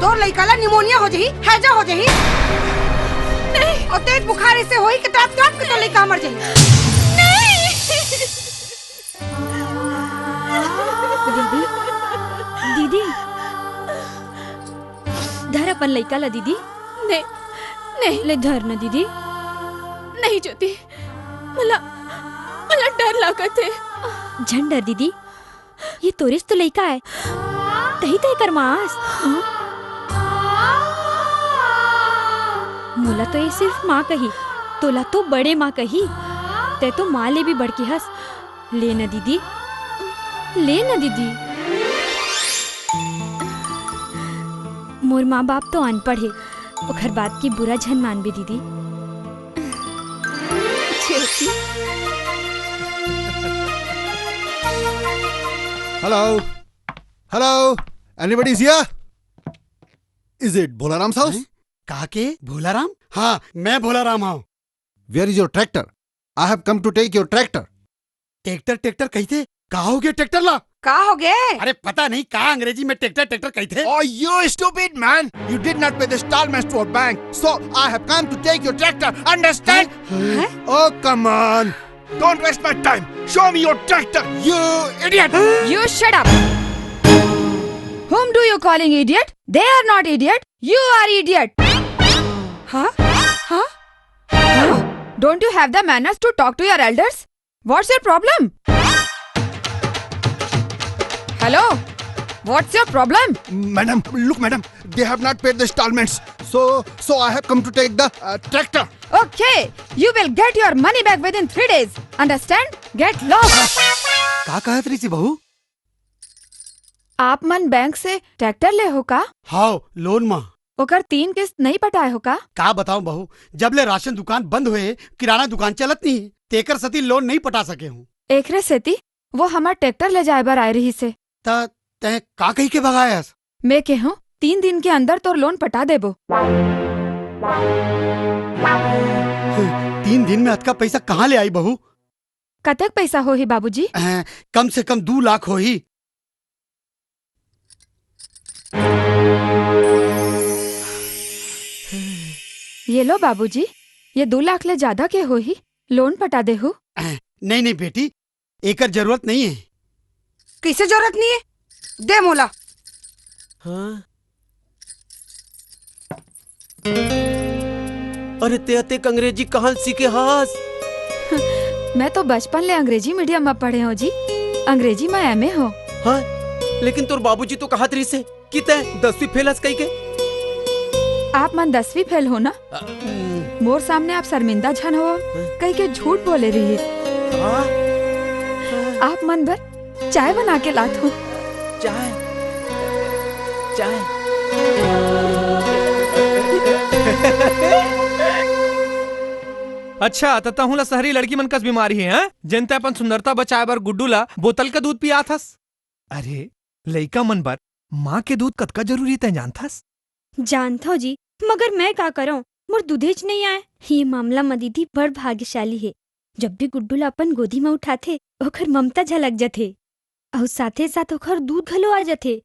तोर लेकर ला निमोनिया हो जही, हैजा हो जही। नहीं, और तेज बुखार से होई कि त्राप त्राप के तो लेकर मर जही। दीदी धर अपन लइका ला दीदी, नहीं नहीं ले धर ना दीदी. नहीं ज्योति, मला मला डर लागत है. झन डर दीदी, ये तोरेच तो लइका है. तही तय कर मास. मोला तो ये सिर्फ माँ कही, तोला तो बड़े माँ कही. ते तो माँ ले भी बढ़ के हंस. ले ना दीदी, ले ना दीदी. मोर माँ बाप तो अनपढ़ है, ओखर बात की बुरा झन मानबे दीदी. Hello? Hello? Anybody is here? Is it Bholaram's house? कहा के भोलाराम? हाँ, मैं भोलाराम हूँ. Where is your tractor? I have come to take your tractor. Tractor tractor कही थे? कहा हो गया ट्रैक्टर ला? कहा हो गए? अरे पता नहीं कहा अंग्रेजी में ट्रैक्टर ट्रैक्टर कही थे? Oh, you stupid man! You did not pay the installments to our bank, so I have come to take your tractor. Understand? Oh, come on! Don't waste my time. Show me your tractor, you idiot! You shut up. Whom do you calling idiot? They are not idiot. You are idiot. Huh? Huh? Huh? Don't you have the manners to talk to your elders? What's your problem? Hello? What's your problem? Madam, look, madam, they have not paid the installments, so I have come to take the tractor. Okay, you will get your money back within 3 days. Understand? Get lost. का कहत रही थी बहू? आप मन bank से tractor ले हो का? हाँ, लोन माँ. ओकर 3 किस्त नहीं पटाए हो का? का बताऊं बहू, जब ले राशन दुकान बंद हुए, किराना दुकान चलत नहीं, तेकर सती लोन नहीं पटा सके हूँ. एकरे सेती वो हमार ट्रैक्टर ले जाए बार आए रही से. तै का कही के भगायस? मैं कहूँ 3 दिन के अंदर तोर लोन पटा देबो. 3 दिन में अतका पैसा कहाँ ले आई बहू? कतक पैसा हो ही बाबूजी? कम से कम 2 लाख हो ही. ये लो बाबूजी, ये 2 लाख ले ज्यादा के हो ही, लोन पटा दे हो. नहीं नहीं बेटी, एकर जरूरत नहीं है. किसे जरूरत नहीं है? दे मोला. हाँ? अरे ते अंग्रेजी कहाँ सीखे हास? मैं तो बचपन ले अंग्रेजी मीडियम में पढ़े हो जी. अंग्रेजी में एमए हो. हाँ, लेकिन तोर बाबूजी तो कहत रही से कि ते 10वीं फेल हस कही के. आप मन 10वीं फेल हो ना? मोर सामने आप शर्मिंदा झन हो कही के झूठ बोले रही. आप मन भर चाय बना के लात हो. चाय चाय. अच्छा तता हूँ ला शहरी लड़की मन कस बीमारी है हैं? जनते अपन सुंदरता बचाए बर गुड्डू ला बोतल का दूध पिया थस. अरे लइका मन बर माँ के दूध कतका जरूरी तय जानथस? जानता जी, मगर मैं का करूं, मोर दूधेज नहीं आए. ये मामला में दीदी बड़ भाग्यशाली है. जब भी गुड्डू ला अपन गोदी में उठाथे ओखर ममता झलक जाथे और साथे साथ ओखर दूध घलो आ जाथे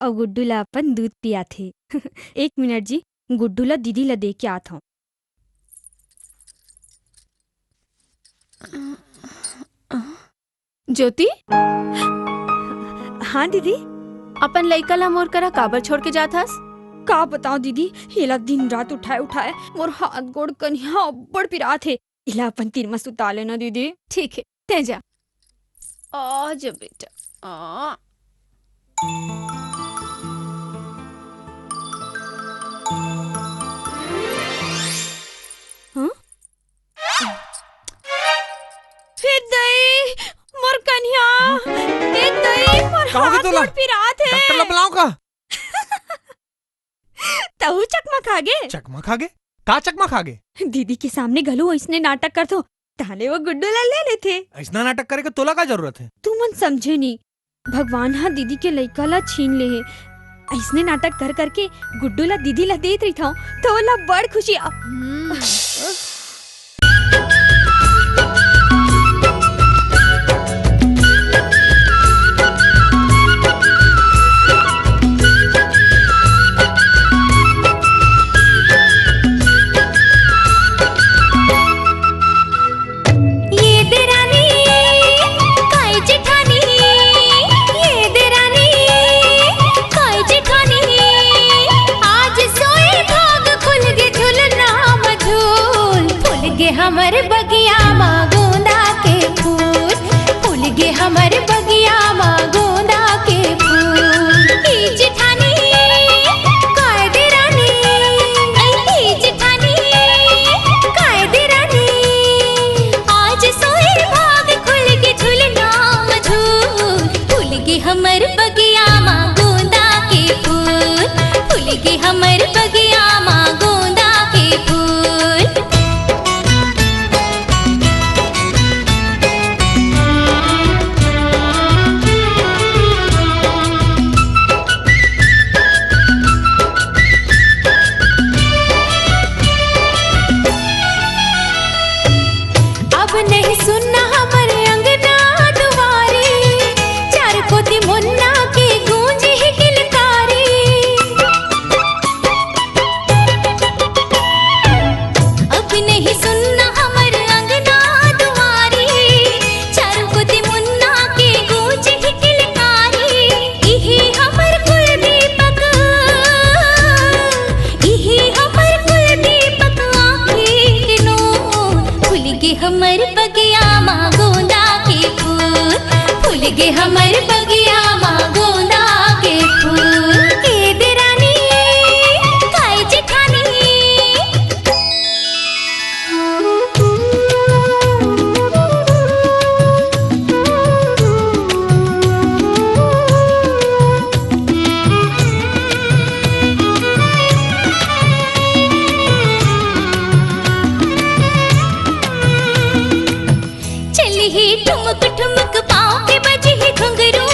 और गुड्डू ला अपन दूध पियाथे. 1 मिनट जी, गुड्डू ला दीदी ला दे के आत हूँ. ज्योति? हाँ दीदी. अपन लइका ला मोर करा काबर छोड़ के जात हस? का बताओ दीदी, हिला दिन रात उठाए उठाए मोर हाथ गोड़ कन्या बड़ पिरा थे. इला अपन तीर में सुता लेना दीदी. ठीक है, ते जा. आजा बेटा. हाँ? फिर दई मोर कन्या, फिर दई मोर हाथ गोड़ पिरा थे. डॉक्टर ला बुलाऊं का? तहु चकमा खागे? चकमा खागे? का चकमा खागे? दीदी के सामने गलू ऐसने नाटक कर दो, ताले वो गुड्डू ला ले लेते. ऐसना नाटक करे के तोला का जरूरत है? तू मन समझे नहीं, भगवान हाँ दीदी के लइका ला छीन ले है. ऐसने नाटक कर करके गुड्डू ला दीदी ला देत रही था तो ला बड़ खुशी. आज सोए भाग हमर बगिया माँ गोंदा के फूल ई जेठानी कायदे रानी ई जेठानी कायदे रानी आज सोए भाग खुल के झुलना झूल फूल गे हमर बगिया माँ गोंदा के फूल फूल गे हमर बगिया माँ गोंदा के फूल अब नहीं सुनना हमारे अंगना दुआरे चार कोती मुन्ना के गूंज ही किलकारी अब नहीं सुनना हमारे अंगना दुआरे चार कोती मुन्ना के गूंज ही किलकारी इही हमर कुल दीपक इही हमर कुल दीपक आँखी नो फूल गे हमर बगिया माँ गोंदा के फूल फूल गे हमर बगिया माँ गोंदा के फूल के देरानी काय जेठानी चली ही ठुमक ठुमक पाँव के बजे ही घुंघरू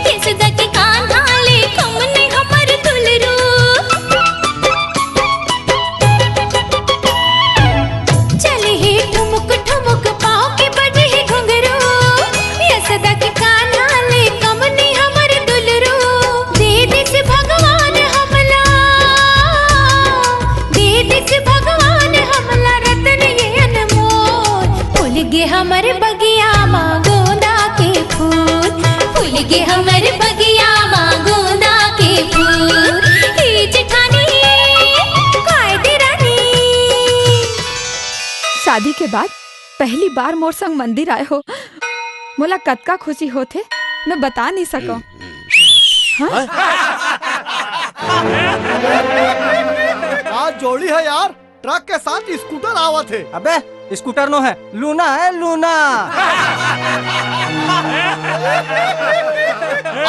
ये सदा के कान्हा ले कमने हमर दुलरू चली ही ठुमक ठुमक पाँव के बजे ही घुंघरू ये सदा के कान्हा ले कमने हमर दुलरू दे दिस भगवान हमला दे दिस भगवान हमला रतन ये अनमोल फूल गे हमर बगिया माँ गोंदा के फूल फूल गे हमर बगिया माँ गोंदा के फूल ई जेठानी कायदे रानी शादी के बाद पहली बार मोर संग मंदिर आए हो मोला कतका खुशी होथे मैं बता नहीं सको क्या जोड़ी है यार, ट्रक के साथ स्कूटर आवत है। अबे स्कूटर नो है, लूना है लूना।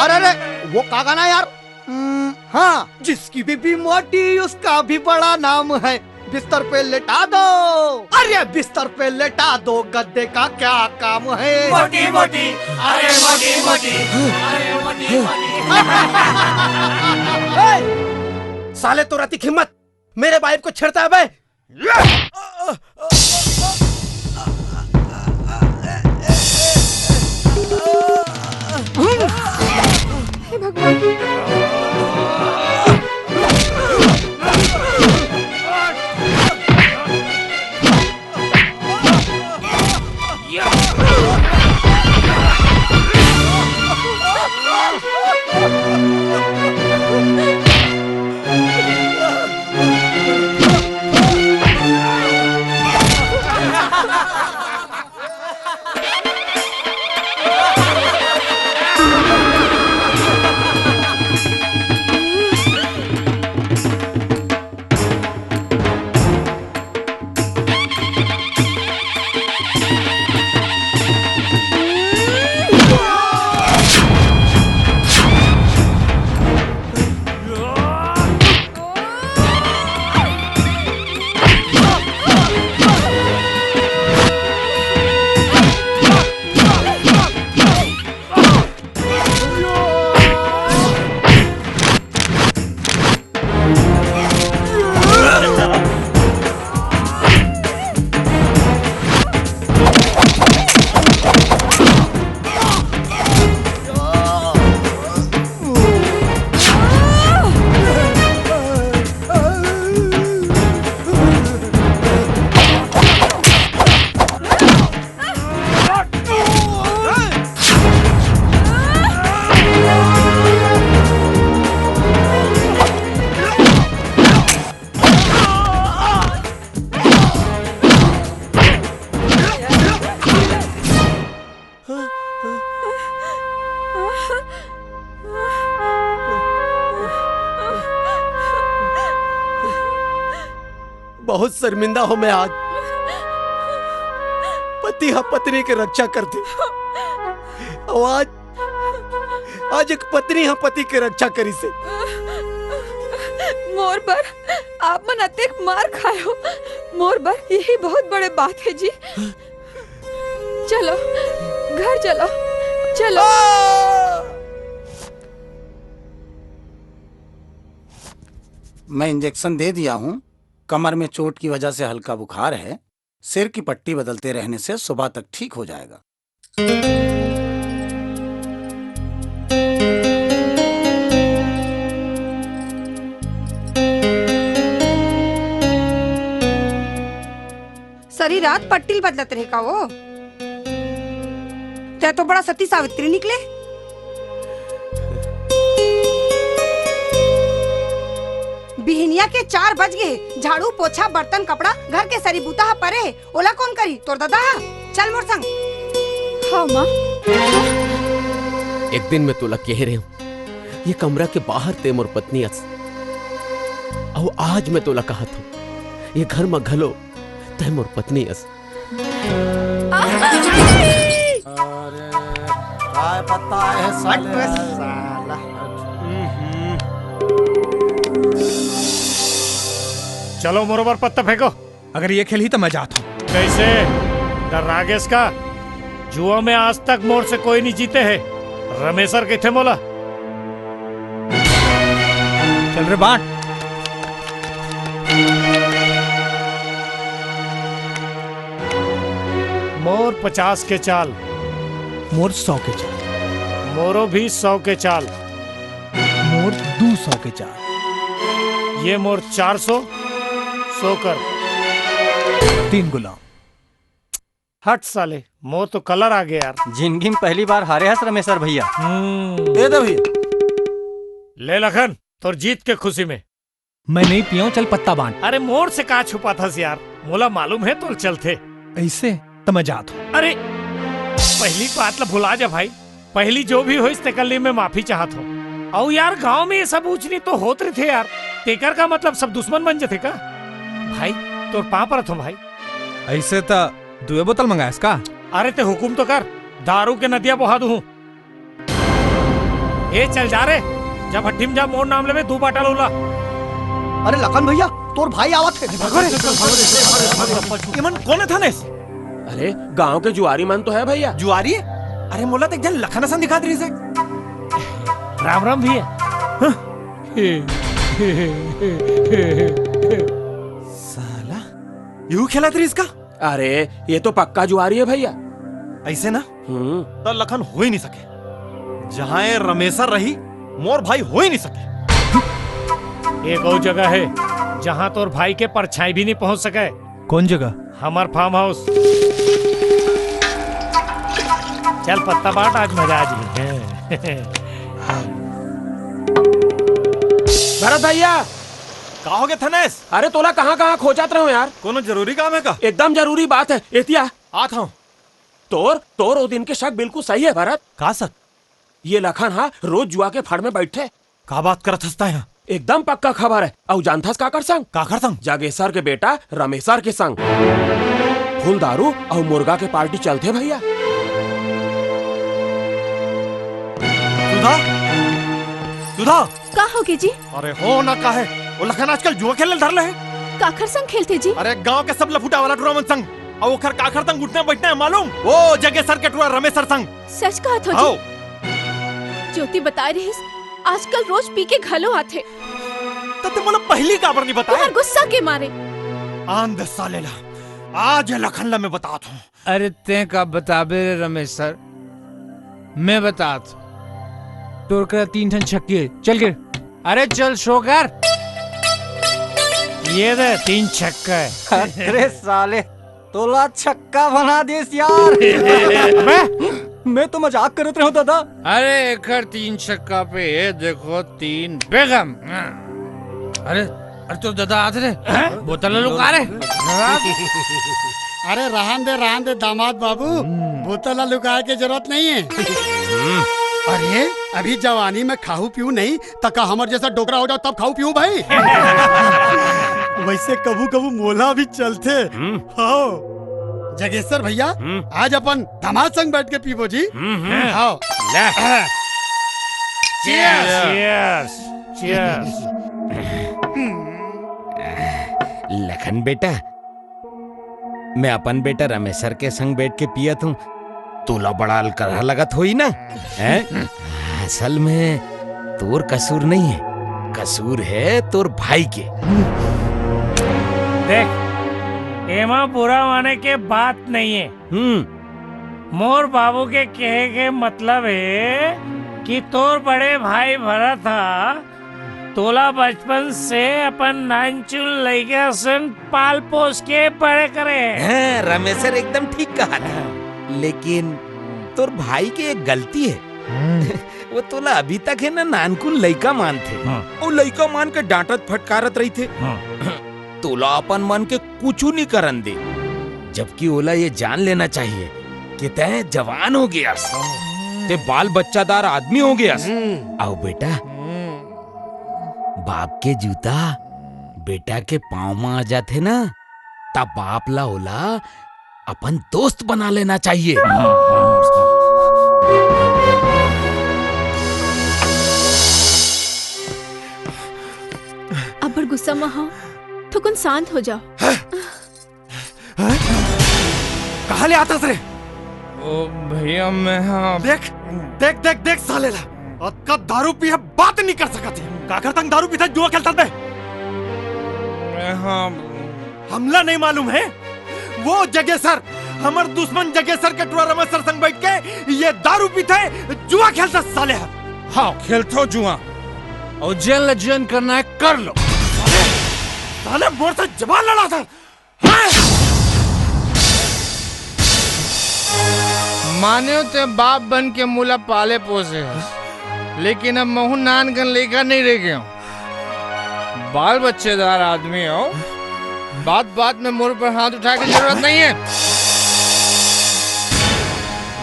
अरे अरे वो का गाना यार, हाँ, जिसकी बीबी मोटी उसका भी बड़ा नाम है, बिस्तर पे लेटा दो, अरे बिस्तर पे लेटा दो, गद्दे का क्या काम है। मोटी मोटी, अरे मोटी मोटी, अरे मोटी मोटी। साले तो राती हिम्मत मेरे वाइफ को छेड़ता है बे। हे भगवान। बहुत शर्मिंदा हो मैं आज। पति हा पत्नी की रक्षा करते और आज एक पत्नी हा पति की रक्षा करी से। मोर पर आप मन अतेक मार खाए हो मोर पर, यही बहुत बड़े बात है जी। चलो घर चलो चलो। मैं इंजेक्शन दे दिया हूँ। कमर में चोट की वजह से हल्का बुखार है। सिर की पट्टी बदलते रहने से सुबह तक ठीक हो जाएगा। सारी रात पट्टी बदलत रहे का वो। ते तो बड़ा सती सावित्री निकले। बिहनिया के 4 बज गए। झाड़ू पोछा बर्तन कपड़ा घर के सारी बूता हा परे है। ओला कौन करी? तोर दादा हा। चल मोर संग। हाँ माँ। एक दिन मैं तोला कह रही हूँ ये कमरा के बाहर ते मोर पत्नी अस। और आज मैं तोला कहा था ये घर में घलो ते मोर पत्नी अस। काय पता है साला। चलो मोरोबर पत्ता फेंको। अगर ये खेल ही तो मैं जाता हूँ। कैसे? डर रागेश का? जुआ में आज तक मोर से कोई नहीं जीते है। रमेशर किथे मोला? चल रे बाट। मोर 50 के चाल। मोर 100 के चाल। मोरो भी 100 के चाल। मोर 200 के चाल। ये मोर 400 100 कर। 3 गुलाम। हट साले, मोर तो कलर आ गया यार। जिंदगी में पहली बार हारे हस रमेशर भैया। दे दो भैया। ले लखन तोर जीत के खुशी में। मैं नहीं पिया, चल पत्ता बांट। अरे मोर से कहा छुपा था यार, मोला मालूम है तो चलते। ऐसे तो मैं जाता हूँ। अरे पहली बात ला भुला जा भाई। पहली जो भी हो इस तकल्ली में माफी चाहत हो। और यार गांव में ये सब ऊंच नीच तो होत रहे थे यार। तेकर का मतलब सब दुश्मन बन जाते का? भाई तोर पा परत हो भाई। ऐसे तो 2 बोतल मंगाया इसका। अरे ते हुकुम तो कर, दारू के नदिया बहा दूं। ए चल जा रे, जब हट्टी में जा मोर नाम लेवे 2 बाटल उला। अरे लखन भैया तोर भाई आवत है। इमन कौन है थाने? अरे गांव के जुआरी मन तो है भैया। जुआरी? अरे मोला तो एक जन लखन हसन दिखा रही से। राम राम भैया। साला यू खेला तरी इसका? अरे ये तो पक्का जुआरी है भैया। ऐसे ना तो लखन हो ही नहीं सके। जहाँ ये रमेशर रही मोर भाई हो ही नहीं सके। एक और जगह है जहाँ तोर भाई के परछाई भी नहीं पहुँच सके। कौन जगह? हमार फार्म हाउस। चल पत्ता बांट, आज मजा आ जी। भरत भैया कहा हो गया थनेस? अरे तोला कहाँ खोजात रहो यार। कोनो जरूरी काम है का? एकदम जरूरी बात है। एतिया आता हूँ। तोर ओ दिन के शक बिल्कुल सही है भरत। का शक? ये लखन हा रोज जुआ के फड़ में बैठे। का बात करत हस्ता है? एकदम पक्का खबर है। और जानथस काकर संग? काकर संग? जागेसर के बेटा रमेशर के संग। फुल दारू और मुर्गा के पार्टी चलते भैया। सुधा, सुधा का होगे जी? अरे हो ना का है? वो लखन आजकल जुआ खेलने धर ले है। काखर संग खेलते जी? अरे गांव के सब लफुटा वाला टूर्नामेंट संग। और वो खर काखर संग उठने बैठने है मालूम? वो जगेसर के टूर रमेशर संग। सच कहा था जी? ज्योति बता रही आजकल रोज पी के घलो आते। तो तुम मतलब पहली काबर नहीं बताया? गुस्सा के मारे। आंध सालेला, आज लखन ला मैं बताता हूँ। अरे ते का बताबे रमेश सर, मैं बताता। तोर का 3 ठन छक्के चल के। अरे चल शो कर। ये दे 3 छक्का है। अरे साले तोला छक्का बना दिस यार। मैं तो मजाक करते रहो दादा। अरे एकर 3 छक्का पे ये देखो 3 बेगम। अरे तो दादा आते रे बोतल लुका रे। अरे रहन दे दामाद बाबू, बोतल लुकाए की जरूरत नहीं है। अरे अभी जवानी में खाऊ पीऊ नहीं तका हमर जैसा डोकरा हो जाओ तब खाऊ पीऊ भाई। वैसे कबू कबू मोला भी चलते। हाँ जगेश्वर भैया आज अपन धमाल संग बैठ के पीबो जी। हाँ चीयर्स चीयर्स। लखन बेटा, मैं अपन बेटा रमेशर के संग बैठ के पियत हूँ, तोला बड़ा अलकरहा लगत होई ना? हैं? असल में तोर कसूर नहीं है, कसूर है तोर भाई के। देख, एमा बुरा माने के बात नहीं है। मोर बाबू के कहे के मतलब है कि तोर बड़े भाई भरत था तोला बचपन से अपन नानचुल लइका सन पाल पोस के बड़े करे। हाँ, रमेशर एकदम ठीक कहा था, लेकिन तोर भाई की एक गलती है। वो तोला अभी तक है ना नानकुन लइका मान थे। और लइका मान के डांटत फटकारत रही थे। तोला अपन मन के कुछ नहीं करन दे, जबकि ओला ये जान लेना चाहिए कि तय जवान हो गया, ते बाल बच्चादार आदमी हो गया। आओ बेटा, बाप के जूता बेटा के पाँव में आ जाते ना, तब बाप ला ओला अपन दोस्त बना लेना चाहिए। अब बड़ गुस्सा में हो, थोकन शांत हो जाओ। कहाँ ले आता रे? ओ भैया मैं हाँ। देख देख देख देख साले ला, अक्का दारू पिया बात नहीं कर सकती। काकर तंग दारू पीता जुआ खेलता बे। हाँ हमला नहीं मालूम है? वो जगेसर, हमार दुश्मन जगेसर के टुरा रमेशर संग बैठ के ये दारू पीते जुआ खेलता साले है। हाँ खेलता जुआ, और जेल जन करना है कर लो। साले मोर से जबान लड़ा था। माने ते बाप बन के मुला पाले पोसे, लेकिन अब महू नान गन लेकर नहीं रह गया। बाल बच्चेदार आदमी हो, बात बात में मुंह पर हाथ उठा की जरूरत नहीं है।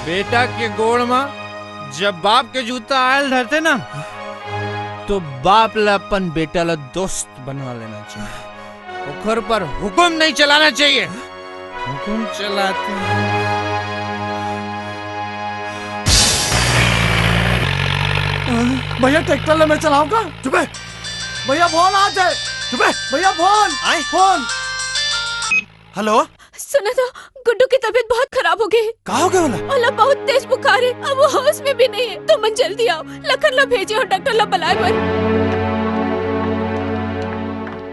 बेटा के गोड़ में जब बाप के जूता आयल धरते ना, तो बाप ला अपन बेटा ला दोस्त बना लेना चाहिए। ओखर पर हुक्म नहीं चलाना चाहिए। हुक्म चलाते हैं। भैया ट्रैक्टर ले मैं चलाऊंगा। चुपे भैया, फोन आ जाए। चुपे भैया, फोन आए। फोन हेलो, सुना था गुड्डू की तबीयत बहुत खराब हो गई। कहाँ हो गया वाला? अल्लाह बहुत तेज बुखार है, अब वो होश में भी नहीं है। तो मन जल्दी आओ, लखन ला भेजे और डॉक्टर ला बुलाए बर।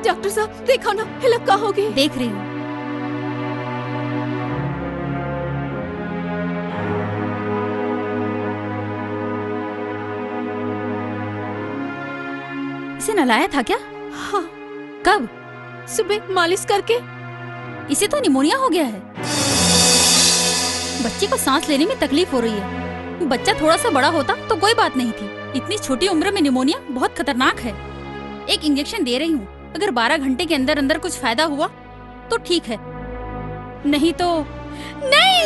डॉक्टर साहब देखो ना, हिलक कहाँ हो गई? देख रही हूँ। इसे नलाया था क्या? हाँ। कब? सुबह मालिश करके। इसे तो निमोनिया हो गया है। बच्चे को सांस लेने में तकलीफ हो रही है। बच्चा थोड़ा सा बड़ा होता तो कोई बात नहीं थी। इतनी छोटी उम्र में निमोनिया बहुत खतरनाक है। एक इंजेक्शन दे रही हूँ, अगर 12 घंटे के अंदर अंदर कुछ फायदा हुआ तो ठीक है, नहीं तो नहीं।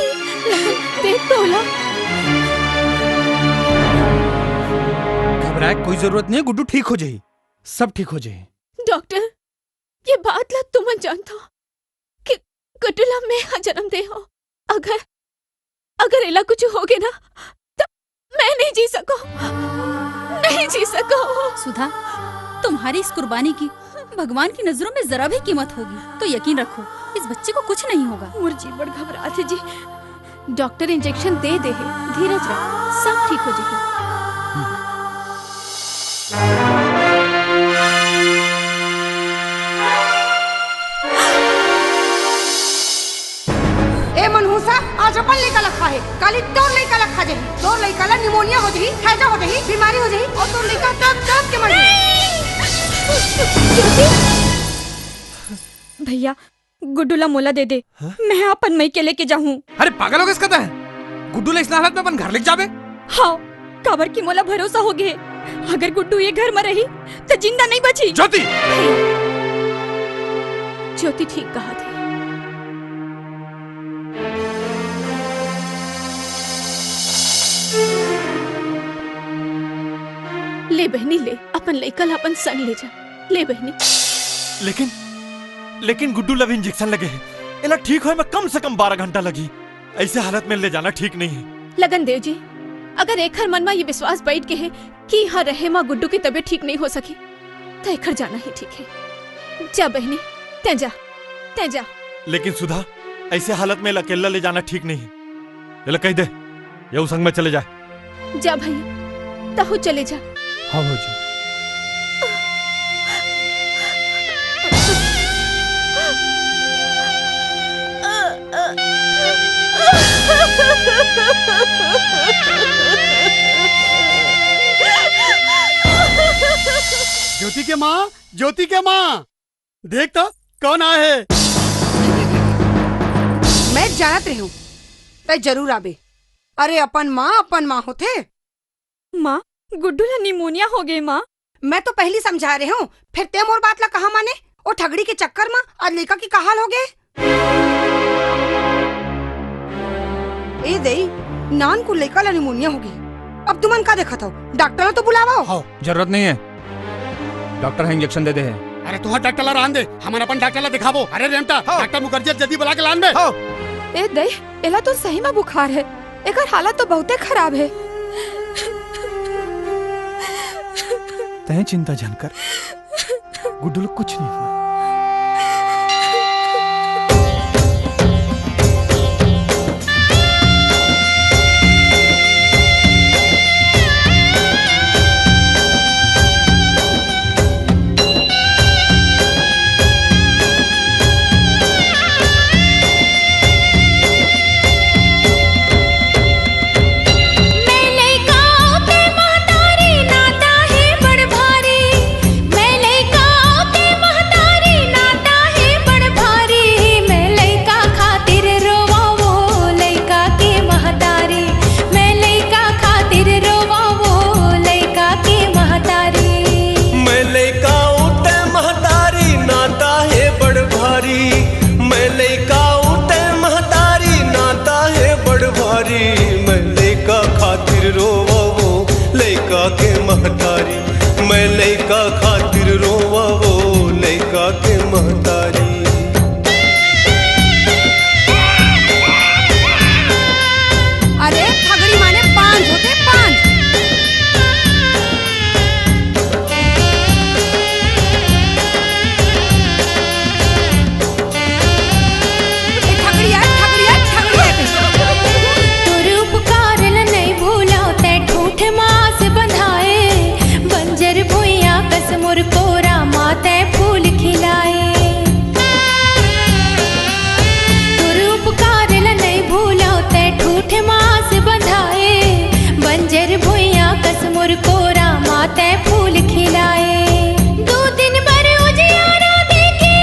देख तोला, घबराए कोई जरूरत नहीं, गुड्डू ठीक हो जाए, सब ठीक हो जाए। डॉक्टर ये बात ला तुम जानता कि गुड्डूला मैं जन्म दे हो। अगर इला कुछ हो गया ना तो मैं नहीं जी सको, नहीं जी सको। सुधा, तुम्हारी इस कुर्बानी की भगवान की नजरों में जरा भी कीमत होगी, तो यकीन रखो इस बच्चे को कुछ नहीं होगा। मुर्जी बड़ घबरा थे जी। डॉक्टर इंजेक्शन दे दे है, धीरज रख, सब ठीक हो जाएगी। ए मनहूसा, आज अपन लइका लखा है, काली तोर लइका लखा जाही। तोर लइका ला निमोनिया हो जाही, हैजा हो जाही, बीमारी हो जाही, और तोर लइका तब तब के मर जाही। भैया गुड्डूला मोला दे दे, मैं अपन मई के लेके जाऊँ। अरे पागल हो गए, इसका है गुड्डू ले इस हालत में अपन घर लेके जावे। हाँ, काबर की मोला भरोसा हो गए, अगर गुड्डू ये घर में रही तो जिंदा नहीं बची। ज्योति, ज्योति ठीक कहा थी। ले बहनी ले, अपन लइका ला अपन संग ले जा। ले बहनी। लेकिन गुड्डू लब इंजेक्शन लगे है इला ठीक हो में कम से कम 12 घंटा लगी। ऐसे हालत में ले जाना ठीक नहीं है। लगन देव जी, अगर एकर मन में ये विश्वास बैठ के है कि यहाँ रहे माँ गुड्डू की तबीयत ठीक नहीं हो सकी तो एकर जाना ही ठीक है। जा बहनी, ते जा। लेकिन सुधा, ऐसे हालत में अकेला ले जाना ठीक नहीं है। इला कह दे ये संग में चले जाए। जा भैया, तहु चले जा। हाँ जी। ज्योति के माँ देख तो कौन आए है। मैं जानत रही हूँ तो जरूर आबे। अरे अपन माँ होते। माँ गुड्डू ला निमोनिया हो गई माँ। मैं तो पहली समझा रही हूँ, फिर ते मोर बात ला कहा माने। वो ठगड़ी के चक्कर में आज लेका की कहाल हो गए। ए दई नान को लेका ला निमोनिया हो गई। अब तुमन का देखा था, डॉक्टर तो बुलावा हो। जरूरत नहीं है, डॉक्टर है इंजेक्शन दे दे है। अरे तुम्हारा डॉक्टर ला रान दे, हमारा अपन डॉक्टर ला दिखाबो। अरे रेमटा डॉक्टर मुखर्जी जल्दी बुला के लान बे। ए दई एला तो सही में बुखार है, एकर हालत तो बहुते खराब है। तय चिंता जानकर गुड्डू लोग कुछ नहीं हुआ। मैं लइका खातिर रोवा वो लइका के महतारी। अरे ठगड़ी माने पांच होते पांच। तोर उपकार ल नहीं भूला ते ठूठ मास बंधाए। बंजर भुइया कस मोर कोरा माते फूल खिलाए। तोर उपकार ल नहीं भूला ते ठूठ मास बंधाए। बंजर भुइया कस मोर कोरा माते फूल खिलाए। दो दिन भर उजियारा देखे,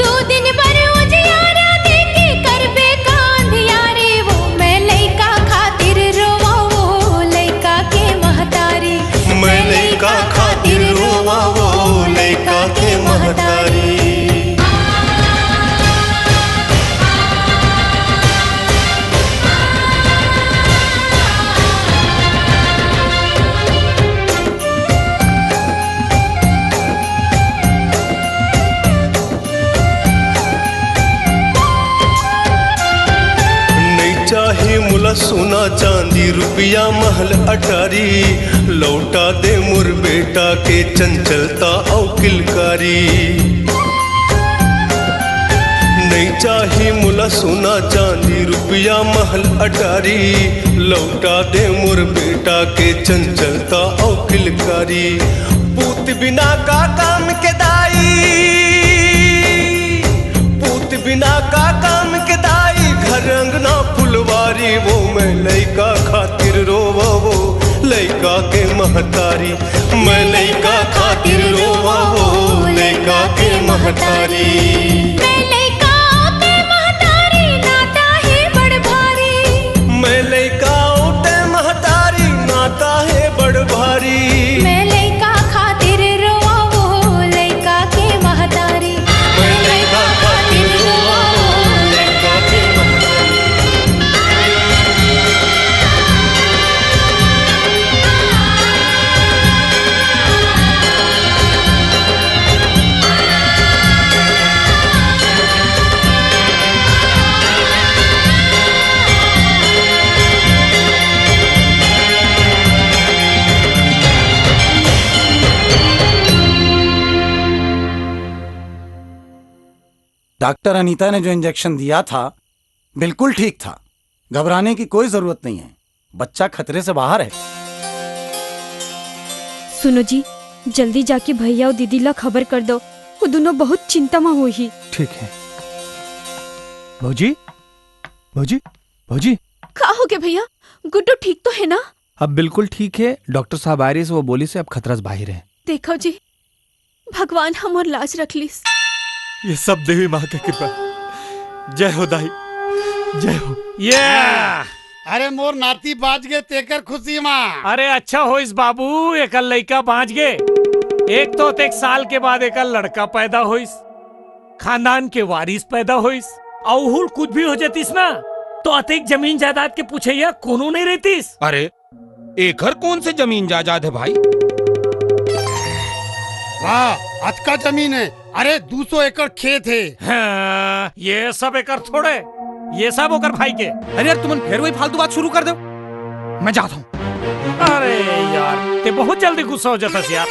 दो दिन भर उजियारा देखे करबे कांधियारे। वो मैं लइका खातिर रोवा वो लइका के महतारी। मैं लइका खातिर रोवा वो लइका के महतारी। चाहे मुला सोना चांदी रुपया महल अटारी। लौटा दे मुर बेटा के चंचलता और किलकारी। नहीं चाहे मुला सोना चांदी रुपया महल अटारी। लौटा दे मुर बेटा के चंचलता और किलकारी। पूत बिना का काम के दाई, पूत बिना का काम के दाई। घर अंगना फुलवारी वो मैं लइका खातिर रोवा वो लइका के महतारी। मैं लइका खातिर रोवा वो लइका के महतारी। मैं लइका के महतारी नाता है बड़ भारी। मैं लइका उठे महतारी नाता है बड़ भारी। मैं लइका खातिर रोवा वो लइका के महतारी। मैं लइका खातिर रोवा वो लइका के डॉक्टर अनीता ने जो इंजेक्शन दिया था बिल्कुल ठीक था। घबराने की कोई जरूरत नहीं है, बच्चा खतरे से बाहर है। सुनो जी, जल्दी जाके भैया और दीदी ला खबर कर दो, वो दोनों बहुत चिंता में हुई। ठीक है। भौजी, भौजी, भौजी, का हो गया भैया? गुड्डू ठीक तो है ना? अब बिल्कुल ठीक है। डॉक्टर साहब आ रही से वो बोली से अब खतरा से बाहर है। देखो जी, भगवान हम और लाज रख लीस। ये सब देवी माँ की कृपा। जय हो दाई, जय हो। अरे मोर नाती बाज गए तेकर खुशी माँ। अरे अच्छा हो इस बाबू, एक लड़का बाँच गए। एक तो एक साल के बाद एक लड़का पैदा होइस, खानदान के वारिस पैदा होइस। और कुछ भी हो जातीस ना तो अतिक जमीन जायदाद के पूछैया कोनो नहीं रहतीस। अरे एक घर कौन से जमीन जायदाद है भाई? वाह, आज का जमीन है। अरे 200 एकड़ खेत है। हाँ, ये सब एकड़ थोड़े, ये सब होकर भाई के। अरे यार तुम फिर वही फालतू बात शुरू कर दो, मैं जाता हूँ। अरे यार ते बहुत जल्दी गुस्सा हो जाता यार।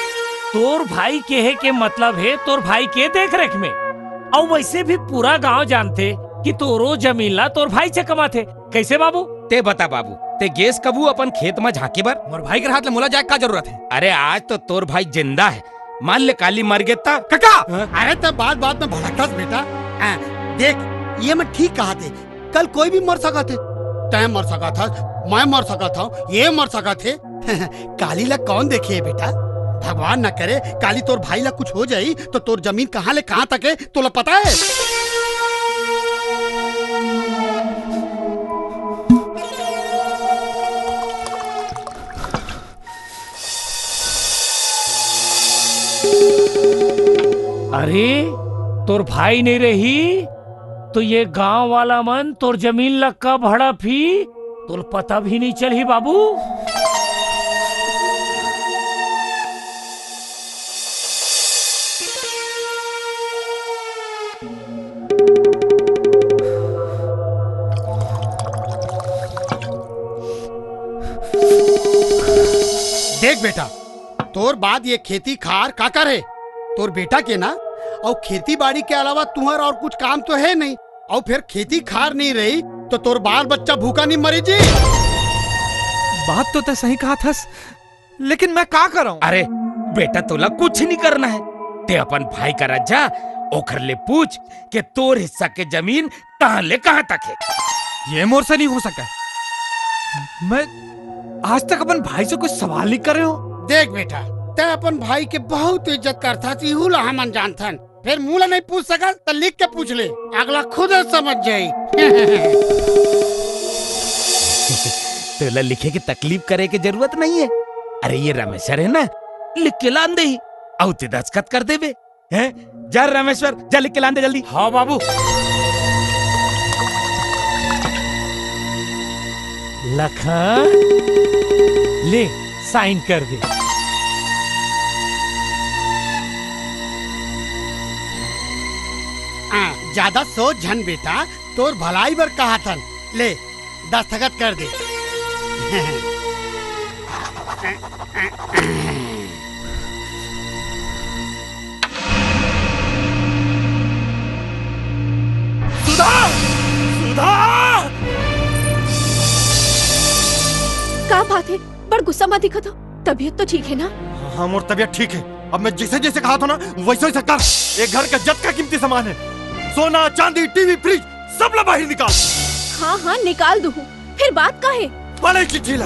तोर भाई के है के मतलब है तोर भाई के देख रेख में। और वैसे भी पूरा गांव जानते कि तोरो जमीन ला तोर भाई से कमाते। कैसे बाबू? ते बता बाबू, ते गेस कबू अपन खेत में झाके बर? मोर भाई के हाथ ले मोला जाए का जरूरत है? अरे आज तो तोर भाई जिंदा है, मान ले काली मर गया था। काका, अरे तब बात में भड़कता बेटा। देख, ये मैं ठीक कहा थे, कल कोई भी मर सका थे। तय मर सका था, मैं मर सका था, ये मर सका थे। काली ला कौन देखे है बेटा? भगवान न करे काली तोर भाई ला कुछ हो जाई तो तोर जमीन कहाँ ले कहाँ तक है तोला पता है? अरे तोर भाई नहीं रही तो ये गांव वाला मन तोर जमीन ला कब हड़पी तोर पता भी नहीं चली बाबू। देख बेटा, तोर बाद ये खेती खार काकर है तोर बेटा के ना, और खेती बाड़ी के अलावा तुम्हार और कुछ काम तो है नहीं, और फिर खेती खार नहीं रही तो तोर बाल बच्चा भूखा नहीं मरी जी। बात तो सही कहा था, लेकिन मैं क्या कर रहा हूँ? अरे बेटा तोला कुछ नहीं करना है, ते अपन भाई का रजा ओखर ले पूछ के तोर हिस्सा के जमीन कहाँ ले कहाँ तक है। ये मोर से नहीं हो सका। मैं आज तक अपन भाई से कोई सवाल नहीं कर रहे हो। देख बेटा, ते अपन भाई के बहुत इज्जत करता थी, हुला हमन जानथन, फिर मूला नहीं पूछ सका तो लिख के पूछ ले, अगला खुद समझ जाई। तोला लिखे की तकलीफ करे की जरूरत नहीं है। अरे ये रामेश्वर है ना, लिख के लान दे, औ ते दस्तखत कर देबे। हैं? जा रामेश्वर, जा लिख के लान दे जल्दी। हाँ बाबू। लखन ले साइन कर दे। ज्यादा सोच झन बेटा, तोर भलाई बर कहा थन, ले दस्तखत कर दे। सुधा, सुधा! का बात है? बड़ गुस्सा मत दिखा था, तबीयत तो ठीक है ना? हाँ मोर तबीयत ठीक है। अब मैं जैसे जैसे कहा था ना वैसे वैसे कर। एक घर का जद का कीमती सामान है, सोना चांदी टीवी फ्रिज सब ला बाहर निकाल। हाँ हाँ निकाल दूँ, फिर बात का है? बड़े चिट्ठी ला।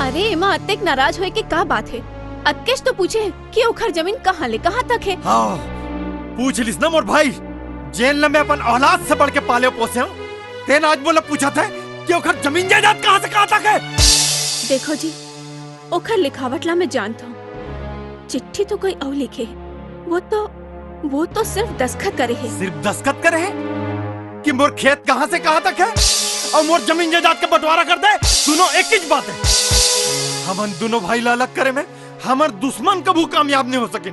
अरे एमा अत्तेक नाराज होए के का बात है? अत्केश तो पूछे कि ओखर जमीन कहाँ ले कहाँ तक है? हाँ पूछ लिस ना मोर भाई, जेल में अपन औलाद से बढ़ के पाले पोसे हूँ। तेन आज बोला पूछा था कि ओखर जमीन जायदाद कहाँ से कहाँ तक है। देखो जी, ओखर लिखावट ला मैं जानता हूँ, चिट्ठी तो कोई और लिखे, वो तो सिर्फ दस्तखत करे है। सिर्फ दस्तखत करे है कि मोर खेत कहाँ से कहाँ तक है और मोर जमीन जायदाद का बंटवारा कर दे, दोनों एक ही बात है। हमन दोनों भाई ला अलग करे में हमार दुश्मन कबू कामयाब नहीं हो सके,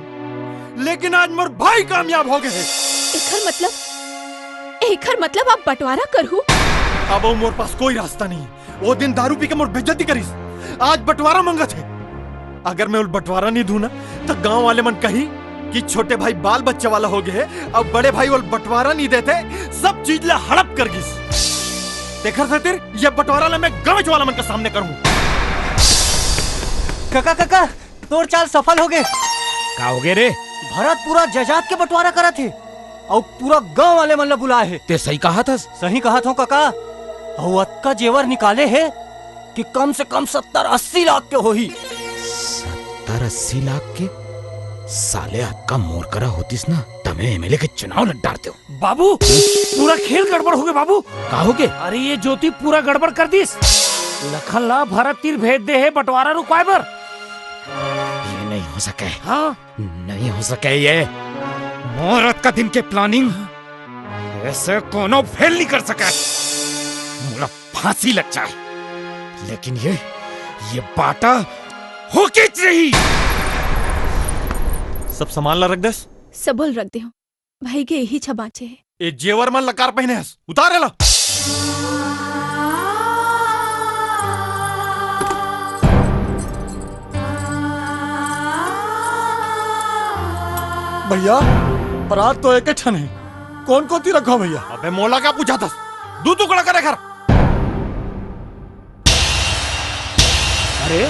लेकिन आज मोर भाई कामयाब हो गए हैं। एकर मतलब आप बंटवारा करू? अब वो मोर पास कोई रास्ता नहीं है। वो दिन दारू पी के मोर बेइज्जती करीस, आज बंटवारा मंगत है। अगर मैं उल बंटवारा नहीं दूं ना तो गांव वाले मन कही कि छोटे भाई बाल बच्चे वाला हो गए अब बड़े भाई वाल बंटवारा नहीं देते, सब चीज ला हड़प कर गिस। देखा था तेरे ये बंटवारा ला मैं गांव वाला मन के सामने करूं। काका काका तोर चाल सफल हो गए। का हो गए रे? भरत पूरा जजात के बंटवारा करा थे और पूरा गांव वाले मन ला बुलाए है। ते सही कहा था। सही कहा था काका। और अक्का जेवर निकाले है कि कम से कम 70-80 लाख के होही। 70-80 लाख के? साले अक्का मोर करा होतीस ना तमे एमएलए के चुनाव लड़ डालते हो। बाबू पूरा खेल गड़बड़ हो गए बाबू। का हो गए? अरे ये ज्योति पूरा गड़बड़ कर दीस। लखन ला भरत तीर भेज दे है बंटवारा रुकवाए बर। ये नहीं हो सके। हाँ नहीं हो सके ये। मुहूर्त का दिन के प्लानिंग ऐसे कोनो फेल नहीं कर सका। मुला फांसी लग जाए लेकिन ये बाटा हो के रही। सब सामान ला रख दे। सबल रख दे भाई के यही छबाचे है। ए जेवर मन लकार पहने हस उतारे ला। भैया परात तो एक छन है, कौन कौन ती रखो भैया? अबे मोला क्या पूछा था? दू टुकड़ा करे घर। अरे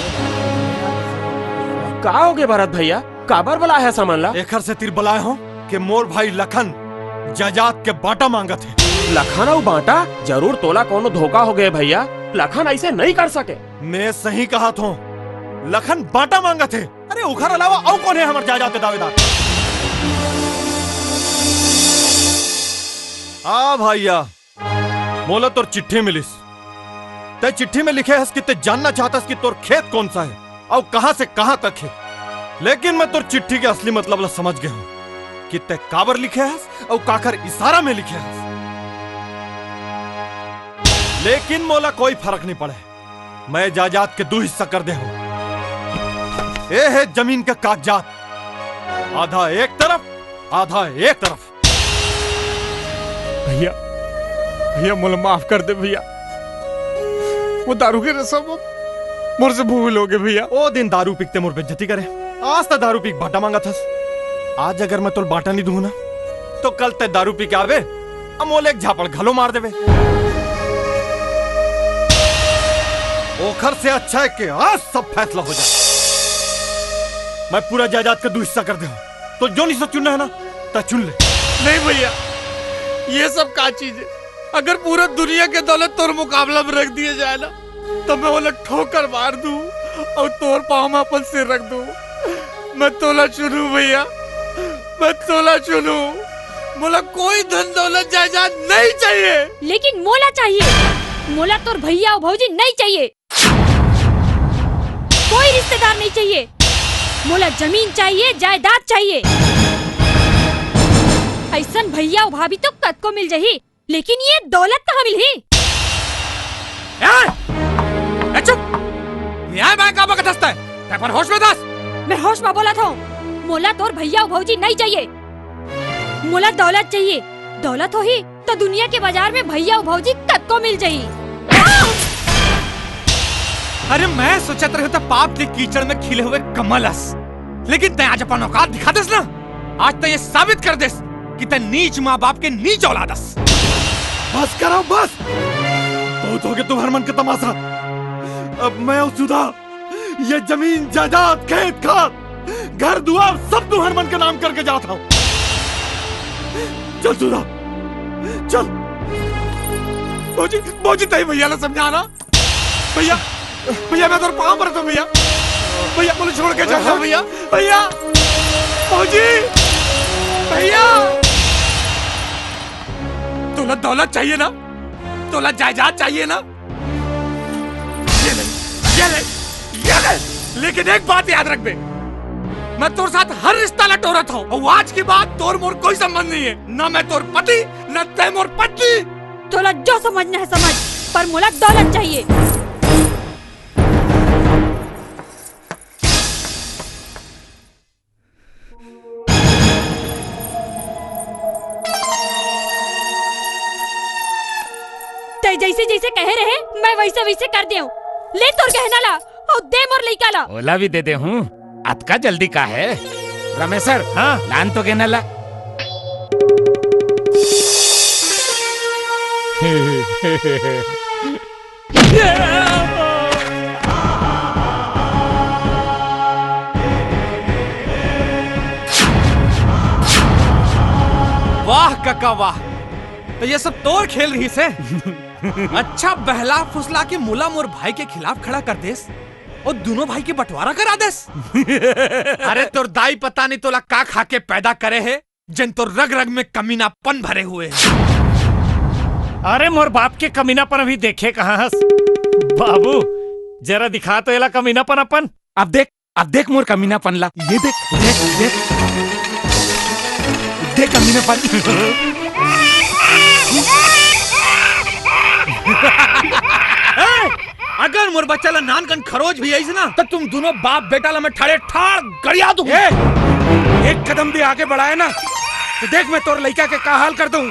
का हो गए भरत भैया? काबर बुलाया है सामान ला? एकर से तीर बुलाए हो कि मोर भाई लखन जजात के बाटा मांगत है। लखन और बाटा? जरूर तोला कोनो धोखा हो गए भैया। लखन ऐसे नहीं कर सके। मैं सही कहा था, लखन बाटा मांगत है। अरे उखर अलावा और कौन है हमारे जजात के दावेदार? भैया मोला तोर चिट्ठी मिलिस। ते चिट्ठी में लिखे हस कि ते जानना चाहता कि तोर खेत कौन सा है और कहां से कहां तक है। लेकिन मैं तोर चिट्ठी के असली मतलब ला समझ गया हूं कि ते काबर लिखे हस और काकर इशारा में लिखे हस। लेकिन मोला कोई फर्क नहीं पड़े, मैं जायदाद के 2 हिस्सा कर दे हूं। ये है जमीन के कागजात, आधा एक तरफ आधा एक तरफ। भैया भैया मुझे माफ कर दे भैया। वो दारू के रसम मुझ से भूल हो गए भैया। ओ दिन दारू पीते मुझ बेइज्जती करे। आज तक दारू पी बाटा मांगा था। आज अगर मैं तोल बाटा नहीं दूं ना तो कल ते दारू पी के आवे अमोल एक झापड़ घलो मार देवे। ओखर से अच्छा है कि आज सब फैसला हो जाए। मैं पूरा जायदाद का 2 हिस्सा कर दे। तो जो नहीं चुनना है ना तो चुन ले। नहीं भैया ये सब का चीज है? अगर पूरा दुनिया के दौलत तोर मुकाबला में रख दिए जाए ना तो मैं वो ठोकर मार दूं और तोर पाँव में अपन सिर रख दूं। मैं तोला चुनूं भैया, मैं तोला चुनूं। मोला कोई धन दौलत जायदाद नहीं चाहिए। लेकिन मोला चाहिए। मोला तोर भैया और भौजी नहीं चाहिए। कोई रिश्तेदार नहीं चाहिए। मोला जमीन चाहिए, जायदाद चाहिए। ऐसन भैया और भाभी तो कद को मिल जाही, लेकिन ये दौलत कहाँ मिली? चुप! न्याय मैं का बकत हंसता है? पर होश में दस। मैं होश में बोला था। मोला तोर भैया और भौजी नहीं चाहिए। मोला दौलत चाहिए। दौलत हो ही तो दुनिया के बाजार में भैया और भौजी कद को मिल जाही। अरे मैं सोचा रहे था पाप के कीचड़ में खिले हुए कमलस, लेकिन तय आज अपन औकात दिखा देस ना। आज तय ये साबित कर देस कि तय नीच माँ बाप के नीच औलादस। बस करो बस, बहुत हो गया तुम्हारे मन का तमाशा। अब मैं और सुधा ये जमीन जायदाद खेत खाद घर दुआर सब तुम्हारे मन के नाम करके जाता हूँ। चल सुधा चल। भौजी भौजी तय भैया ने समझाना। भैया भैया मैं तो पाँव पर तो भैया। भैया मुझे छोड़ के चल भैया। भैया भौजी भैया तोला दौलत चाहिए ना, तोला जायदाद चाहिए ना, ये ले, ये ले, ये ले। लेकिन एक बात याद रख बे, मैं तोर साथ हर रिश्ता लटोरत हूँ और आज की बात तोर मोर कोई संबंध नहीं है। ना मैं तोर पति ना तै मोर पत्नी। तोला जो समझना है समझ, पर मोला दौलत चाहिए। जैसे जैसे कहे रहे मैं वैसे वैसे कर दे। ले तोर गहना ला और दे मोर लइका ला। ओला भी दे दे हूँ। अतका जल्दी का है रमेश सर? हाँ लान तो कहना ला। वाह काका वाह, तो ये सब तोर खेल रही से। अच्छा बहला फुसला के मुला मोर भाई के खिलाफ खड़ा कर देस और दोनों भाई के बंटवारा करा देस। अरे तोर दाई पता नहीं तोला का खा के पैदा करे है जन तोर रग रग में कमीनापन भरे हुए है। अरे मोर बाप के कमीनापन अभी देखे कहाँ हस बाबू, जरा दिखा तो एला कमीनापन अपन। अब देख मोर कमीनापन ला, ये देख कमीनापन। अगर मोर बच्चा ला नानकन खरोज भी आई ना तो तुम दोनों बाप बेटा ला मैं ठाड़े ठाड़ गड़िया दूं। एक कदम भी आगे बढ़ाए ना तो देख मैं तोर लड़का के का हाल कर दूं।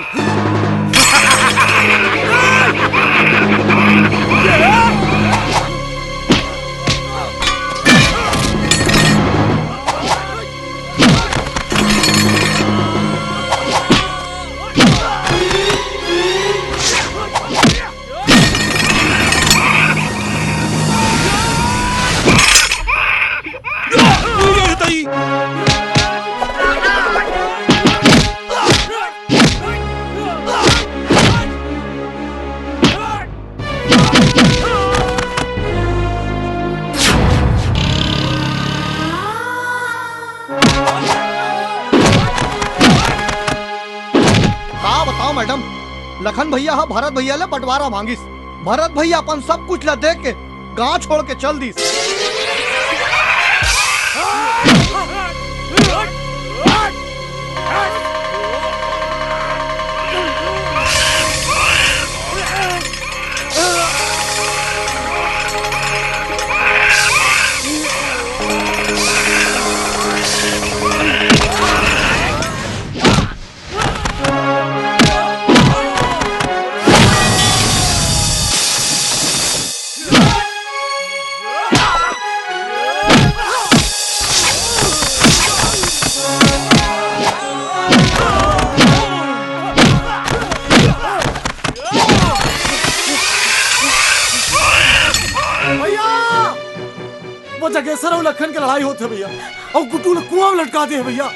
मैडम, लखन भैया हा भरत भैया ले बंटवारा मांगिस। भरत भैया अपन सब कुछ ला दे के गांव छोड़ के चल दीस। जगेसर और लखन की लड़ाई होती है भैया, और गुड्डू ने कुआं में लटका दिए भैया।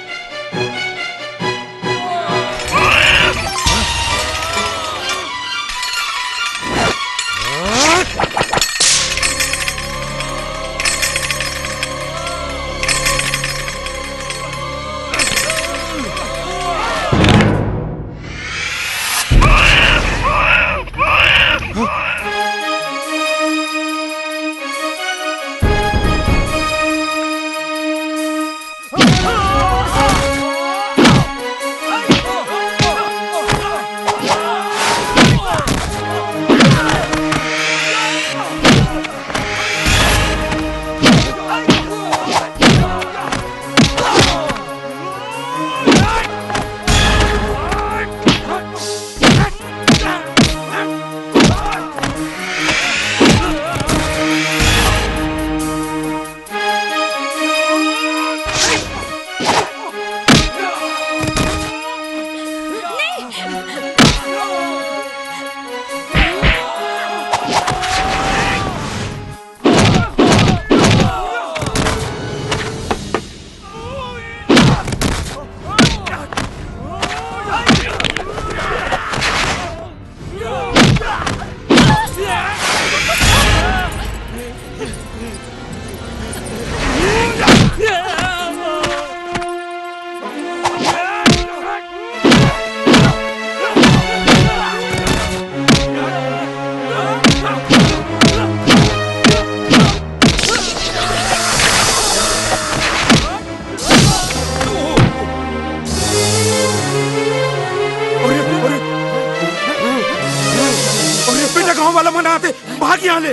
भाग यहाँ ले।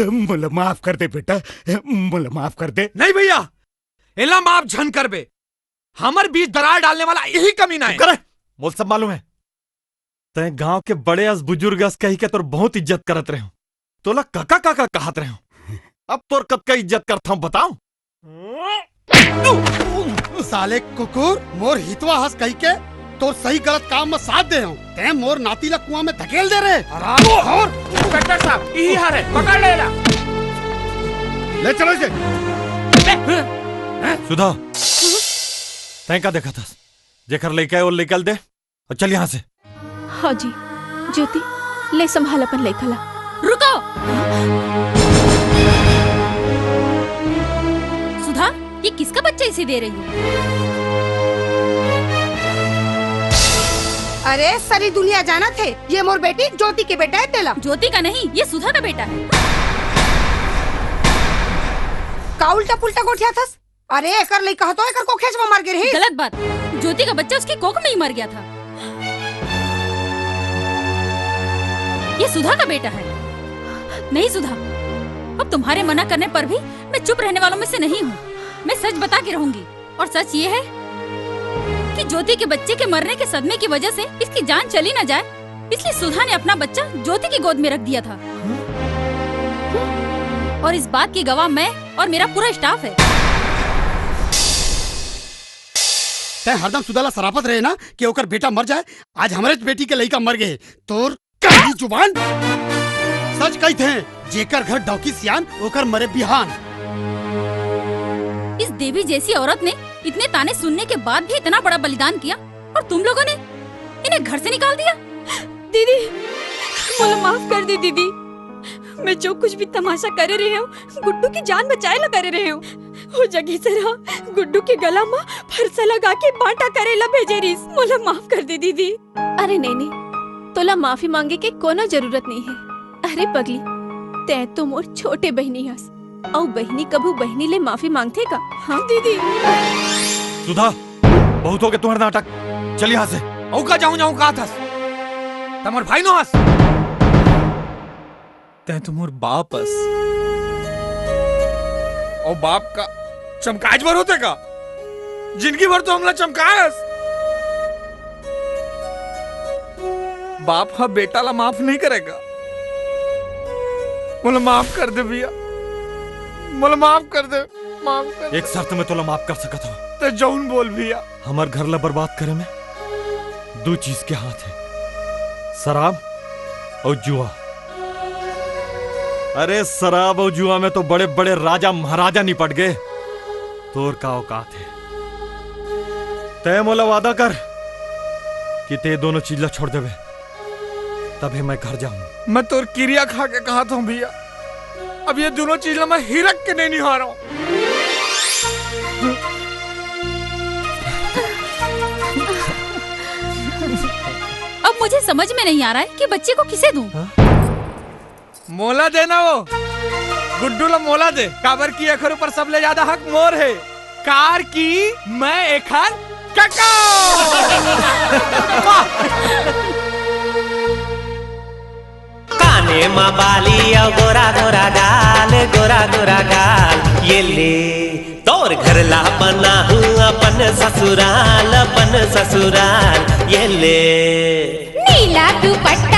मुझे माफ कर दे बेटा, मुझे माफ कर दे। नहीं भैया, एला माफ झन कर बे। हमर बीच दरार डालने वाला यही कमीना है। मोल सब मालूम है। तय गांव के बड़े अस बुजुर्ग अस कही के तोर बहुत इज्जत करत रहे हो। तोला काका काका कहत रहे हो। अब तोर कब का इज्जत करता हूं बताओ। साले कुकुर मोर हितवा हंस कही के तो सही गलत काम में साथ दे हूं। ते मोर नाती ला कुआं में धकेल दे रहे। और इंस्पेक्टर साहब यही हार है, पकड़ लेना। ले चलो इसे। सुधा तय का देखा था जेकर लेके आए वो निकल दे और चल यहाँ से। हाँ जी ज्योति ले संभाल अपन लेखला। रुको सुधा, ये किसका बच्चा इसे दे रही हो? अरे सारी दुनिया जाना थे ये मोर बेटी ज्योति के बेटा है। तेला ज्योति का नहीं, ये सुधा का बेटा है। का उल्टा पुल्टा गोठिया था। अरे एकर लई कहा तो एकर को खेच में मार के रही। गलत बात, ज्योति का बच्चा उसकी कोख में ही मर गया था। ये सुधा का बेटा है। नहीं सुधा, अब तुम्हारे मना करने पर भी मैं चुप रहने वालों में से नहीं हूँ। मैं सच बता के रहूंगी और सच ये है कि ज्योति के बच्चे के मरने के सदमे की वजह से इसकी जान चली न जाए, इसलिए सुधा ने अपना बच्चा ज्योति की गोद में रख दिया था। और इस बात की गवाह मैं और मेरा पूरा स्टाफ है। ते हरदम सुधाला सरापत रहे ना कि ओकर बेटा मर जाए। आज हमारे बेटी के लड़का मर गए। तोर काली जुबान सच कही थे। जेकर घर डौकी सियान ओकर मरे बिहान। इस देवी जैसी औरत ने इतने ताने सुनने के बाद भी इतना बड़ा बलिदान किया और तुम लोगों ने इन्हें घर से निकाल दिया। दीदी मुझे माफ कर दे दीदी। मैं जो कुछ भी तमाशा कर रही हूँ गुड्डू की जान बचाए ला कर रही हूँ। वो जगह से रहा गुड्डू के गला में फरसा लगा के बांटा करेला भेजे रही। मुझे माफ कर दे दीदी। अरे नहीं तोला माफी मांगे के कोनो जरूरत नहीं है। अरे पगली ते तो मोर छोटे बहनी हस और बहनी कभू बहनी ले माफी मांगते का। हाँ दीदी। सुधा बहुत हो गया तुम्हारा नाटक, चल यहाँ से। औका जाऊं कहा था तमर भाई नो हस तै तुमोर बापस और बाप का चमकाज भर होते का जिंदगी भर तो हमला चमकास। बाप हा बेटा ला माफ नहीं करेगा। मुझे माफ कर दे भैया, मुझे माफ कर दे, माफ कर दे। एक शर्त में तोला माफ कर सकत हूँ। तो जौन बोल भैया। हमार घर ला बर्बाद करे में दो चीज के हाथ है, शराब और जुआ। अरे शराब और जुआ में तो बड़े बड़े राजा महाराजा निपट गए। तोर का औकात है? तय मोला वादा कर कि ते दोनों चीज ला छोड़ देवे तभी मैं घर जाऊं। मैं तोर किरिया खा के कहा था भैया, अब ये दोनों चीज मैं हिरक के नहीं निहार हूं। अब मुझे समझ में नहीं आ रहा है कि बच्चे को किसे दूं? मोला देना वो गुड्डू ला मोला दे। काबर की एखर ऊपर सबले ज्यादा हक मोर है। कार की मैं एखर कका। काने माँ बाली और गोरा गोरा गाल, गोरा गोरा गाल। ये ले तोर घर ला बना हूँ अपन ससुराल, अपन ससुराल। ये ले नीला दुपट्टा